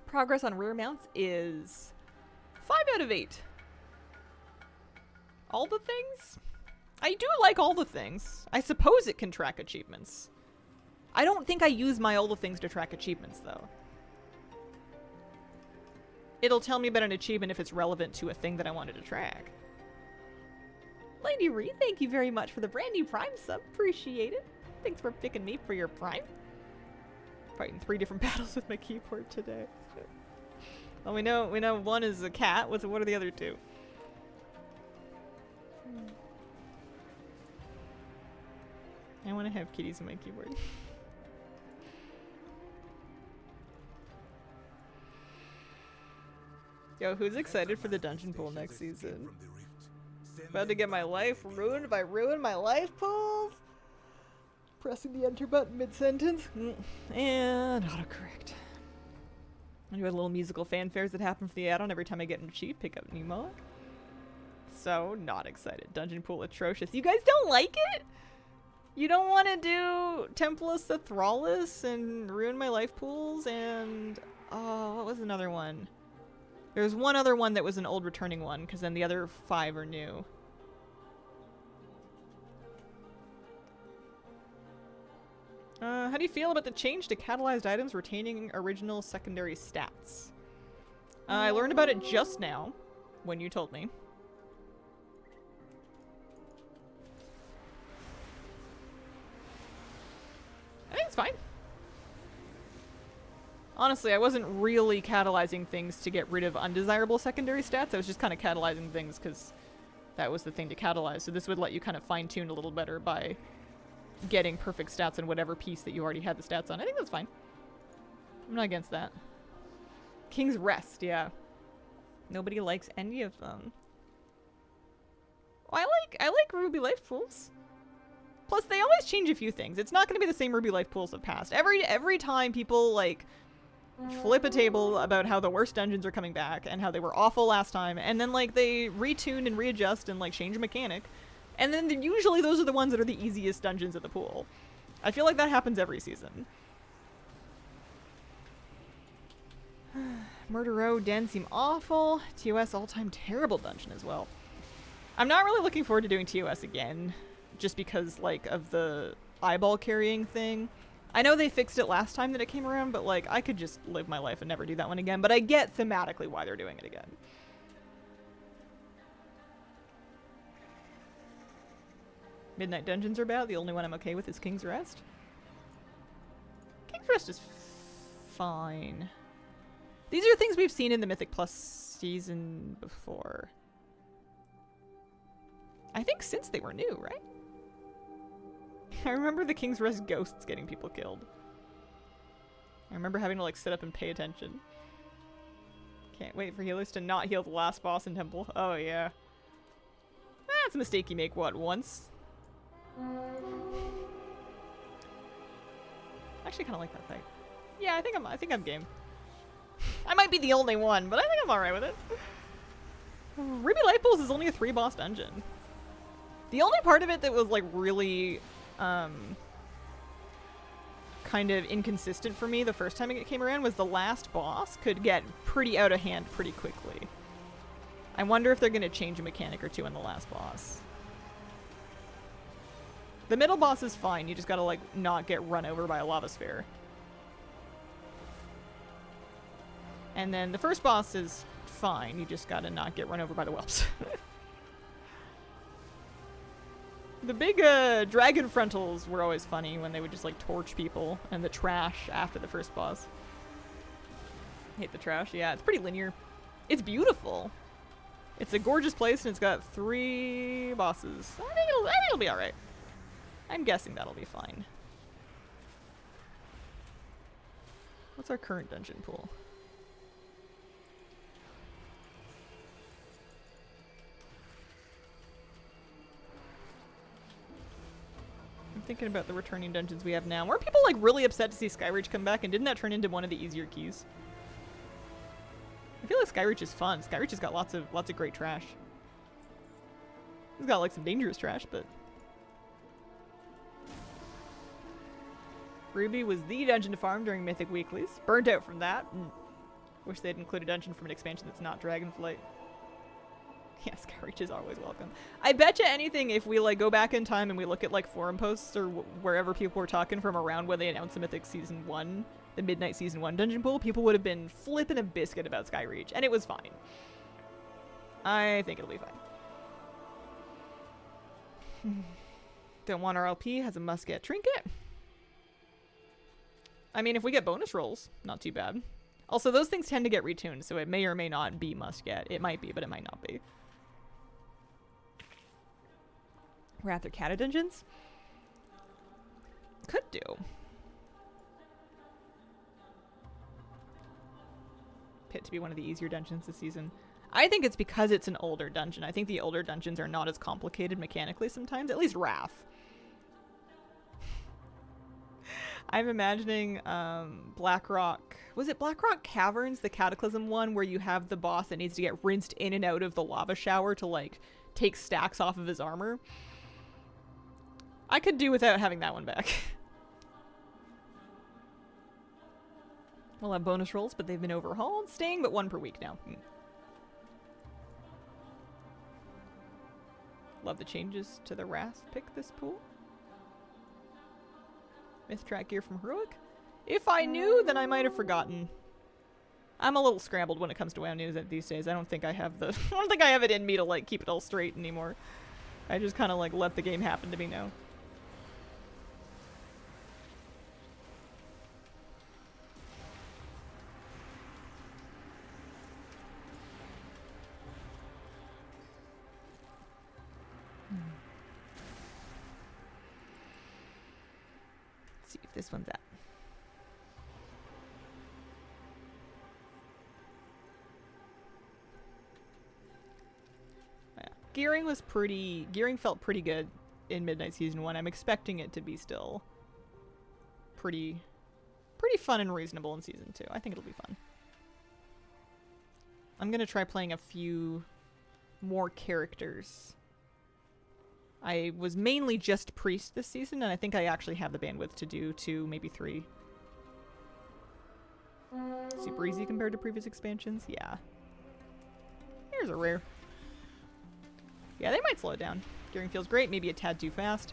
Progress on rare mounts is 5 out of 8. All the things? I do like all the things. I suppose it can track achievements. I don't think I use my all the things to track achievements, though. It'll tell me about an achievement if it's relevant to a thing that I wanted to track. Lady Ree, thank you very much for the brand new Prime sub. Appreciate it. Thanks for picking me for your Prime. Fighting 3 different battles with my keyboard today. Well, we know one is a cat. What are the other 2? I want to have kitties on my keyboard. Yo, who's excited for the dungeon pool next season? About to get my life ruined by ruin my life pools? Pressing the enter button mid-sentence. And autocorrect. I do a little musical fanfares that happen for the add-on every time I get an achieve, pick up new mod. So, not excited. Dungeon pool atrocious. You guys don't like it? You don't want to do Templus Athralis and ruin my life pools and... Oh, what was another one? There's one other one that was an old returning one, because then the other 5 are new. How do you feel about the change to catalyzed items retaining original secondary stats? I learned about it just now, when you told me. I think it's fine. Honestly, I wasn't really catalyzing things to get rid of undesirable secondary stats. I was just kind of catalyzing things because that was the thing to catalyze. So this would let you kind of fine-tune a little better by getting perfect stats on whatever piece that you already had the stats on. I think that's fine. I'm not against that. King's Rest, yeah. Nobody likes any of them. Oh, I like Ruby Life Pools. Plus, they always change a few things. It's not going to be the same Ruby Life Pools of past. Every time people, like, flip a table about how the worst dungeons are coming back and how they were awful last time, and then, like, they retune and readjust and, like, change a mechanic. And then usually those are the ones that are the easiest dungeons of the pool. I feel like that happens every season. Murder Row Den seem awful. TOS all-time terrible dungeon as well. I'm not really looking forward to doing TOS again, just because, like, of the eyeball carrying thing. I know they fixed it last time that it came around, but, like, I could just live my life and never do that one again. But I get thematically why they're doing it again. Midnight Dungeons are bad. The only one I'm okay with is King's Rest. King's Rest is fine. These are things we've seen in the Mythic Plus season before. I think since they were new, right? I remember the King's Rest ghosts getting people killed. I remember having to, like, sit up and pay attention. Can't wait for healers to not heal the last boss in Temple. Oh, yeah. That's a mistake you make, what, once? I actually kind of like that fight. Yeah, I think I'm game. I might be the only one, but I think I'm alright with it. Ruby Light Pools is only a 3-boss dungeon. The only part of it that was, like, really kind of inconsistent for me the first time it came around was the last boss could get pretty out of hand pretty quickly. I wonder if they're going to change a mechanic or two in the last boss. The middle boss is fine. You just gotta, like, not get run over by a lava sphere. And then the first boss is fine. You just gotta not get run over by the whelps. The big dragon frontals were always funny when they would just, like, torch people, and the trash after the first boss. I hate the trash. Yeah, it's pretty linear. It's beautiful. It's a gorgeous place, and it's got 3 bosses. I think it'll be alright. I'm guessing that'll be fine. What's our current dungeon pool? I'm thinking about the returning dungeons we have now. Were people, like, really upset to see Skyreach come back, and didn't that turn into one of the easier keys? I feel like Skyreach is fun. Skyreach has got lots of great trash. It's got, like, some dangerous trash, but Ruby was the dungeon to farm during Mythic Weeklies. Burnt out from that. Wish they'd include a dungeon from an expansion that's not Dragonflight. Yeah, Skyreach is always welcome. I bet you anything if we, like, go back in time and we look at, like, forum posts or wherever people were talking from around when they announced the Mythic Season 1, the Midnight Season 1 dungeon pool, people would have been flipping a biscuit about Skyreach, and it was fine. I think it'll be fine. Don't want our LP, has a must-get trinket. I mean, if we get bonus rolls, not too bad. Also, those things tend to get retuned, so it may or may not be must-get. It might be, but it might not be. Wrath or Cata dungeons? Could do. Pit to be one of the easier dungeons this season. I think it's because it's an older dungeon. I think the older dungeons are not as complicated mechanically sometimes. At least Wrath. I'm imagining Blackrock. Was it Blackrock Caverns, the Cataclysm one, where you have the boss that needs to get rinsed in and out of the lava shower to, like, take stacks off of his armor? I could do without having that one back. We'll have bonus rolls, but they've been overhauled. Staying but 1 per week now. Love the changes to the Wrath pick this pool. Myth track gear from Heroic? If I knew, then I might have forgotten. I'm a little scrambled when it comes to WoW news these days. I don't think I have the I don't think I have it in me to like keep it all straight anymore. I just kind of like let the game happen to me now. Let's see if this one's at. Gearing felt pretty good in Midnight Season 1. I'm expecting it to be still pretty fun and reasonable in Season 2. I think it'll be fun. I'm gonna try playing a few more characters. I was mainly just Priest this season, and I think I actually have the bandwidth to do 2, maybe 3. Super easy compared to previous expansions? Yeah. Here's a rare. Yeah, they might slow it down. Gearing feels great, maybe a tad too fast.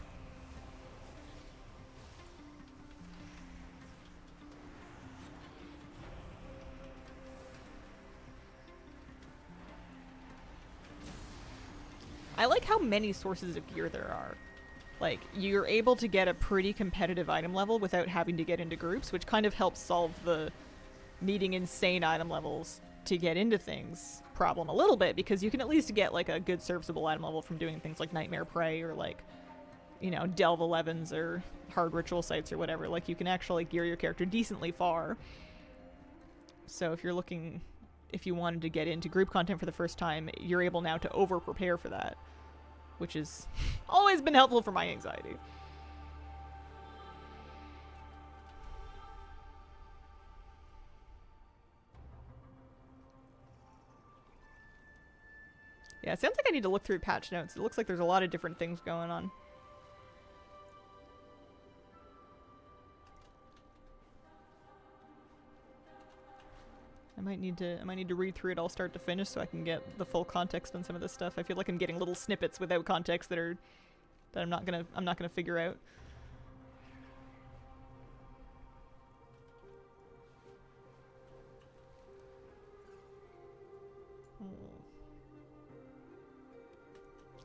I like how many sources of gear there are. Like, you're able to get a pretty competitive item level without having to get into groups, which kind of helps solve the needing insane item levels to get into things problem a little bit, because you can at least get like a good serviceable item level from doing things like Nightmare Prey or like, you know, Delve 11s or hard ritual sites or whatever. Like, you can actually gear your character decently far. So if you wanted to get into group content for the first time, you're able now to over prepare for that, which has always been helpful for my anxiety. Yeah, it sounds like I need to look through patch notes. It looks like there's a lot of different things going on. I might need to read through it all start to finish so I can get the full context on some of this stuff. I feel like I'm getting little snippets without context that I'm not gonna figure out.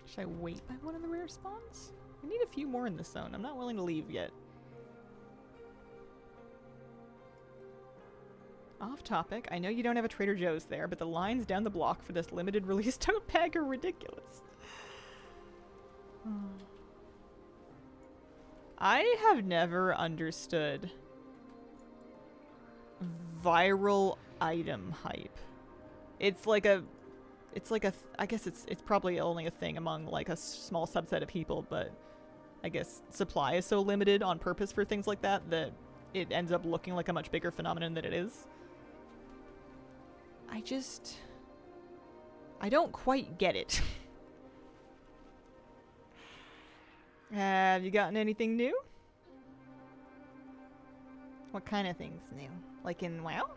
Should I wait by one of the rare spawns? I need a few more in this zone. I'm not willing to leave yet. Off topic, I know you don't have a Trader Joe's there, but the lines down the block for this limited release tote bag are ridiculous. I have never understood viral item hype. I guess it's probably only a thing among like a small subset of people, but I guess supply is so limited on purpose for things like that that it ends up looking like a much bigger phenomenon than it is. I don't quite get it. Have you gotten anything new? What kind of things new? Like in WoW?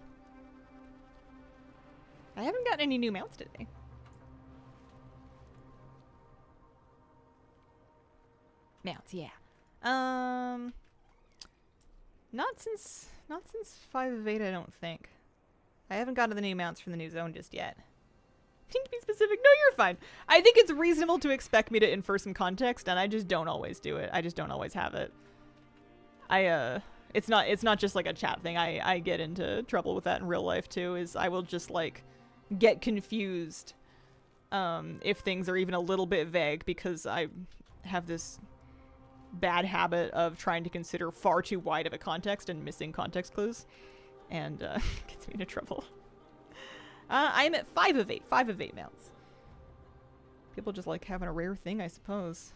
I haven't gotten any new mounts today. Mounts, yeah. Not since 5 of 8, I don't think. I haven't gotten the new mounts from the new zone just yet. Need to be specific? No, you're fine. I think it's reasonable to expect me to infer some context, and I just don't always do it. I just don't always have it. It's not just like a chat thing. I get into trouble with that in real life too, is I will just like get confused if things are even a little bit vague, because I have this bad habit of trying to consider far too wide of a context and missing context clues, and gets me into trouble. I'm at 5 of 8 mounts. People just like having a rare thing, I suppose.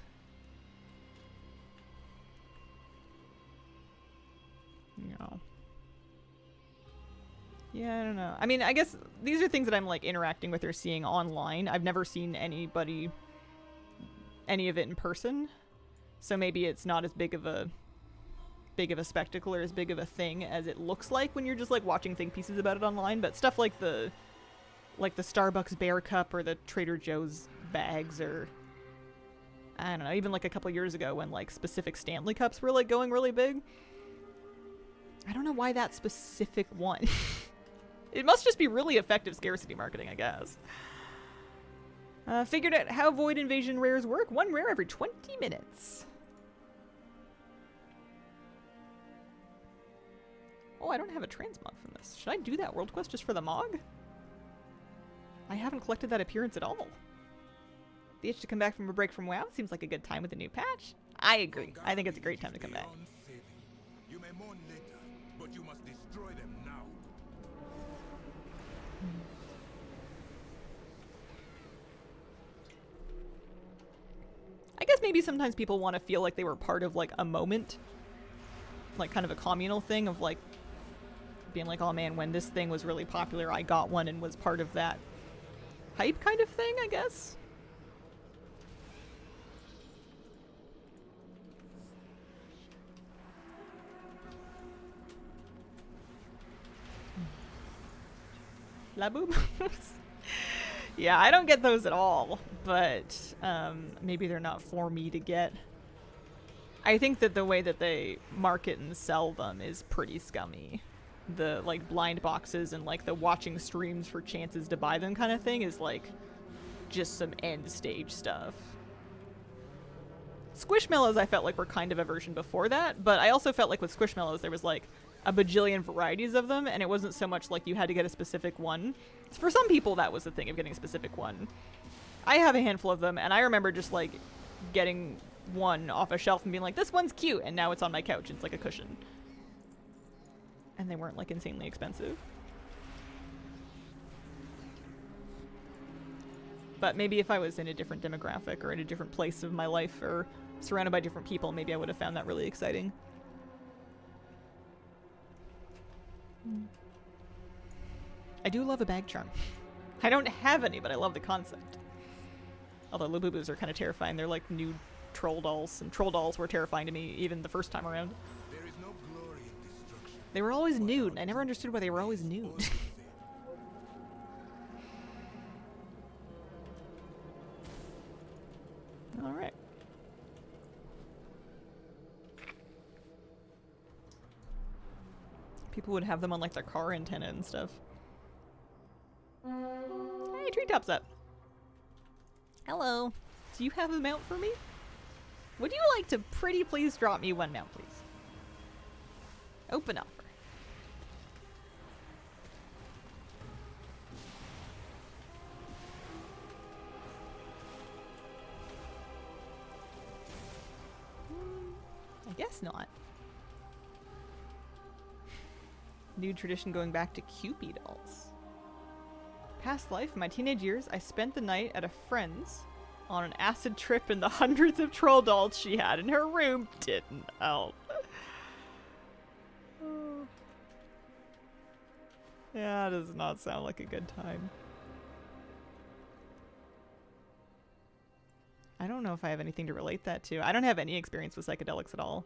No. Yeah, I don't know. I mean, I guess these are things that I'm like interacting with or seeing online. I've never seen any of it in person. So maybe it's not as big of a spectacle or as big of a thing as it looks like when you're just like watching think pieces about it online. But stuff like the Starbucks Bear Cup or the Trader Joe's bags, or I don't know, even like a couple years ago when like specific Stanley Cups were like going really big. I don't know why that specific one. It must just be really effective scarcity marketing, I guess. Figured out how Void Invasion rares work. 1 rare every 20 minutes. Oh, I don't have a transmog from this. Should I do that world quest just for the Mog? I haven't collected that appearance at all. The itch to come back from a break from WoW seems like a good time with a new patch. I agree. I think it's a great time to come back. You may mourn later, but you must destroy them now. I guess maybe sometimes people want to feel like they were part of like a moment. Like kind of a communal thing of like being like, oh man, when this thing was really popular, I got one and was part of that hype kind of thing, I guess. Laboom? Yeah, I don't get those at all, but maybe they're not for me to get. I think that the way that they market and sell them is pretty scummy. The like blind boxes and like the watching streams for chances to buy them kind of thing is like just some end stage stuff. Squishmallows I felt like were kind of a version before that, but I also felt like with Squishmallows there was like a bajillion varieties of them, and it wasn't so much like you had to get a specific one. For some people that was the thing of getting a specific one. I have a handful of them, and I remember just like getting one off a shelf and being like, this one's cute, and now it's on my couch. It's like a cushion. And they weren't like insanely expensive. But maybe if I was in a different demographic or in a different place of my life or surrounded by different people, maybe I would have found that really exciting. I do love a bag charm. I don't have any, but I love the concept. Although Labubus are kind of terrifying. They're like new troll dolls, and troll dolls were terrifying to me even the first time around. There is no glory in destruction. They were always nude. I never understood why they were always nude. All right. People would have them on like their car antenna and stuff. Hey, Treetop's up. Hello. Do you have a mount for me? Would you like to pretty please drop me one mount, please? Open offer. I guess not. New tradition going back to Cupid dolls. Past life, in my teenage years, I spent the night at a friend's on an acid trip, and the hundreds of troll dolls she had in her room didn't help. Yeah, it does not sound like a good time. I don't know if I have anything to relate that to. I don't have any experience with psychedelics at all.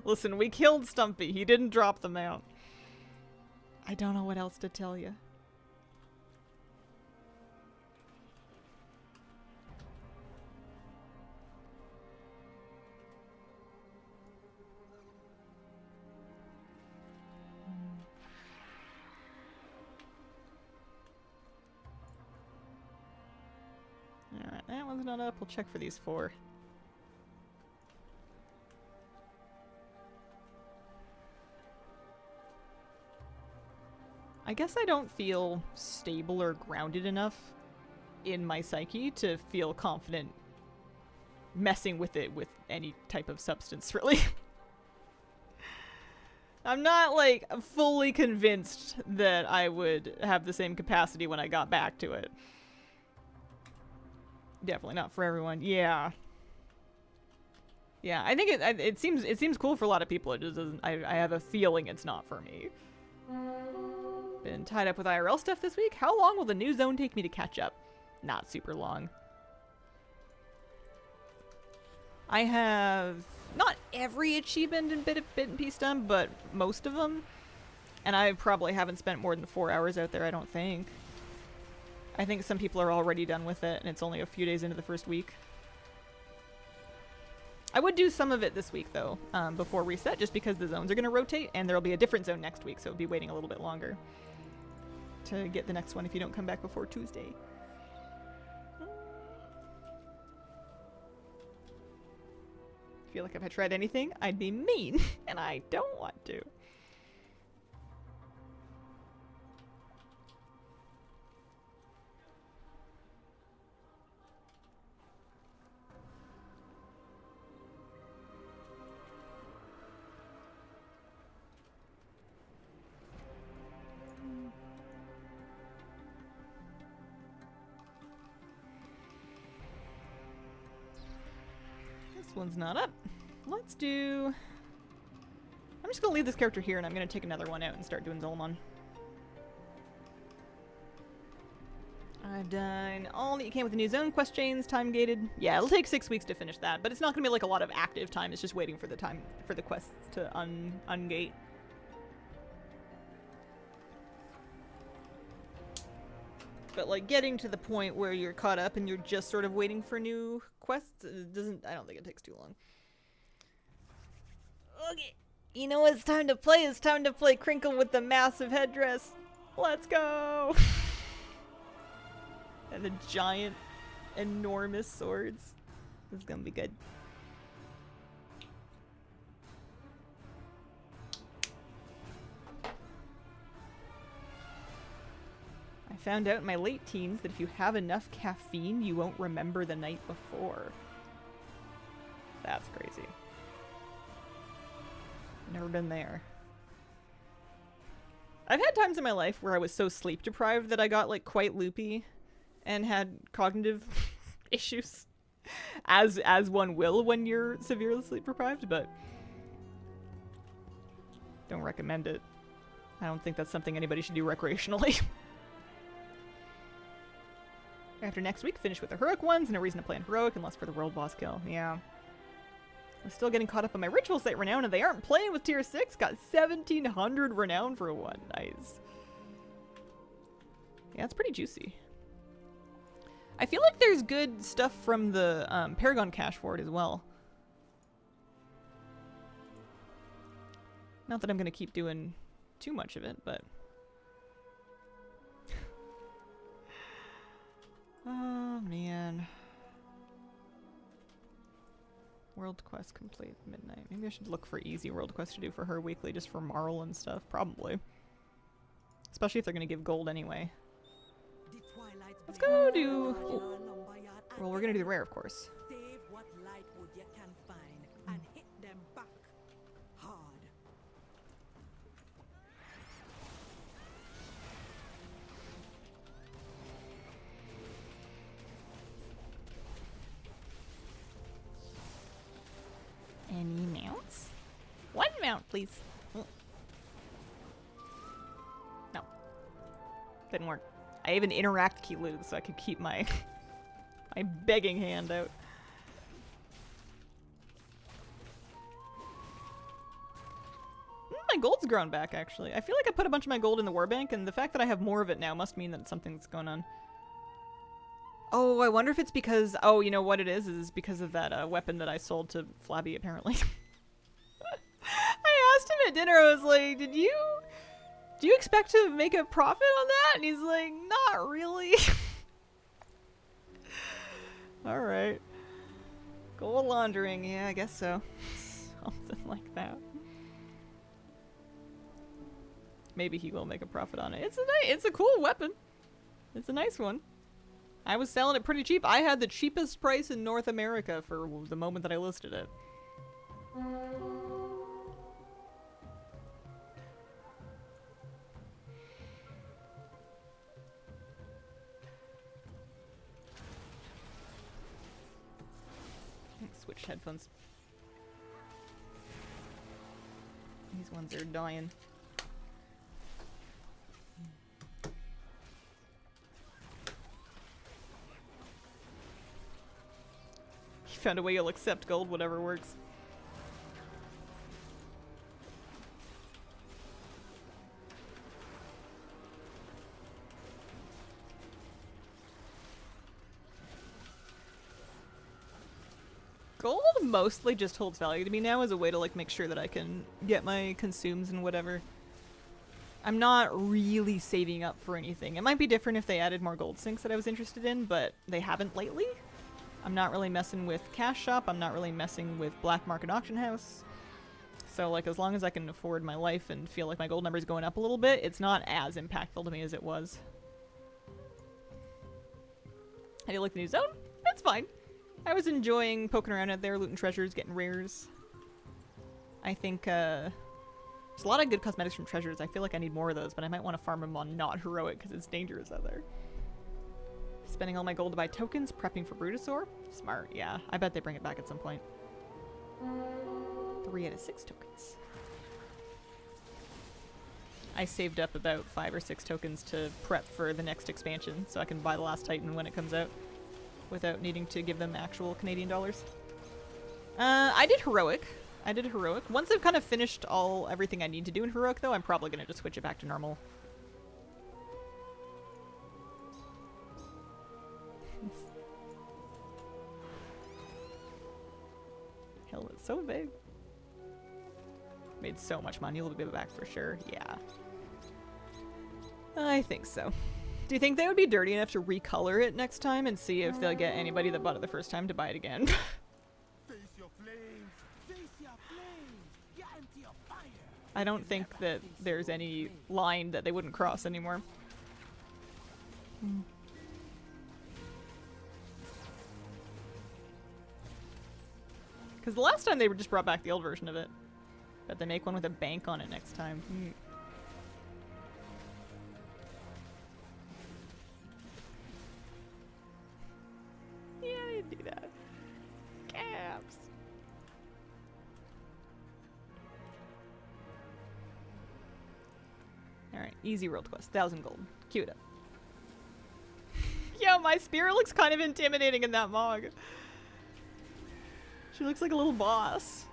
Listen, we killed Stumpy. He didn't drop the mount. I don't know what else to tell you. Alright, that one's not up. We'll check for these 4. I guess I don't feel stable or grounded enough in my psyche to feel confident messing with it with any type of substance, really. I'm not, like, fully convinced that I would have the same capacity when I got back to it. Definitely not for everyone. Yeah. Yeah, I think it seems cool for a lot of people. It just doesn't. I have a feeling it's not for me. Been tied up with IRL stuff this week. How long will the new zone take me to catch up? Not super long. I have not every achievement and bit and piece done, but most of them. And I probably haven't spent more than 4 hours out there, I don't think. I think some people are already done with it, and it's only a few days into the first week. I would do some of it this week, though, before reset, just because the zones are going to rotate, and there'll be a different zone next week, so it'll be waiting a little bit longer to get the next one if you don't come back before Tuesday. I feel like if I tried anything, I'd be mean, and I don't want to. This one's not up. Let's do... I'm just going to leave this character here, and I'm going to take another one out and start doing Zolomon. I've done all that you can with the new zone quest chains, time gated. Yeah, it'll take 6 weeks to finish that, but it's not going to be like a lot of active time. It's just waiting for the time for the quests to ungate. But like getting to the point where you're caught up and you're just sort of waiting for new quests, it doesn't. I don't think it takes too long. Okay, you know what it's time to play? It's time to play Crinkle with the massive headdress. Let's go! And the giant, enormous swords. This is gonna be good. I found out in my late teens that if you have enough caffeine, you won't remember the night before. That's crazy. Never been there. I've had times in my life where I was so sleep deprived that I got like quite loopy and had cognitive issues, as one will when you're severely sleep deprived, but don't recommend it. I don't think that's something anybody should do recreationally. After next week, finish with the heroic ones, no reason to play on heroic unless for the world boss kill. Yeah. I'm still getting caught up on my ritual site renown, and they aren't playing with tier 6. Got 1700 renown for one. Nice. Yeah, it's pretty juicy. I feel like there's good stuff from the Paragon cache for it as well. Not that I'm going to keep doing too much of it, but... Oh, man. World quest complete midnight. Maybe I should look for easy world quest to do for her weekly, just for Marl and stuff. Probably. Especially if they're going to give gold anyway. Let's go do... Oh. Well, we're going to do the rare, of course. Save what light wood you can find and hit them back hard. Any mounts? One mount, please. Oh. No. Didn't work. I have an interact key loot, so I could keep my my begging hand out. My gold's grown back, actually. I feel like I put a bunch of my gold in the warbank, and the fact that I have more of it now must mean that something's going on. Oh, I wonder if it's because... Oh, you know what it is because of that weapon that I sold to Flabby, apparently. I asked him at dinner, I was like, do you expect to make a profit on that? And he's like, not really. Alright. Gold laundering, yeah, I guess so. Something like that. Maybe he will make a profit on it. It's a cool weapon. It's a nice one. I was selling it pretty cheap. I had the cheapest price in North America for the moment that I listed it. Switch headphones. These ones are dying. You found a way you'll accept gold, whatever works. Gold mostly just holds value to me now as a way to like make sure that I can get my consumes and whatever. I'm not really saving up for anything. It might be different if they added more gold sinks that I was interested in, but they haven't lately. I'm not really messing with Cash Shop. I'm not really messing with Black Market Auction House. So like as long as I can afford my life and feel like my gold number is going up a little bit, it's not as impactful to me as it was. How do you like the new zone? That's fine. I was enjoying poking around out there, looting treasures, getting rares. I think there's a lot of good cosmetics from treasures. I feel like I need more of those, but I might want to farm them on not heroic because it's dangerous out there. Spending all my gold to buy tokens, prepping for Brutosaur. Smart, yeah. I bet they bring it back at some point. 3 out of 6 tokens. I saved up about 5 or 6 tokens to prep for the next expansion so I can buy the last Titan when it comes out without needing to give them actual Canadian dollars. I did heroic. Once I've kind of finished everything I need to do in heroic though, I'm probably going to just switch it back to normal. Hell, it's so big. Made so much money, we'll be back for sure. Yeah. I think so. Do you think they would be dirty enough to recolor it next time and see if they'll get anybody that bought it the first time to buy it again? Face your flames. Face your flames. Get into your fire. I don't think that there's any line that they wouldn't cross anymore. Because the last time they just brought back the old version of it. Bet they make one with a bank on it next time. Yeah, they do that. Caps. Alright, easy world quest. 1,000 gold. Cue it up. Yo, my spirit looks kind of intimidating in that Mog. She looks like a little boss.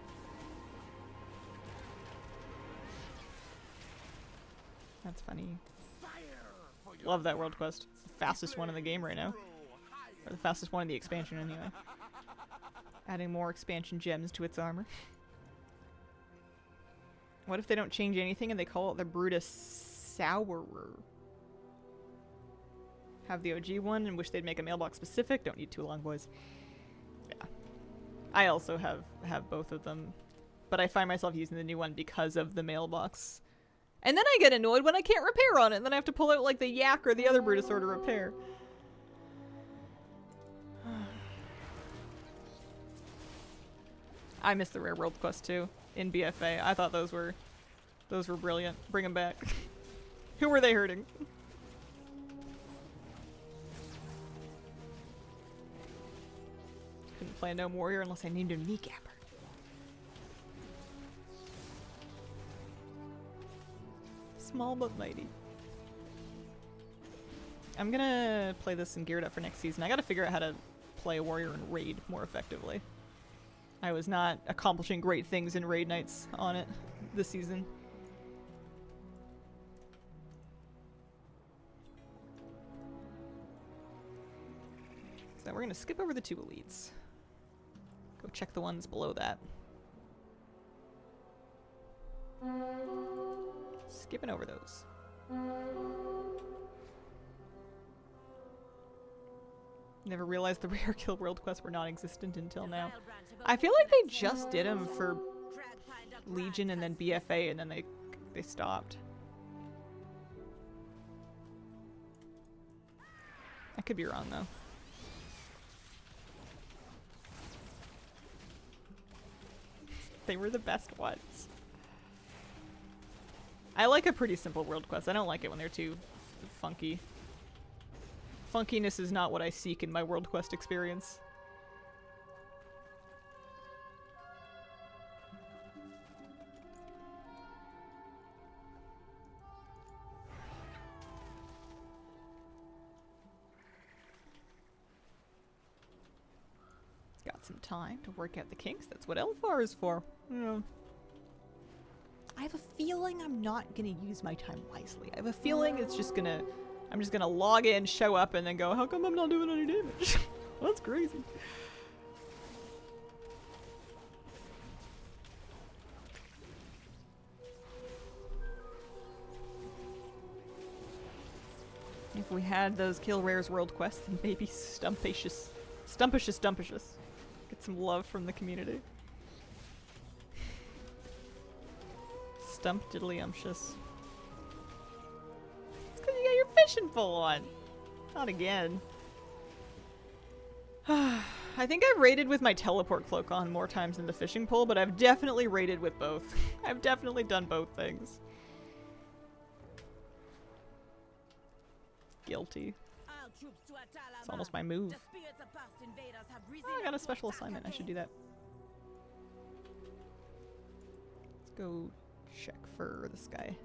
That's funny. Love that world quest. It's the fastest one in the game right now. Or the fastest one in the expansion anyway. Adding more expansion gems to its armor. What if they don't change anything and they call it the Brutusaurer? Have the OG one and wish they'd make a mailbox specific. Don't need too long, boys. Yeah. I also have both of them. But I find myself using the new one because of the mailbox. And then I get annoyed when I can't repair on it, and then I have to pull out like the Yak or the other Brutosaur to repair. I miss the rare world quest too in BFA. I thought those were brilliant. Bring them back. Who were they hurting? Couldn't play a Gnome Warrior unless I named him Kneecapper. Small but mighty. I'm gonna play this and gear it up for next season. I gotta figure out how to play a warrior in raid more effectively. I was not accomplishing great things in raid nights on it this season. So we're gonna skip over the 2 elites. Go check the ones below that. Skipping over those. Never realized the rare kill world quests were non-existent until now. I feel like they just did them for Legion and then BFA and then they stopped. I could be wrong though. They were the best ones. I like a pretty simple world quest. I don't like it when they're too funky. Funkiness is not what I seek in my world quest experience. Got some time to work out the kinks. That's what Elfar is for. Yeah. I have a feeling I'm not gonna use my time wisely. I have a feeling I'm just gonna log in, show up, and then go, how come I'm not doing any damage? That's crazy. If we had those Kill Rares world quests, then maybe Stumpicious. Get some love from the community. Stump diddlyumptious. It's because you got your fishing pole on. Not again. I think I've raided with my teleport cloak on more times than the fishing pole, but I've definitely raided with both. I've definitely done both things. Guilty. It's almost my move. Oh, I got a special assignment. I should do that. Let's go check for this guy.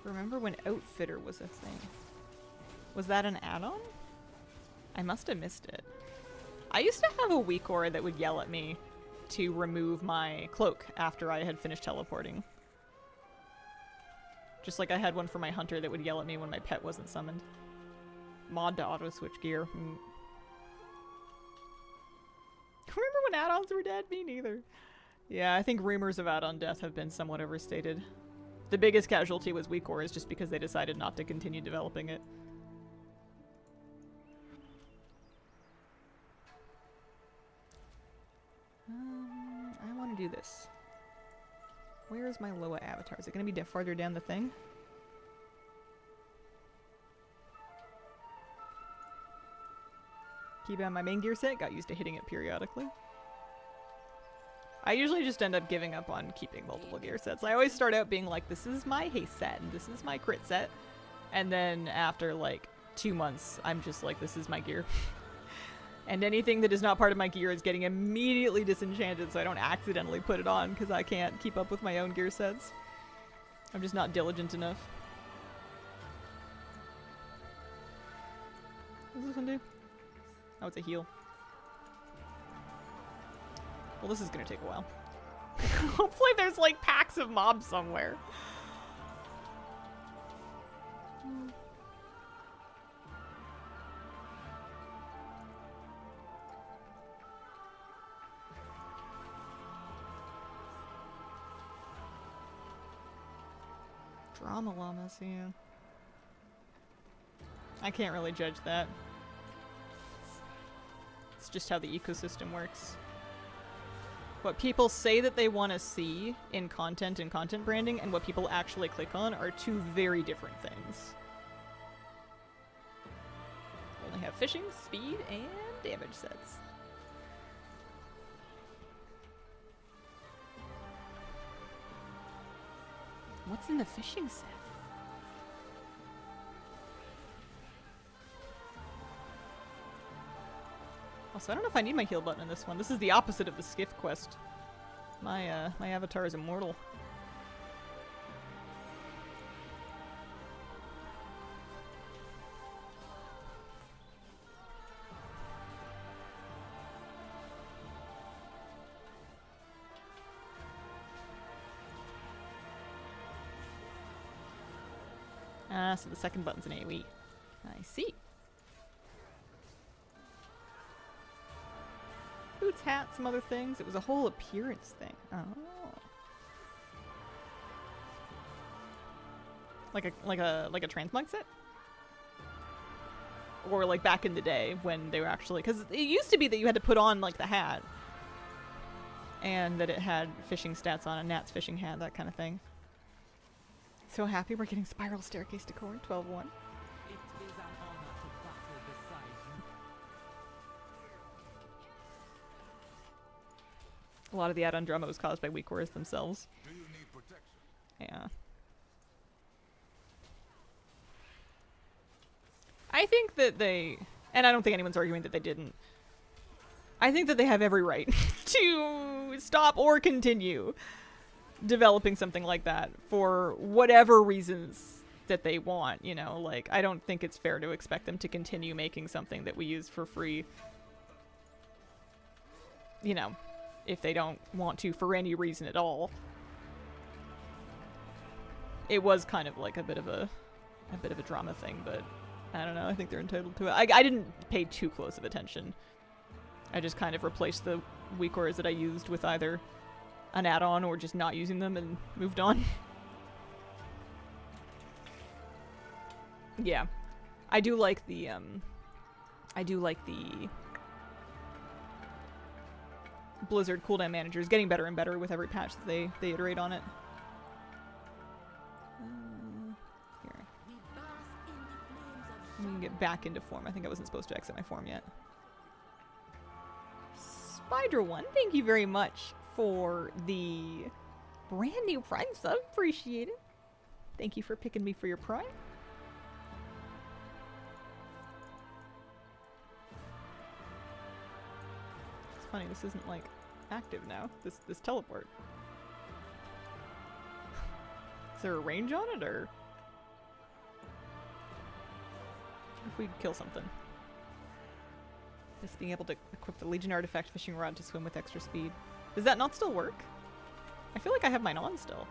Remember when Outfitter was a thing? Was that an add-on? I must have missed it. I used to have a weak aura that would yell at me to remove my cloak after I had finished teleporting. Just like I had one for my hunter that would yell at me when my pet wasn't summoned. Mod to auto-switch gear. Remember when add-ons were dead? Me neither. Yeah, I think rumors of add-on death have been somewhat overstated. The biggest casualty was weak auras just because they decided not to continue developing it. I want to do this. Where is my Loa avatar? Is it going to be farther down the thing? Keep it on my main gear set. Got used to hitting it periodically. I usually just end up giving up on keeping multiple gear sets. I always start out being like, this is my haste set and this is my crit set. And then after like 2 months, I'm just like, this is my gear. And anything that is not part of my gear is getting immediately disenchanted so I don't accidentally put it on because I can't keep up with my own gear sets. I'm just not diligent enough. What does this one do? Oh, it's a heal. Well, this is gonna take a while. Hopefully there's like packs of mobs somewhere. Drama llamas, yeah. I can't really judge that. It's just how the ecosystem works. What people say that they want to see in content and content branding and what people actually click on are two very different things. Only have fishing, speed, and damage sets. What's in the fishing set? Also, I don't know if I need my heal button in this one. This is the opposite of the skiff quest. My my avatar is immortal. So the second button's an AoE. I see. Boots, hat, some other things. It was a whole appearance thing. Oh. Like a transmog set? Or like back in the day when they were actually, because it used to be that you had to put on like the hat. And that it had fishing stats on a Nat's fishing hat, that kind of thing. So happy we're getting Spiral Staircase to Corn 12-1. It is an honor to battle beside you. A lot of the add-on drama was caused by weak auras themselves. Do you need protection? Yeah. I think that they, and I don't think anyone's arguing that they didn't, I think that they have every right to stop or continue developing something like that for whatever reasons that they want, you know, like I don't think it's fair to expect them to continue making something that we use for free, you know, if they don't want to for any reason at all. It was kind of like a bit of a drama thing, but I don't know. I think they're entitled to it. I didn't pay too close of attention. I just kind of replaced the weak auras that I used with either an add-on or just not using them and moved on. Yeah. I do like the Blizzard cooldown manager is getting better and better with every patch that they iterate on it. Here. We bask in the flames of We can get back into form. I think I wasn't supposed to exit my form yet. Spider One, thank you very much for the brand new Prime sub. Appreciate it. Thank you for picking me for your Prime. It's funny, this isn't like active now. This teleport. Is there a range on it, or if we kill something? Just being able to equip the Legion artifact fishing rod to swim with extra speed. Does that not still work? I feel like I have mine on still.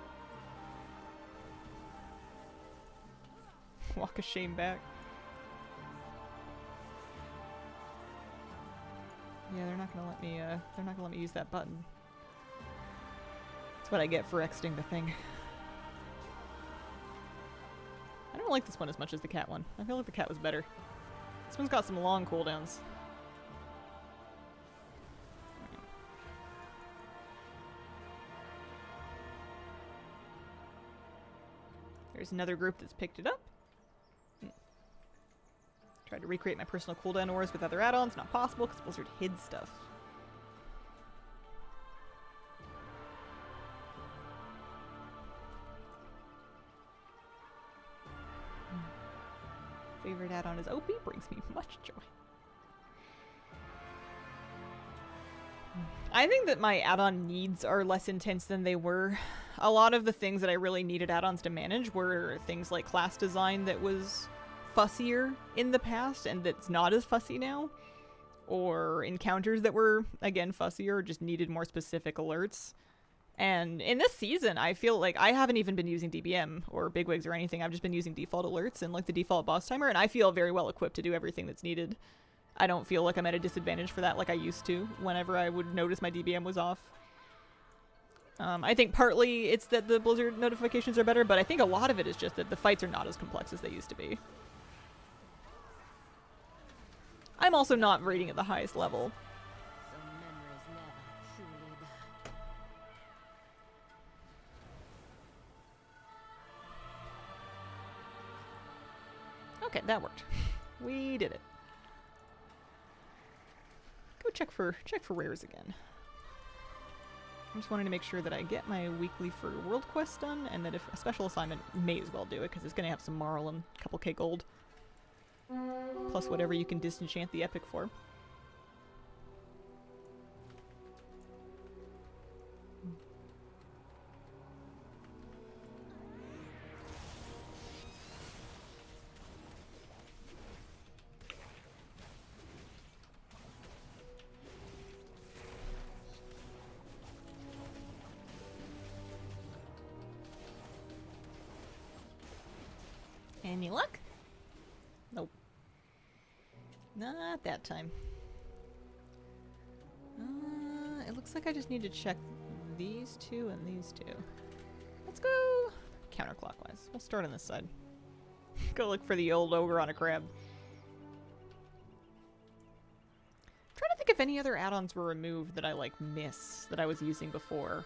Walk of shame back. Yeah, they're not gonna let me. They're not gonna let me use that button. That's what I get for exiting the thing. I don't like this one as much as the cat one. I feel like the cat was better. This one's got some long cooldowns. There's another group that's picked it up. Tried to recreate my personal cooldown auras with other add-ons. Not possible because Blizzard hid stuff. Favorite add-on is OP. Brings me much joy. I think that my add-on needs are less intense than they were. A lot of the things that I really needed add-ons to manage were things like class design that was fussier in the past and that's not as fussy now. Or encounters that were, again, fussier or just needed more specific alerts. And in this season, I feel like I haven't even been using DBM or bigwigs or anything. I've just been using default alerts and like the default boss timer, and I feel very well equipped to do everything that's needed. I don't feel like I'm at a disadvantage for that like I used to whenever I would notice my DBM was off. I think partly it's that the Blizzard notifications are better, but I think a lot of it is just that the fights are not as complex as they used to be. I'm also not rating at the highest level. some memories never truly die. Okay, that worked. We did it. Go check for rares again. I'm just wanting to make sure that I get my weekly for World Quest done, and that if a special assignment, may as well do it, because it's going to have some Marl and a couple K gold. Plus whatever you can disenchant the epic for. Any luck? Nope. Not that time. It looks like I just need to check these two and these two. Let's go counterclockwise. We'll start on this side. Go look for the old ogre on a crab. Trying to think if any other add-ons were removed that I like miss that I was using before.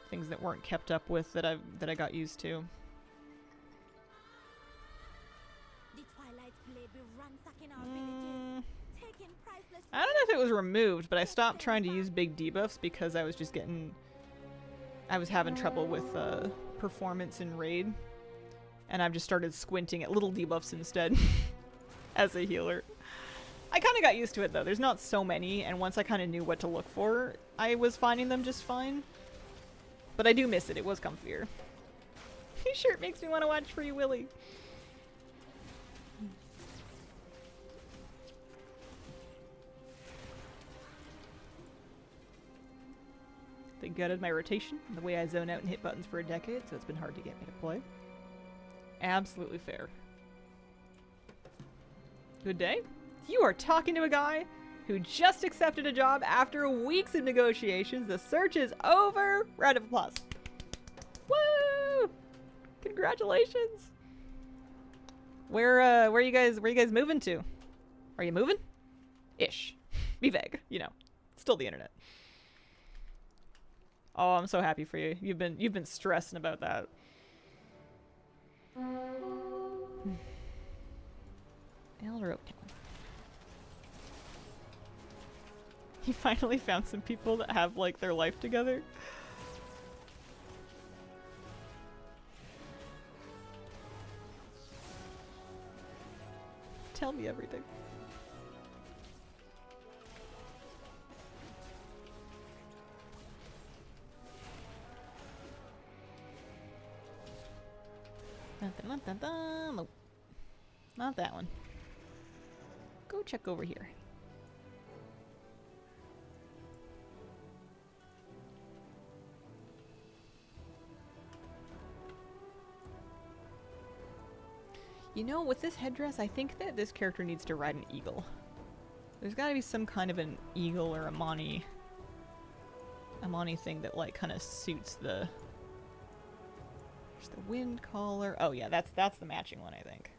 Things that weren't kept up with that I got used to. The Twilight Blade be ransacking our villages, taking priceless. I don't know if it was removed, but I stopped trying to use big debuffs because I was just I was having trouble with performance in raid. And I've just started squinting at little debuffs instead as a healer. I kind of got used to it though. There's not so many, and once I kind of knew what to look for, I was finding them just fine. But I do miss it. It was comfier. His shirt makes me want to watch Free Willy. They gutted my rotation, the way I zone out and hit buttons for a decade, so it's been hard to get me to play. Absolutely fair. Good day. You are talking to a guy who just accepted a job after weeks of negotiations. The search is over. Round of applause. Woo! Congratulations. Where are you guys moving to? Are you moving? Ish. Be vague, you know. Still the internet. Oh, I'm so happy for you. You've been stressing about that. Elder Oak Town. You finally found some people that have like their life together. Tell me everything. Dun, dun, dun, dun, dun. Nope. Not that one. Go check over here. You know, with this headdress, I think that this character needs to ride an eagle. There's gotta be some kind of an eagle or Amani thing that like kind of suits the... There's the wind collar. Oh yeah, that's the matching one, I think.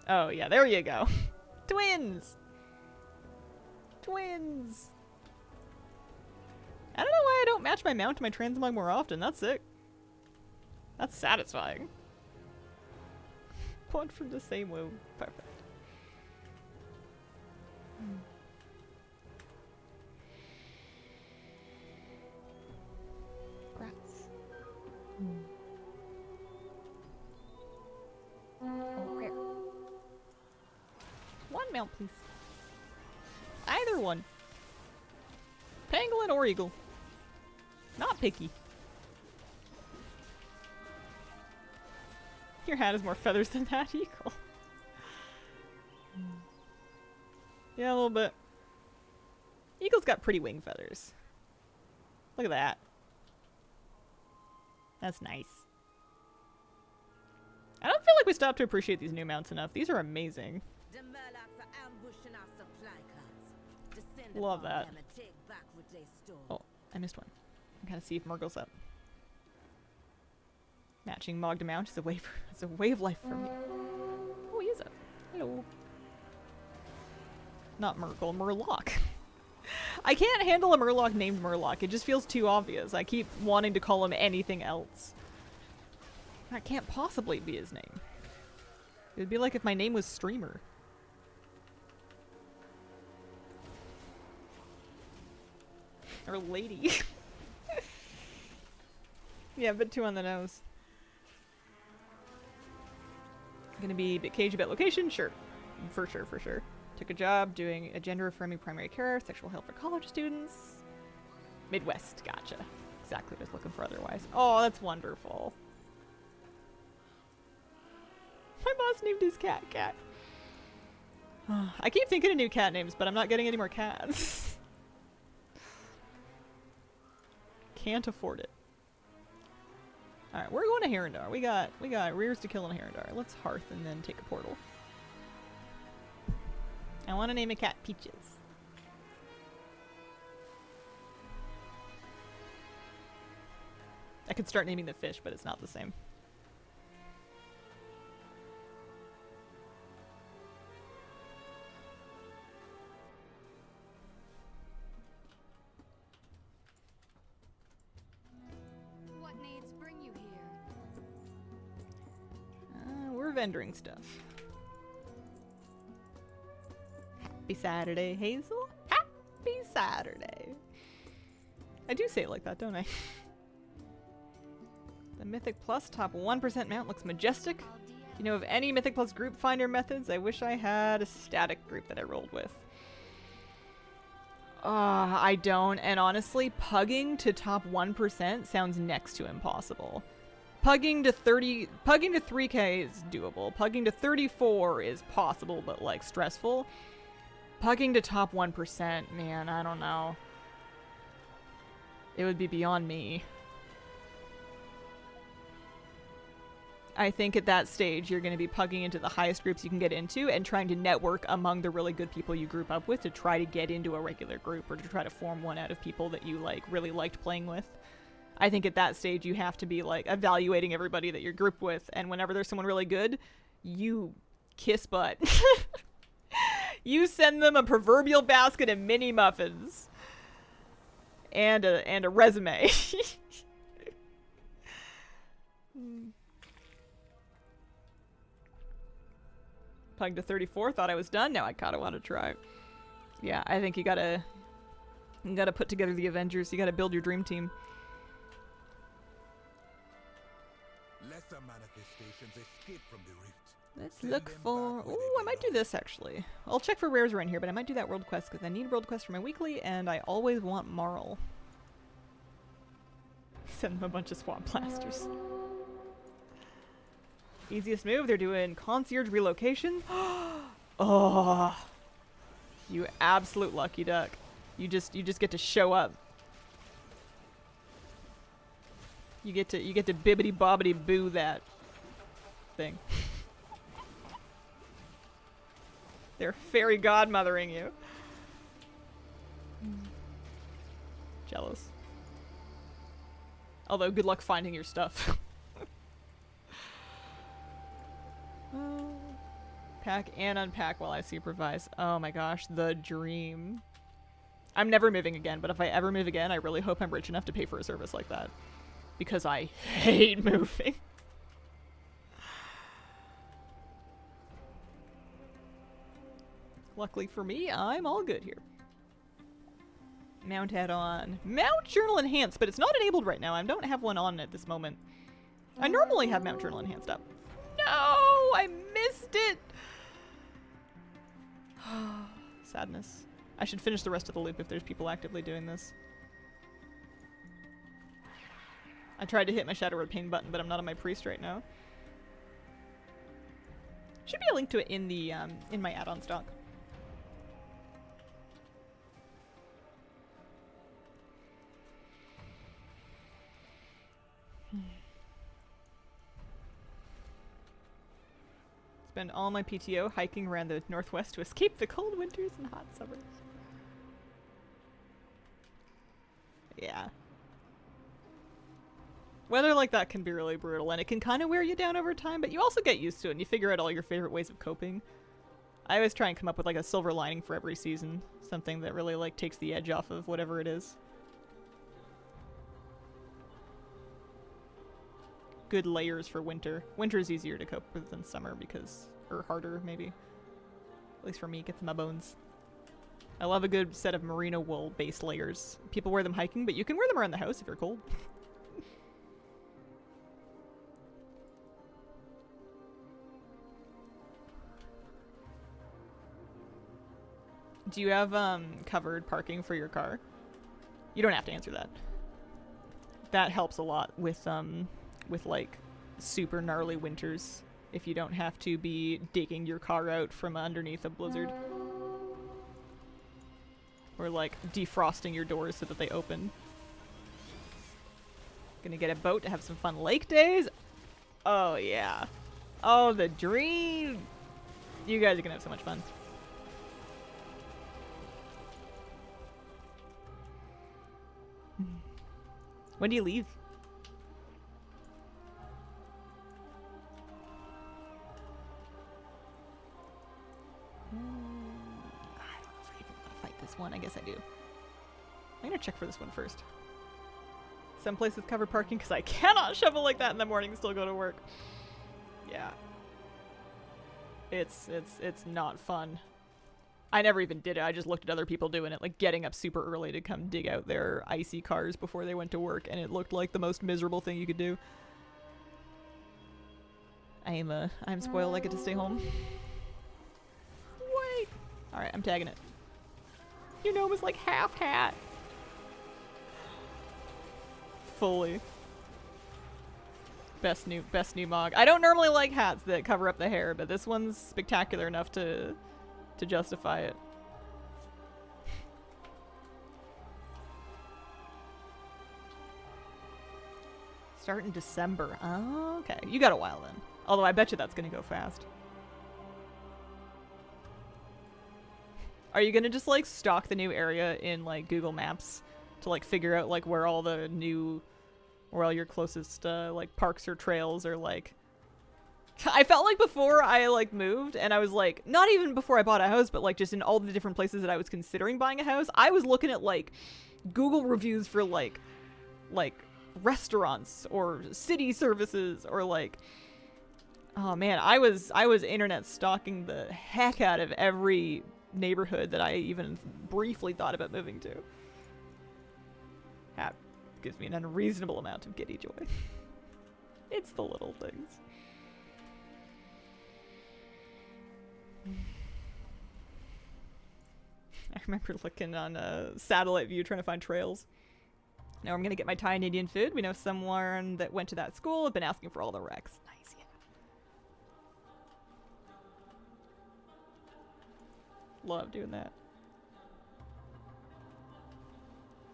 Oh yeah, there you go. Twins! Twins! I don't know why I don't match my mount to my transmog more often. That's sick. That's satisfying. One from the same womb. Perfect. Grats. Oh, rare. One mount, please. Either one. Pangolin or eagle. Not picky. Your hat has more feathers than that eagle. Yeah, a little bit. Eagle's got pretty wing feathers. Look at that. That's nice. I don't feel like we stopped to appreciate these new mounts enough. These are amazing. The Murlocs are ambushing our supply carts. Descend Love upon that. them and take back what they stole. Oh, I missed one. I gotta see if Murgle's up. Matching Mog to mount is a wave. It's a way of life for me. Oh, he is up. Hello. Not Murgle, Murloc. I can't handle a Murloc named Murloc. It just feels too obvious. I keep wanting to call him anything else. That can't possibly be his name. It would be like if my name was Streamer. Or Lady. Yeah, a bit too on the nose. Gonna be a bit cagey about location? Sure. For sure, for sure. Took a job doing a gender-affirming primary care, sexual health for college students. Midwest, gotcha. Exactly what I was looking for otherwise. Oh, that's wonderful. My boss named his cat Cat. I keep thinking of new cat names, but I'm not getting any more cats. Can't afford it. Alright, we're going to Herondar. We got rears to kill in Herondar. Let's hearth and then take a portal. I want to name a cat Peaches. I could start naming the fish, but it's not the same. What needs bring you here? We're vendoring stuff. Happy Saturday, Hazel. Happy Saturday. I do say it like that, don't I? The Mythic Plus top 1% mount looks majestic. If you know of any Mythic Plus group finder methods, I wish I had a static group that I rolled with. I don't, and honestly, pugging to top 1% sounds next to impossible. Pugging to 3k is doable. Pugging to 34 is possible, but like stressful. Pugging to top 1%, man, I don't know. It would be beyond me. I think at that stage you're going to be plugging into the highest groups you can get into and trying to network among the really good people you group up with to try to get into a regular group or to try to form one out of people that you like really liked playing with. I think at that stage you have to be like evaluating everybody that you're grouped with, and whenever there's someone really good, you kiss butt. You send them a proverbial basket of mini muffins and a resume. Plugged to 34, thought I was done. Now I kind of want to try. Yeah, I think you gotta put together the Avengers. You gotta build your dream team. Lesser manifestations escape from the rift. Let's look for... Ooh, I might do this, actually. I'll check for rares around here, but I might do that world quest, because I need world quest for my weekly, and I always want Marl. Send them a bunch of swamp blasters. Easiest move, they're doing concierge relocation. Oh, you absolute lucky duck. You just get to show up. You get to bibbity bobbity boo that thing. They're fairy godmothering you. Jealous. Although, good luck finding your stuff. Pack and unpack while I supervise. Oh my gosh, the dream. I'm never moving again, but if I ever move again, I really hope I'm rich enough to pay for a service like that. Because I hate moving. Luckily for me, I'm all good here. Mount head on. Mount Journal Enhanced, but it's not enabled right now. I don't have one on at this moment. I normally have Mount Journal Enhanced up. No! I missed it! Sadness. I should finish the rest of the loop if there's people actively doing this. I tried to hit my Shadow Red Pain button, but I'm not on my priest right now. Should be a link to it in the in my add-on stock. Spend all my PTO hiking around the northwest to escape the cold winters and hot summers. Yeah. Weather like that can be really brutal, and it can kind of wear you down over time, but you also get used to it and you figure out all your favorite ways of coping. I always try and come up with like a silver lining for every season. Something that really like takes the edge off of whatever it is. Good layers for winter. Winter's easier to cope with than summer because, or harder maybe. At least for me, it gets in my bones. I love a good set of merino wool base layers. People wear them hiking, but you can wear them around the house if you're cold. Do you have covered parking for your car? You don't have to answer that. That helps a lot with like super gnarly winters if you don't have to be digging your car out from underneath a blizzard. Or like defrosting your doors so that they open. Gonna get a boat to have some fun lake days. Oh yeah. Oh, the dream. You guys are gonna have so much fun. When do you leave? I don't know if I even want to fight this one. I guess I do. I'm gonna check for this one first. Some places cover parking because I cannot shovel like that in the morning and still go to work. Yeah. It's not fun. I never even did it. I just looked at other people doing it, like getting up super early to come dig out their icy cars before they went to work, and it looked like the most miserable thing you could do. I'm spoiled. I get to stay home. Wait. All right, I'm tagging it. Your gnome is like half hat. Fully. Best new mog. I don't normally like hats that cover up the hair, but this one's spectacular enough to justify it. start in December. Oh, okay. You got a while then. Although I bet you that's gonna go fast. Are you gonna just like stalk the new area in like Google Maps to like figure out like where all your closest like parks or trails are like? I felt like before I like moved and I was like, not even before I bought a house, but like just in all the different places that I was considering buying a house, I was looking at like Google reviews for like restaurants or city services or like, oh man, I was internet stalking the heck out of every neighborhood that I even briefly thought about moving to. That gives me an unreasonable amount of giddy joy. It's the little things. I remember looking on a satellite view trying to find trails. Now I'm gonna get my Thai and Indian food. We know someone that went to that school. I've been asking for all the recs. Nice, yeah. Love doing that.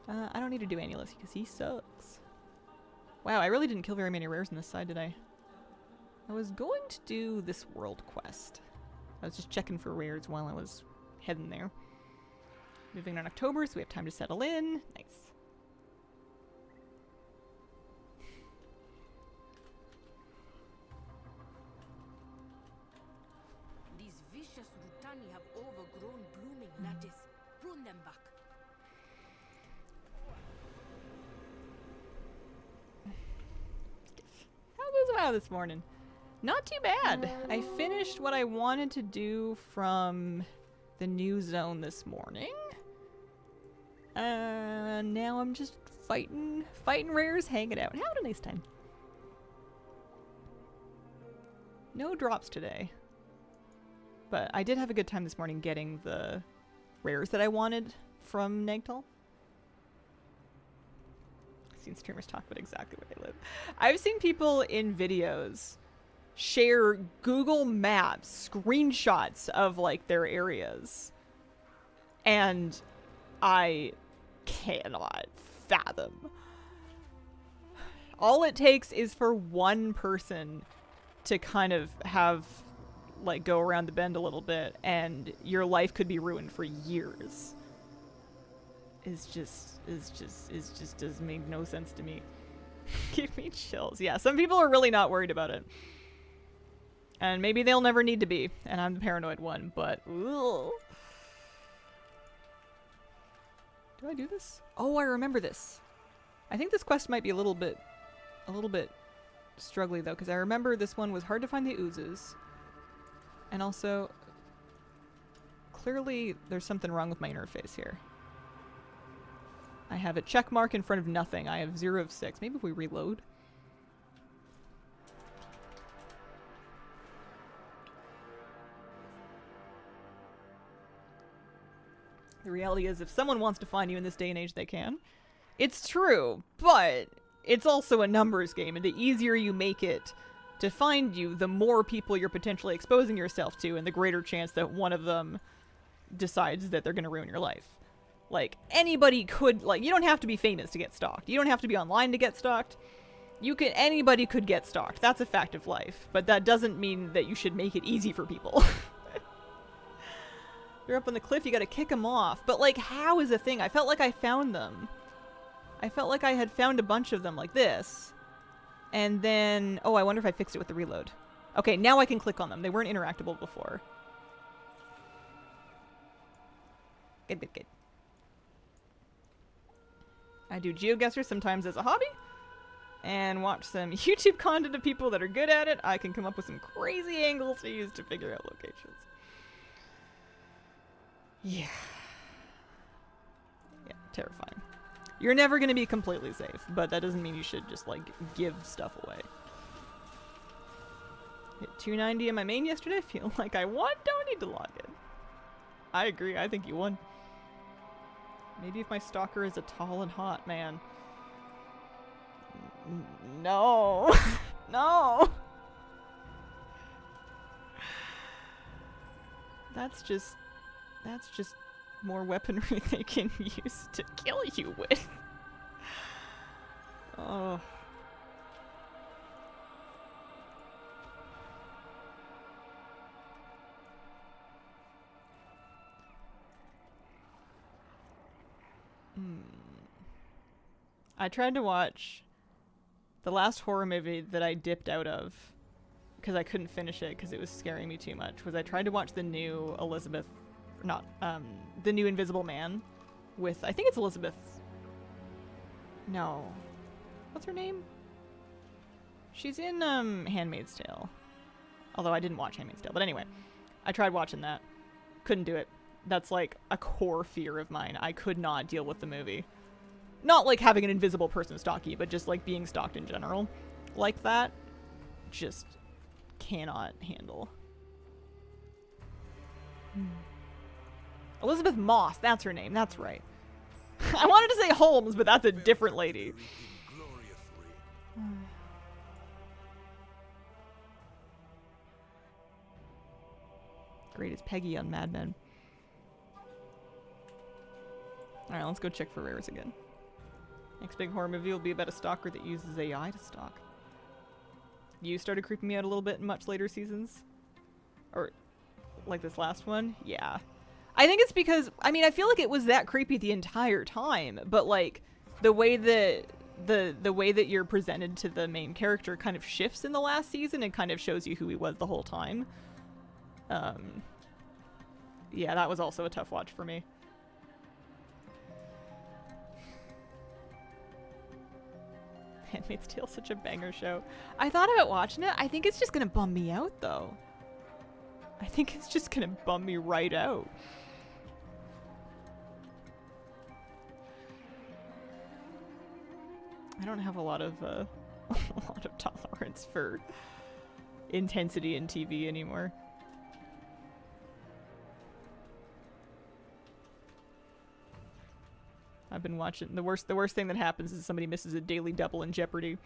I don't need to do Annulus because he sucks. Wow, I really didn't kill very many rares on this side, did I? I was going to do this world quest. I was just checking for rares while I was heading there. Moving in October, so we have time to settle in. Nice. These vicious Rutani have overgrown blooming lattice. Prune them back. How was WoW this morning? Not too bad. I finished what I wanted to do from the new zone this morning. Now I'm just fighting rares, hanging out. Having a nice time. No drops today. But I did have a good time this morning getting the rares that I wanted from Nagtal. I've seen streamers talk about exactly where they live. I've seen people in videos share Google Maps screenshots of like their areas. And I cannot fathom. All it takes is for one person to kind of have like go around the bend a little bit and your life could be ruined for years. It's just doesn't make no sense to me. Give me chills. Yeah, some people are really not worried about it. And maybe they'll never need to be, and I'm the paranoid one, but ugh. Do I do this? Oh, I remember this. I think this quest might be a little bit struggly though, because I remember this one was hard to find the oozes. And also, clearly there's something wrong with my interface here. I have a check mark in front of nothing. I have 0 of 6. Maybe if we reload. The reality is, if someone wants to find you in this day and age, they can. It's true, but it's also a numbers game, and the easier you make it to find you, the more people you're potentially exposing yourself to, and the greater chance that one of them decides that they're going to ruin your life. Like, anybody could, like, you don't have to be famous to get stalked. You don't have to be online to get stalked. Anybody could get stalked. That's a fact of life. But that doesn't mean that you should make it easy for people. You're up on the cliff, you gotta kick them off. But, like, how is a thing? I felt like I found them. I felt like I had found a bunch of them like this. And then... Oh, I wonder if I fixed it with the reload. Okay, now I can click on them. They weren't interactable before. Good. I do GeoGuessr sometimes as a hobby. And watch some YouTube content of people that are good at it. I can come up with some crazy angles to use to figure out locations. Yeah. Yeah, terrifying. You're never going to be completely safe, but that doesn't mean you should just, like, give stuff away. Hit 290 in my main yesterday. Feel like I won. Don't need to log in. I agree. I think you won. Maybe if my stalker is a tall and hot man. No. No. That's just more weaponry they can use to kill you with. Oh. I tried to watch the last horror movie that I dipped out of because I couldn't finish it because it was scaring me too much. Was I tried to watch the new the new Invisible Man with, I think it's Elizabeth. No. What's her name? She's in Handmaid's Tale. Although I didn't watch Handmaid's Tale. But anyway, I tried watching that. Couldn't do it. That's like a core fear of mine. I could not deal with the movie. Not like having an invisible person stalk you, but just like being stalked in general. Like that. Just cannot handle. Elizabeth Moss, that's her name. That's right. I wanted to say Holmes, but that's a different lady. Great as Peggy on Mad Men. Alright, let's go check for rares again. Next big horror movie will be about a stalker that uses AI to stalk. You started creeping me out a little bit in much later seasons? Or, like this last one? Yeah. I think it's because, I mean, I feel like it was that creepy the entire time, but like, the way that the way that you're presented to the main character kind of shifts in the last season and kind of shows you who he was the whole time. Yeah, that was also a tough watch for me. Handmaid's Tale, such a banger show. I thought about watching it. I think it's just gonna bum me out, though. I think it's just gonna bum me right out. I don't have a lot of tolerance for intensity in TV anymore. I've been watching the worst thing that happens is somebody misses a daily double in Jeopardy.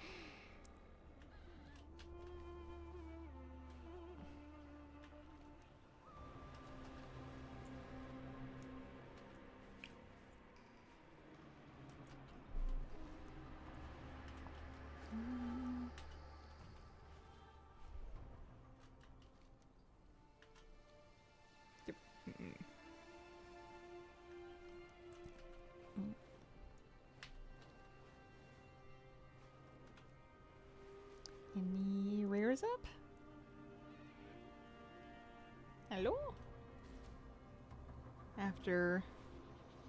Any rares up? Hello? After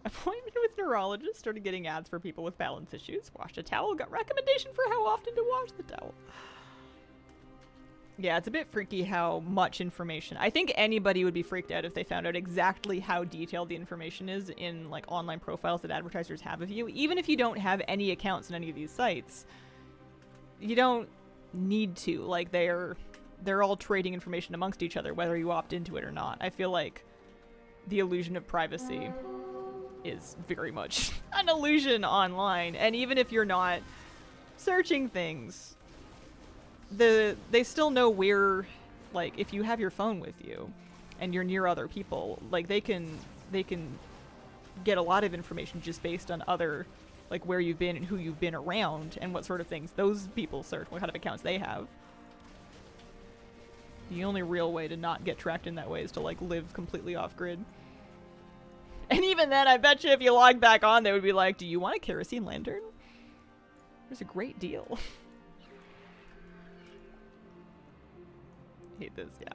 appointment with neurologist, started getting ads for people with balance issues. Washed a towel, got recommendation for how often to wash the towel. Yeah, it's a bit freaky how much information. I think anybody would be freaked out if they found out exactly how detailed the information is in like online profiles that advertisers have of you. Even if you don't have any accounts in any of these sites, you don't need to. Like they're all trading information amongst each other, whether you opt into it or not. I feel like the illusion of privacy is very much an illusion online, and even if you're not searching things, they still know where, like if you have your phone with you and you're near other people, like they can get a lot of information just based on other, like where you've been and who you've been around and what sort of things those people search, what kind of accounts they have. The only real way to not get tracked in that way is to like live completely off grid. And even then, I bet you if you log back on, they would be like, do you want a kerosene lantern? There's a great deal. Hate this, yeah.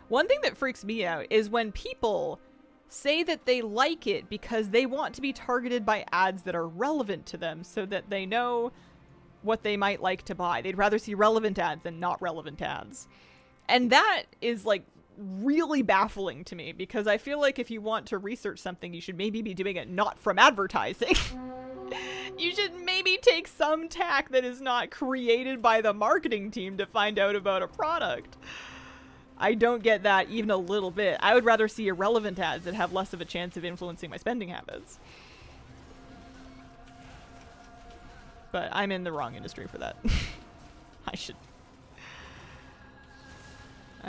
One thing that freaks me out is when people say that they like it because they want to be targeted by ads that are relevant to them so that they know what they might like to buy. They'd rather see relevant ads than not relevant ads. And that is like really baffling to me because I feel like if you want to research something, you should maybe be doing it not from advertising. You should maybe take some tack that is not created by the marketing team to find out about a product. I don't get that even a little bit. I would rather see irrelevant ads that have less of a chance of influencing my spending habits. But I'm in the wrong industry for that. I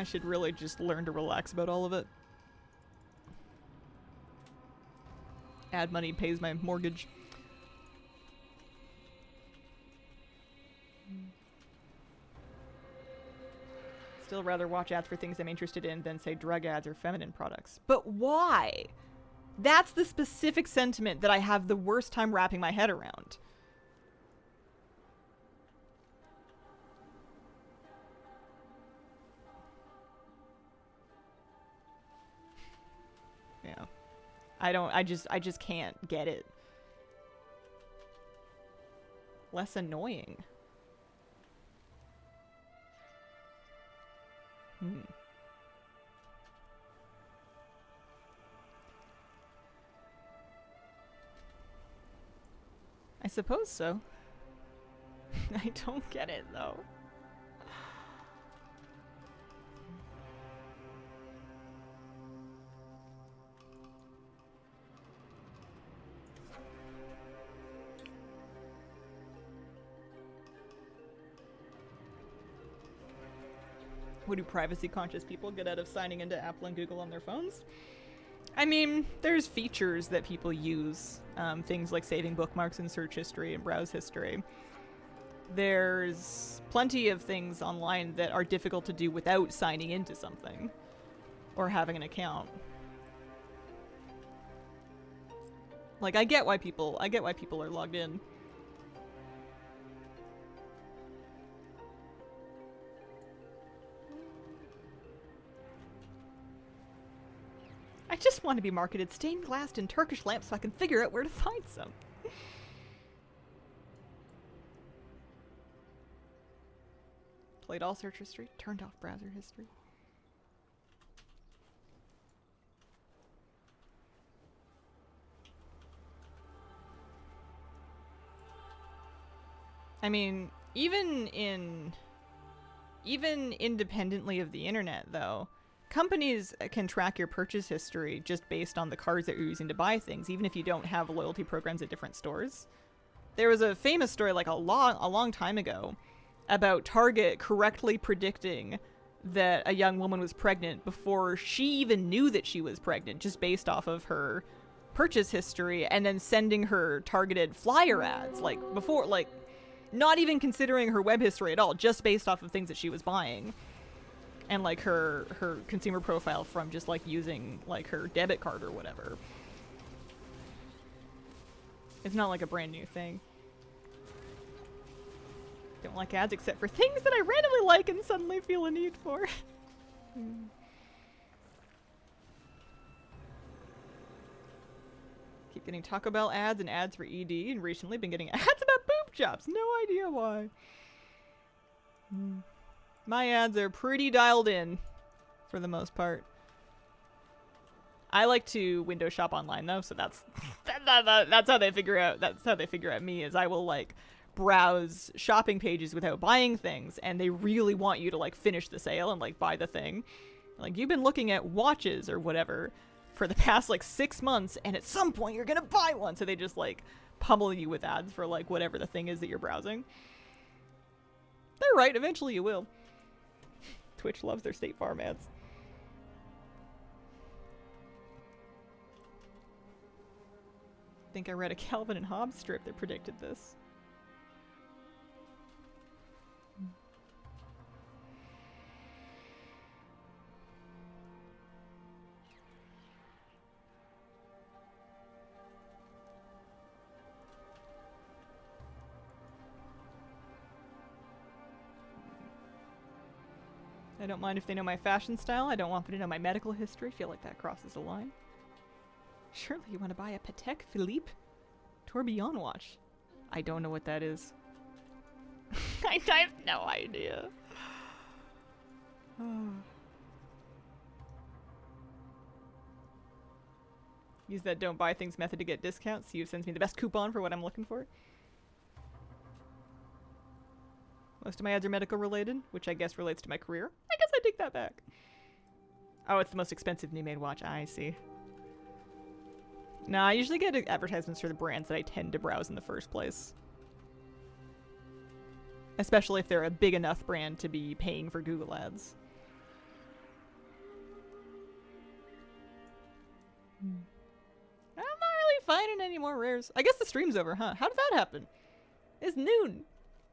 should really just learn to relax about all of it. Ad money pays my mortgage. Still rather watch ads for things I'm interested in than say drug ads or feminine products. But why? That's the specific sentiment that I have the worst time wrapping my head around. Yeah. I just can't get it. Less annoying. I suppose so. I don't get it though. What do privacy-conscious people get out of signing into Apple and Google on their phones? I mean, there's features that people use, things like saving bookmarks in search history and browse history. There's plenty of things online that are difficult to do without signing into something or having an account. Like, I get why people are logged in. I just want to be marketed stained glass and Turkish lamps so I can figure out where to find some. Played all search history, turned off browser history. I mean, even independently of the internet, though, companies can track your purchase history just based on the cards that you're using to buy things, even if you don't have loyalty programs at different stores. There was a famous story like a long time ago about Target correctly predicting that a young woman was pregnant before she even knew that she was pregnant, just based off of her purchase history, and then sending her targeted flyer ads, like before, like not even considering her web history at all, just based off of things that she was buying. And like her consumer profile from just like using like her debit card or whatever. It's not like a brand new thing. Don't like ads except for things that I randomly like and suddenly feel a need for. Keep getting Taco Bell ads and ads for ED, and recently been getting ads about boob jobs. No idea why. My ads are pretty dialed in, for the most part. I like to window shop online though, so that's how they figure out. That's how they figure out me. Is I will like browse shopping pages without buying things, and they really want you to like finish the sale and like buy the thing. Like, you've been looking at watches or whatever for the past like 6 months, and at some point you're gonna buy one. So they just like pummel you with ads for like whatever the thing is that you're browsing. They're right. Eventually you will. Twitch loves their State Farm ads. I think I read a Calvin and Hobbes strip that predicted this. I don't mind if they know my fashion style. I don't want them to know my medical history. Feel like that crosses a line. Surely you want to buy a Patek Philippe Tourbillon watch. I don't know what that is. I have no idea. Use that don't buy things method to get discounts. See who sends me the best coupon for what I'm looking for. Most of my ads are medical related, which I guess relates to my career. I guess I take that back. Oh, it's the most expensive new made watch. I see. Nah, I usually get advertisements for the brands that I tend to browse in the first place. Especially if they're a big enough brand to be paying for Google ads. I'm not really finding any more rares. I guess the stream's over, huh? How did that happen? It's noon.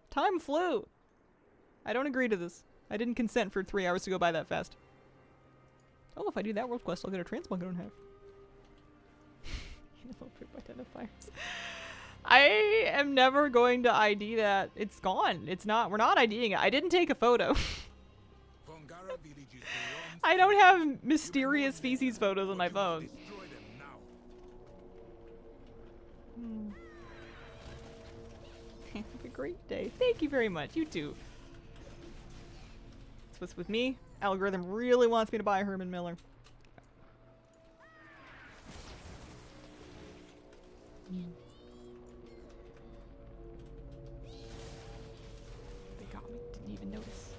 Time flew. I don't agree to this. I didn't consent for 3 hours to go by that fast. Oh, if I do that world quest, I'll get a transplant I don't have. Phone proof identifiers. I am never going to ID that. It's gone. It's not. We're not IDing it. I didn't take a photo. I don't have mysterious feces photos on my phone. Have a great day. Thank you very much. You too. That's what's with me. Algorithm really wants me to buy Herman Miller. They got me. Didn't even notice.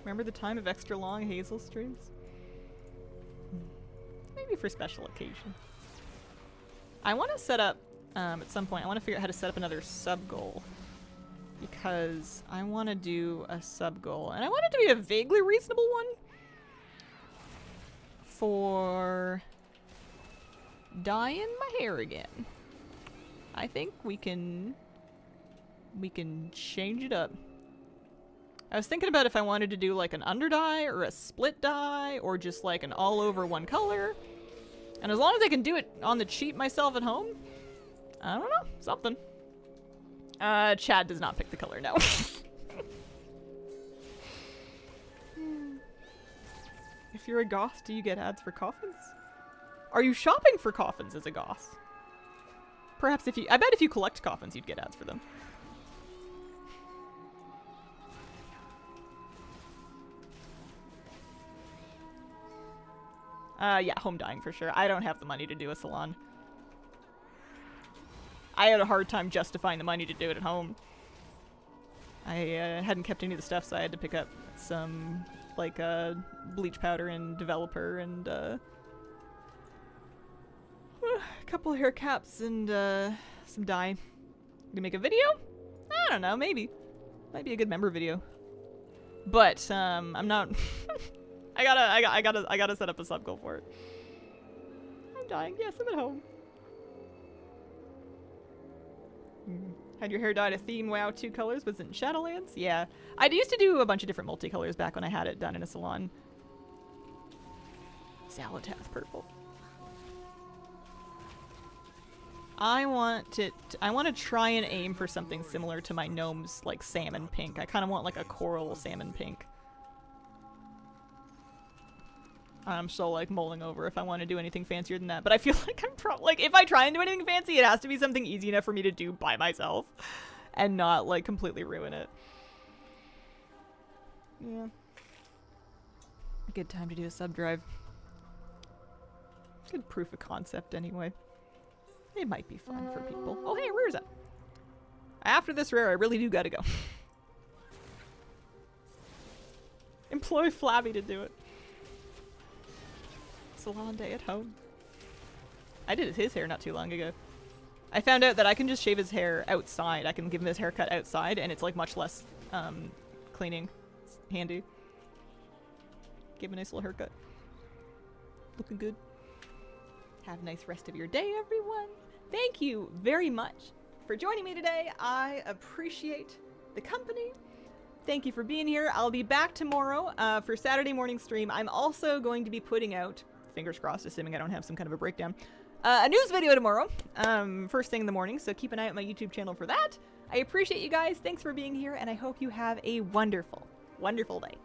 Remember the time of extra long Hazel streams? Maybe for special occasion. I want to set up, at some point, I want to figure out how to set up another sub-goal. Because I want to do a sub-goal. And I want it to be a vaguely reasonable one. For dyeing my hair again. I think we can change it up. I was thinking about if I wanted to do like an under dye or a split dye or just like an all over one color. And as long as I can do it on the cheap myself at home, I don't know, something. Chad does not pick the color, no. If you're a goth, do you get ads for coffins? Are you shopping for coffins as a goth? Perhaps if you, I bet if you collect coffins, you'd get ads for them. Yeah, home dyeing for sure. I don't have the money to do a salon. I had a hard time justifying the money to do it at home. I hadn't kept any of the stuff, so I had to pick up some, like, bleach powder and developer and, a couple of hair caps and, some dye. To make a video? I don't know, maybe. Might be a good member video. But, I'm not... I gotta set up a sub goal for it. I'm dying. Yes, I'm at home. Had your hair dyed a theme WoW 2 colors? Was it in Shadowlands? Yeah. I used to do a bunch of different multicolors back when I had it done in a salon. Salatath purple. I want to try and aim for something similar to my gnome's like salmon pink. I kind of want like a coral salmon pink. I'm still like mulling over if I want to do anything fancier than that, but I feel like I'm probably like if I try and do anything fancy, it has to be something easy enough for me to do by myself and not like completely ruin it. Yeah. Good time to do a sub drive. Good proof of concept anyway. It might be fun for people. Oh hey, Rare's up. After this Rare, I really do gotta go. Employ Flabby to do it. Salon day at home. I did his hair not too long ago. I found out that I can just shave his hair outside. I can give him his haircut outside and it's like much less cleaning. It's handy. Give him a nice little haircut. Looking good. Have a nice rest of your day, everyone. Thank you very much for joining me today. I appreciate the company. Thank you for being here. I'll be back tomorrow for Saturday morning stream. I'm also going to be putting out, fingers crossed, assuming I don't have some kind of a breakdown, a news video tomorrow, first thing in the morning, so keep an eye out on my YouTube channel for that. I appreciate you guys. Thanks for being here, and I hope you have a wonderful, wonderful day.